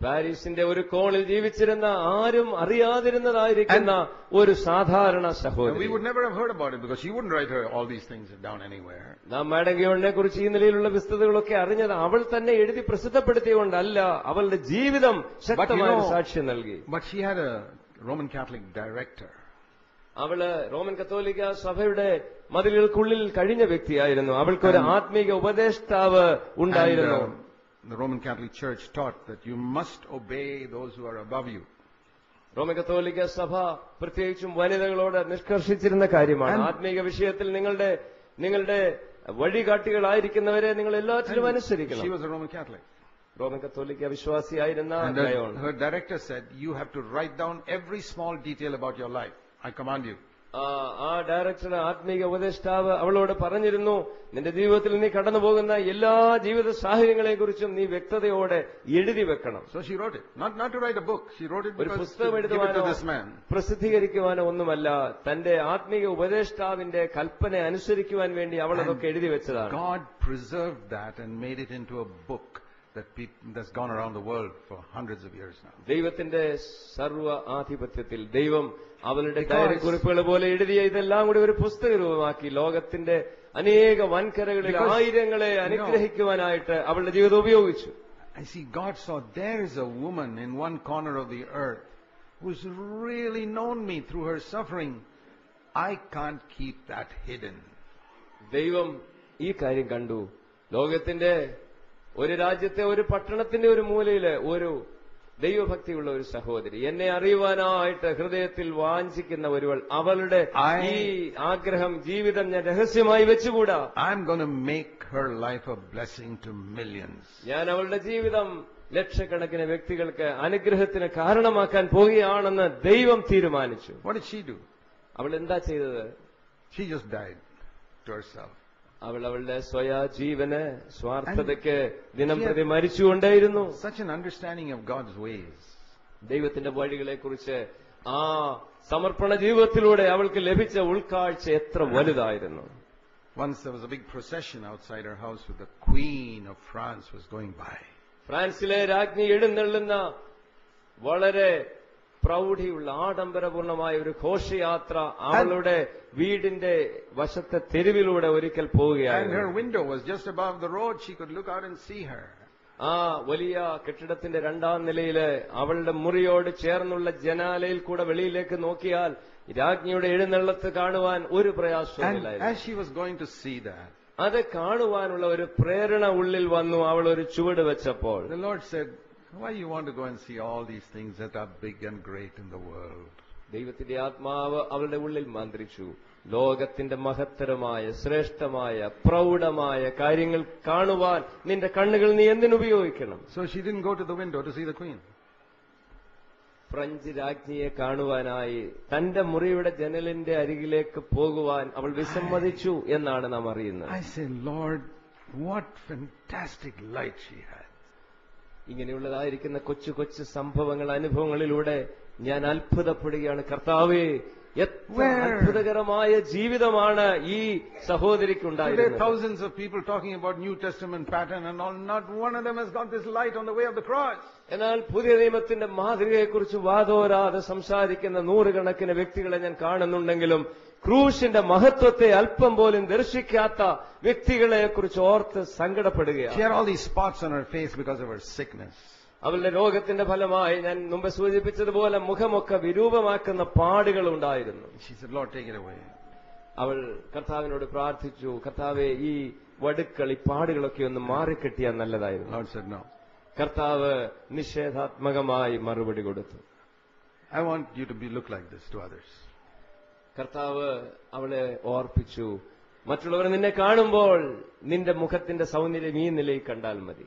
പാരീസിന്റെ ഒരു കോണിൽ ജീവിച്ചിരുന്ന ആരും അറിയാതിരുന്നതായിരിക്കുന്ന ഒരു സാധാരണ സഹോദരി.
We would never have heard about it because she wouldn't write all these things down anywhere.
നാം മാഡം ഗയോണിനെ കുറിച്ച് ഈ നിലയിലുള്ള വിസ്തൃതകളൊക്കെ അറിഞ്ഞത് അവൾ തന്നെ എഴുതി പ്രസിദ്ധപ്പെടുത്തിയതുകൊണ്ടല്ല, അവളുടെ ജീവിതം ശക്തമായ സാക്ഷ്യം നൽകി.
But she had a Roman Catholic director.
അവള് റോമൻ കത്തോലിക്ക സഭയുടെ മതിലുകൾക്കുള്ളിൽ കഴിഞ്ഞ വ്യക്തിയായിരുന്നു. അവൾക്കൊരു ആത്മീക ഉപദേഷ്ടാവ് ഉണ്ടായിരുന്നു.
The Roman Catholic Church taught that you must obey those who are above you.
Roman കത്തോലിക്ക സഭ പ്രത്യേകിച്ചും വനിതകളോട് നിഷ്കർഷിച്ചിരുന്ന കാര്യമാണ്. ആത്മീക വിഷയത്തിൽ നിങ്ങളുടെ വഴികാട്ടികളായിരിക്കുന്നവരെ നിങ്ങൾ എല്ലാറ്റിലും അനുസരിക്കണം.
She was a Roman Catholic.
Roman കത്തോലിക്ക വിശ്വാസിയായിരുന്ന
And her director said, you have to write down every small detail about your life. I command you.
ആ ഡയറക്ടർ, ആത്മീക ഉപദേഷ്ടാവ് അവളോട് പറഞ്ഞിരുന്നു, നിന്റെ ജീവിതത്തിൽ നീ കടന്നു പോകുന്ന എല്ലാ ജീവിത സാഹചര്യങ്ങളെക്കുറിച്ചും നീ വ്യക്തതയോടെ എഴുതി വെക്കണം.
So she wrote it. Not to write a book. She wrote it
ഒരു
because
പുസ്തകം
to give it to
എഴുതുവാനോ
this man.
പ്രസിദ്ധീകരിക്കുവാനോ ഒന്നുമല്ല, തന്റെ ആത്മീക ഉപദേഷ്ടാവിന്റെ കൽപ്പന അനുസരിക്കുവാൻ വേണ്ടി അവൾ അതൊക്കെ എഴുതി വെച്ചതാണ്.
God preserved that and made it into a book that's gone around the world for hundreds of years now.
ദൈവത്തിന്റെ സർവ്വ ആധിപത്യത്തിൽ ദൈവം അവളുടെ ഡയറി കുറിപ്പുകൾ പോലെ എഴുതിയ ഇതെല്ലാം കൂടി ഒരു പുസ്തക രൂപമാക്കി ലോകത്തിന്റെ അനേക വൻകരകളിൽ ആയിരങ്ങളെ അനുഗ്രഹിക്കുവാനായിട്ട് അവളുടെ ജീവിതം ഉപയോഗിച്ചു.
I see God saw there is a woman in one corner of the earth who's really known me through her suffering. I can't keep that hidden.
ദൈവം ഈ കാര്യം കണ്ടു. ലോകത്തിന്റെ ഒരു രാജ്യത്തെ ഒരു പട്ടണത്തിന്റെ ഒരു മൂലയില് ഒരു ദൈവഭക്തിയുള്ള ഒരു സഹോദരി, എന്നെ അറിയുവാനായിട്ട് ഹൃദയത്തിൽ വാഞ്ചിക്കുന്ന ഒരുവൾ, അവളുടെ ഈ ആഗ്രഹം ജീവിതം ഞാൻ രഹസ്യമായി വെച്ചുകൂടാ.
I'm going to make her life a blessing to millions.
ഞാൻ അവളുടെ ജീവിതം ലക്ഷക്കണക്കിന് വ്യക്തികൾക്ക് അനുഗ്രഹത്തിന് കാരണമാക്കാൻ പോകുകയാണെന്ന് ദൈവം തീരുമാനിച്ചു.
What did she do?
അവൾ എന്താ ചെയ്തത്?
She just died to herself.
അവളുടെ സ്വയാ ജീവന് സ്വാർത്ഥതയ്ക്ക് ദിനം പ്രതി മരിച്ചുകൊണ്ടേയിരുന്നു.
Such an understanding of God's ways.
ദൈവത്തിന്റെ വഴികളെക്കുറിച്ച് ആ സമർപ്പണ ജീവിതത്തിലൂടെ അവൾക്ക് ലഭിച്ച ഉൾക്കാഴ്ച എത്ര വലുതായിരുന്നു.
Once there was a big procession outside her house with the Queen of France was going by.
ഫ്രാൻസിലെ രാജ്ഞി എഴുന്നള്ളുന്ന വളരെ പ്രൗഢിയുള്ള ആഡംബരപൂർണമായ ഒരു ഘോഷയാത്ര അവളുടെ വീടിന്റെ വശത്തെ തെരുവിലൂടെ ഒരിക്കൽ
And
പോവുകയായിരുന്നു.
her window was just above the road. She could look out and see her.
ആ വലിയ കെട്ടിടത്തിന്റെ രണ്ടാം നിലയില് അവളുടെ മുറിയോട് ചേർന്നുള്ള ജനാലയിൽ കൂടെ വെളിയിലേക്ക് നോക്കിയാൽ രാജ്ഞിയുടെ എഴുന്നള്ളത്ത് കാണുവാൻ ഒരു
And
പ്രയാസവുമില്ലായിരുന്നു.
as she was going to see that,
അത് കാണുവാനുള്ള ഒരു പ്രേരണ ഉള്ളിൽ വന്നു. അവൾ ഒരു ചുവട് വെച്ചപ്പോൾ
the Lord said, why you want to go and see all these things that are big and great in the world?
ദൈവത്തിന്റെ ആത്മാവ് അവളുടെ ഉള്ളിൽ മന്ത്രിച്ചു, ലോകത്തിന്റെ മഹത്തരമായ ശ്രേഷ്ഠമായ പ്രൗഢമായ കാര്യങ്ങൾ കാണുവാൻ നിന്റെ കണ്ണുകൾ നീ എന്തിനുപയോഗിക്കണം?
So she didn't go to the window to see the Queen.
French രാജ്ഞിയെ കാണുവാനായി തന്റെ മുറിയുടെ ജനലിന്റെ അരികിലേക്ക് പോകുവാൻ അവൾ വിസമ്മതിച്ചു എന്നാണ് നാം അറിയുന്നത്.
I say, Lord, what fantastic light she had.
ഇങ്ങനെയുള്ളതായിരിക്കുന്ന കൊച്ചു കൊച്ചു സംഭവങ്ങൾ, അനുഭവങ്ങളിലൂടെ ഞാൻ അത്ഭുതപ്പെടുകയാണ്. കർത്താവേ, എത്ര അത്ഭുതകരമായ ജീവിതമാണ് ഈ സഹോദരിക്കുണ്ടായിരുന്നത്.
Today thousands of people talking about New Testament pattern and all, not one of them has got this light on the way of the cross.
എന്നാൽ പുതിയ നിയമത്തിന്റെ മാതൃകയെക്കുറിച്ച് വാദോരാതെ സംസാരിക്കുന്ന നൂറുകണക്കിന് വ്യക്തികളെ ഞാൻ കാണുന്നുണ്ടെങ്കിലും ക്രൂശിന്റെ മഹത്വത്തെ അല്പം പോലും ദർശിക്കാത്ത വ്യക്തികളെ കുറിച്ച് ഓർത്ത് സങ്കടപ്പെടുകയാണ്.
She had all these spots on her face because of her sickness.
അവളുടെ രോഗത്തിന്റെ ഫലമായി ഞാൻ മുമ്പ് സൂചിപ്പിച്ചതുപോലെ മുഖമൊക്കെ വിരൂപമാക്കുന്ന പാടുകൾ ഉണ്ടായിരുന്നു.
She said, Lord, take it away.
അവൾ കർത്താവിനോട് പ്രാർത്ഥിച്ചു, കർത്താവെ, ഈ വടുക്കൾ, ഈ പാടുകളൊക്കെ ഒന്ന് മാറിക്കെട്ടിയാൽ നല്ലതായിരുന്നു.
Lord said, no.
കർത്താവ് നിഷേധാത്മകമായി മറുപടി കൊടുത്തു.
I want you to look like this to others.
കർത്താവ് അവളെ ഓർപ്പിച്ചു, മറ്റുള്ളവർ നിന്നെ കാണുമ്പോൾ നിന്റെ മുഖത്തിന്റെ സൗന്ദര്യം ഈ നിലയിൽ കണ്ടാൽ മതി.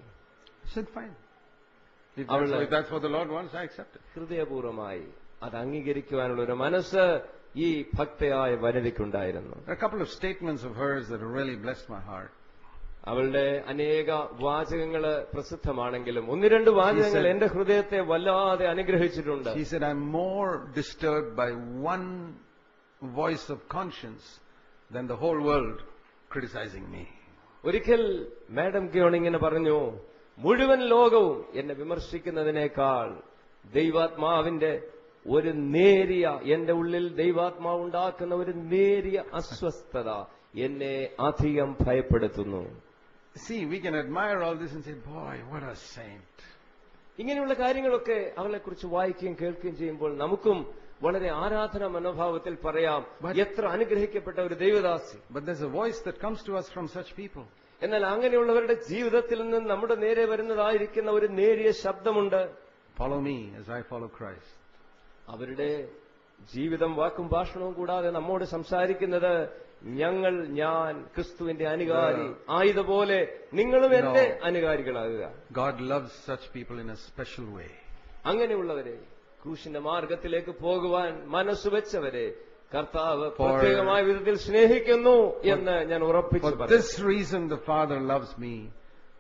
She said, fine. If that's what the Lord wants, I accept it.
ഹൃദയപൂർവ്വമായി അത് അംഗീകരിക്കുവാനുള്ള ഒരു മനസ്സ് ഈ ഭക്തയായ വനിതയ്ക്കുണ്ടായിരുന്നു.
There are a couple of statements of hers that really blessed my heart.
അവളുടെ അനേക വാചകങ്ങള് പ്രസിദ്ധമാണെങ്കിലും ഒന്ന് രണ്ട് വാചകങ്ങൾ എന്റെ ഹൃദയത്തെ വല്ലാതെ അനുഗ്രഹിച്ചിട്ടുണ്ട്.
She said, I'm more disturbed by one voice of conscience than the whole world criticizing me.
ഒരിക്കൽ മാഡം ഗിയോൺ ഇങ്ങനെ പറഞ്ഞു, മുഴുവൻ ലോകവും എന്നെ വിമർശിക്കുന്നതിനേക്കാൾ ദൈവാത്മാവിന്റെ ഒരു നേരിയ, എന്റെ ഉള്ളിൽ ദൈവാത്മാവ് ഉണ്ടാക്കുന്ന ഒരു നേരിയ അസ്വസ്ഥത എന്നെ അധികം ഭയപ്പെടുത്തുന്നു.
See, we can admire all this and say, boy, what a saint.
ഇങ്ങനെയുള്ള കാര്യങ്ങളൊക്കെ അവളെക്കുറിച്ച് വായിക്കുകയും കേൾക്കുകയും ചെയ്യുമ്പോൾ നമുക്കും വളരെ ആരാധന മനോഭാവത്തിൽ പറയാം, എത്ര അനുഗ്രഹിക്കപ്പെട്ട ഒരു ദൈവദാസി.
But there's a voice that comes to us from such people.
എന്നാൽ അങ്ങനെയുള്ളവരുടെ ജീവിതത്തിൽ നിന്ന് നമ്മുടെ നേരെ വരുന്നതായിരിക്കുന്ന ഒരു നേരിയ ശബ്ദമുണ്ട്.
Follow me as I follow Christ.
അവരുടെ ജീവിതം വാക്കും ഭാഷണവും കൂടാതെ നമ്മോട് സംസാരിക്കുന്നത് ഞാൻ ക്രിസ്തുവിന്റെ അനുകാരി ആയതുപോലെ നിങ്ങളും എന്റെ അനുകാരികളാകുക.
God loves such people in a special way.
അങ്ങനെയുള്ളവരെ, ക്രൂശിന്റെ മാർഗത്തിലേക്ക് പോകുവാൻ മനസ്സുവെച്ചവരെ കർത്താവ് പ്രത്യേകമായ വിധത്തിൽ സ്നേഹിക്കുന്നു എന്ന് ഞാൻ ഉറപ്പിച്ചു
For this reason the Father loves me,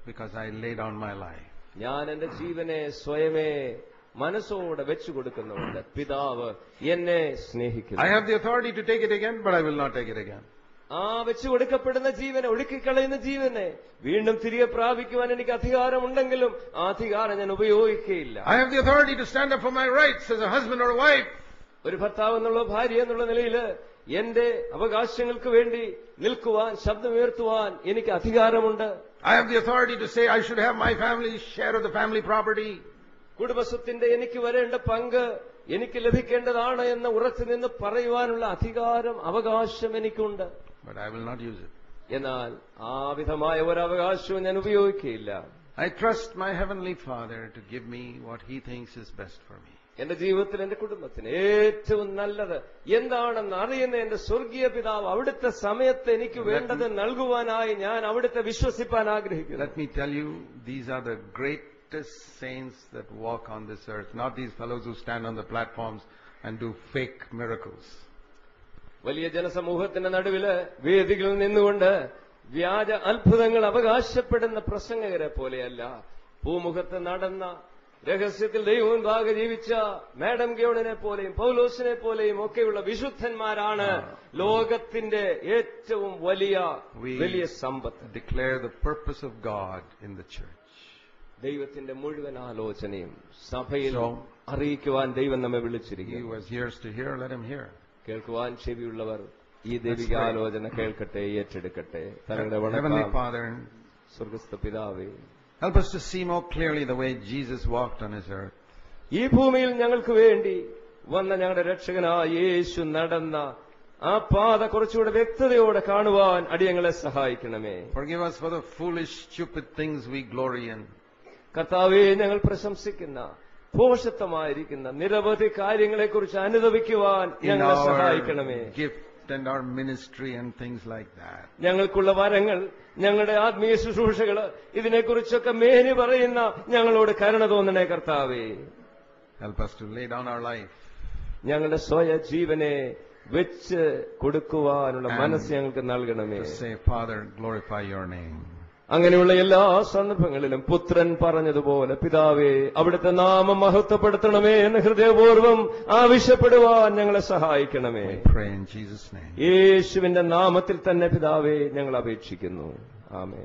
because I lay down my life.
ഞാൻ എന്റെ ജീവനെ സ്വയമേ മനസ്സോടെ വെച്ചു കൊടുക്കുന്നുണ്ട്. പിതാവ് എന്നെ സ്നേഹിക്കുന്നു.
I have the authority to take it again, but I will not take it again.
ആ വെച്ചു കൊടുക്കപ്പെടുന്ന ജീവനെ, ഒഴുക്കിക്കളയുന്ന ജീവനെ വീണ്ടും തിരികെ പ്രാപിക്കുവാൻ എനിക്ക് അധികാരമുണ്ടെങ്കിലും ആ അധികാരം ഞാൻ ഉപയോഗിക്കുകയില്ല.
I have the authority to stand up for my rights as a husband or a wife.
ഒരു ഭർത്താവ് എന്നുള്ള ഭാര്യ എന്നുള്ള നിലയിൽ എന്റെ അവകാശങ്ങൾക്ക് വേണ്ടി നിൽക്കുവാൻ, ശബ്ദമുയർത്തുവാൻ എനിക്ക് അധികാരമുണ്ട്.
I have the authority to say I should have my family's share of the family property.
കുടുംബസ്വത്തിന്റെ എനിക്ക് വരേണ്ട പങ്ക് എനിക്ക് ലഭിക്കേണ്ടതാണ് എന്ന് ഉറച്ചു നിന്ന് പറയുവാനുള്ള അധികാരം, അവകാശം എനിക്കുണ്ട്.
But I will not use it.
എന്നാൽ ആ വിധമായ ഒരവകാശവും ഞാൻ ഉപയോഗിക്കുകയില്ല.
I trust my heavenly Father to give me what He thinks is best for me.
എന്റെ ജീവിതത്തിൽ, എന്റെ കുടുംബത്തിന് ഏറ്റവും നല്ലത് എന്താണെന്ന് അറിയുന്ന എന്റെ സ്വർഗീയ പിതാവ് അവിടുത്തെ സമയത്ത് എനിക്ക് വേണ്ടത് നൽകുവാനായി ഞാൻ അവിടുത്തെ വിശ്വസിപ്പാൻ ആഗ്രഹിക്കുന്നു.
Let me tell you, these are the greatest saints that walk on this earth, not these fellows who stand on the platforms and do fake miracles.
വലിയ ജനസമൂഹത്തിന്റെ നടുവില് വേദികളിൽ നിന്നുകൊണ്ട് വ്യാജ അത്ഭുതങ്ങൾ അവകാശപ്പെടുന്ന പ്രസംഗകരെ പോലെയല്ല, ഭൂമുഖത്ത് നടന്ന രഹസ്യത്തിൽ ദൈവമുൻപാകെ ജീവിച്ച മാഡം ഗയോണിനെ പോലെയും പൗലോസിനെ പോലെയും ഒക്കെയുള്ള വിശുദ്ധന്മാരാണ് ലോകത്തിന്റെ ഏറ്റവും വലിയ സമ്പത്ത്.
Declare the purpose of God in the church.
ദൈവത്തിന്റെ മുഴുവൻ ആലോചനയും സഭയിൽ അറിയിക്കുവാൻ ദൈവം നമ്മെ വിളിച്ചിരിക്കുന്നു.
He who has ears to hear, let him hear.
കേൾക്കുവാൻ ചെവിയുള്ളവർ ഈ ദൈവിക ആലോചന കേൾക്കട്ടെ, ഏറ്റെടുക്കട്ടെ. തങ്ങളുടെ
Heavenly Father,
സ്വർഗസ്ഥ പിതാവേ,
help us to see more clearly the way Jesus walked on His earth.
ഈ ഭൂമിയിൽ ഞങ്ങൾക്ക് വേണ്ടി വന്ന ഞങ്ങളുടെ രക്ഷകനായ യേശു നടന്ന ആ പാത കുറച്ചുകൂടെ വ്യക്തതയോടെ കാണുവാൻ അടിയങ്ങളെ സഹായിക്കണമേ.
Forgive us for the foolish, stupid things we glory in.
കർത്താവേ, ഞങ്ങൾ പ്രശംസിക്കുന്ന ഭോഷത്വമായിരിക്കുന്ന നിരവധി കാര്യങ്ങളെക്കുറിച്ച് അനുദപിക്കുവാൻ ഞങ്ങളെ സഹായിക്കണമേ.
Gift and our ministry and things like that.
ഞങ്ങൾക്കുള്ള വരങ്ങൾ, ഞങ്ങളുടെ ആത്മീയ ശുശ്രൂഷകള്, ഇതിനെക്കുറിച്ചൊക്കെ മേനി പറയുന്ന ഞങ്ങളോട് കരുണ തോന്നണേ കർത്താവേ.
Help us to lay down our life.
ഞങ്ങളുടെ സ്വയ ജീവനെ വെച്ച് കൊടുക്കുവാനുള്ള മനസ്സ് ഞങ്ങൾക്ക് നൽകണമേ.
To say, Father, glorify your name.
അങ്ങനെയുള്ള എല്ലാ സന്ദർഭങ്ങളിലും പുത്രൻ പറഞ്ഞതുപോലെ, പിതാവേ, അവിടുത്തെ നാമം മഹത്വപ്പെടുത്തണമേ എന്ന് ഹൃദയപൂർവ്വം ആവശ്യപ്പെടുവാൻ ഞങ്ങളെ സഹായിക്കണമേ.
Pray in Jesus' name.
യേശുവിന്റെ നാമത്തിൽ തന്നെ പിതാവേ ഞങ്ങൾ അപേക്ഷിക്കുന്നു. ആമേൻ.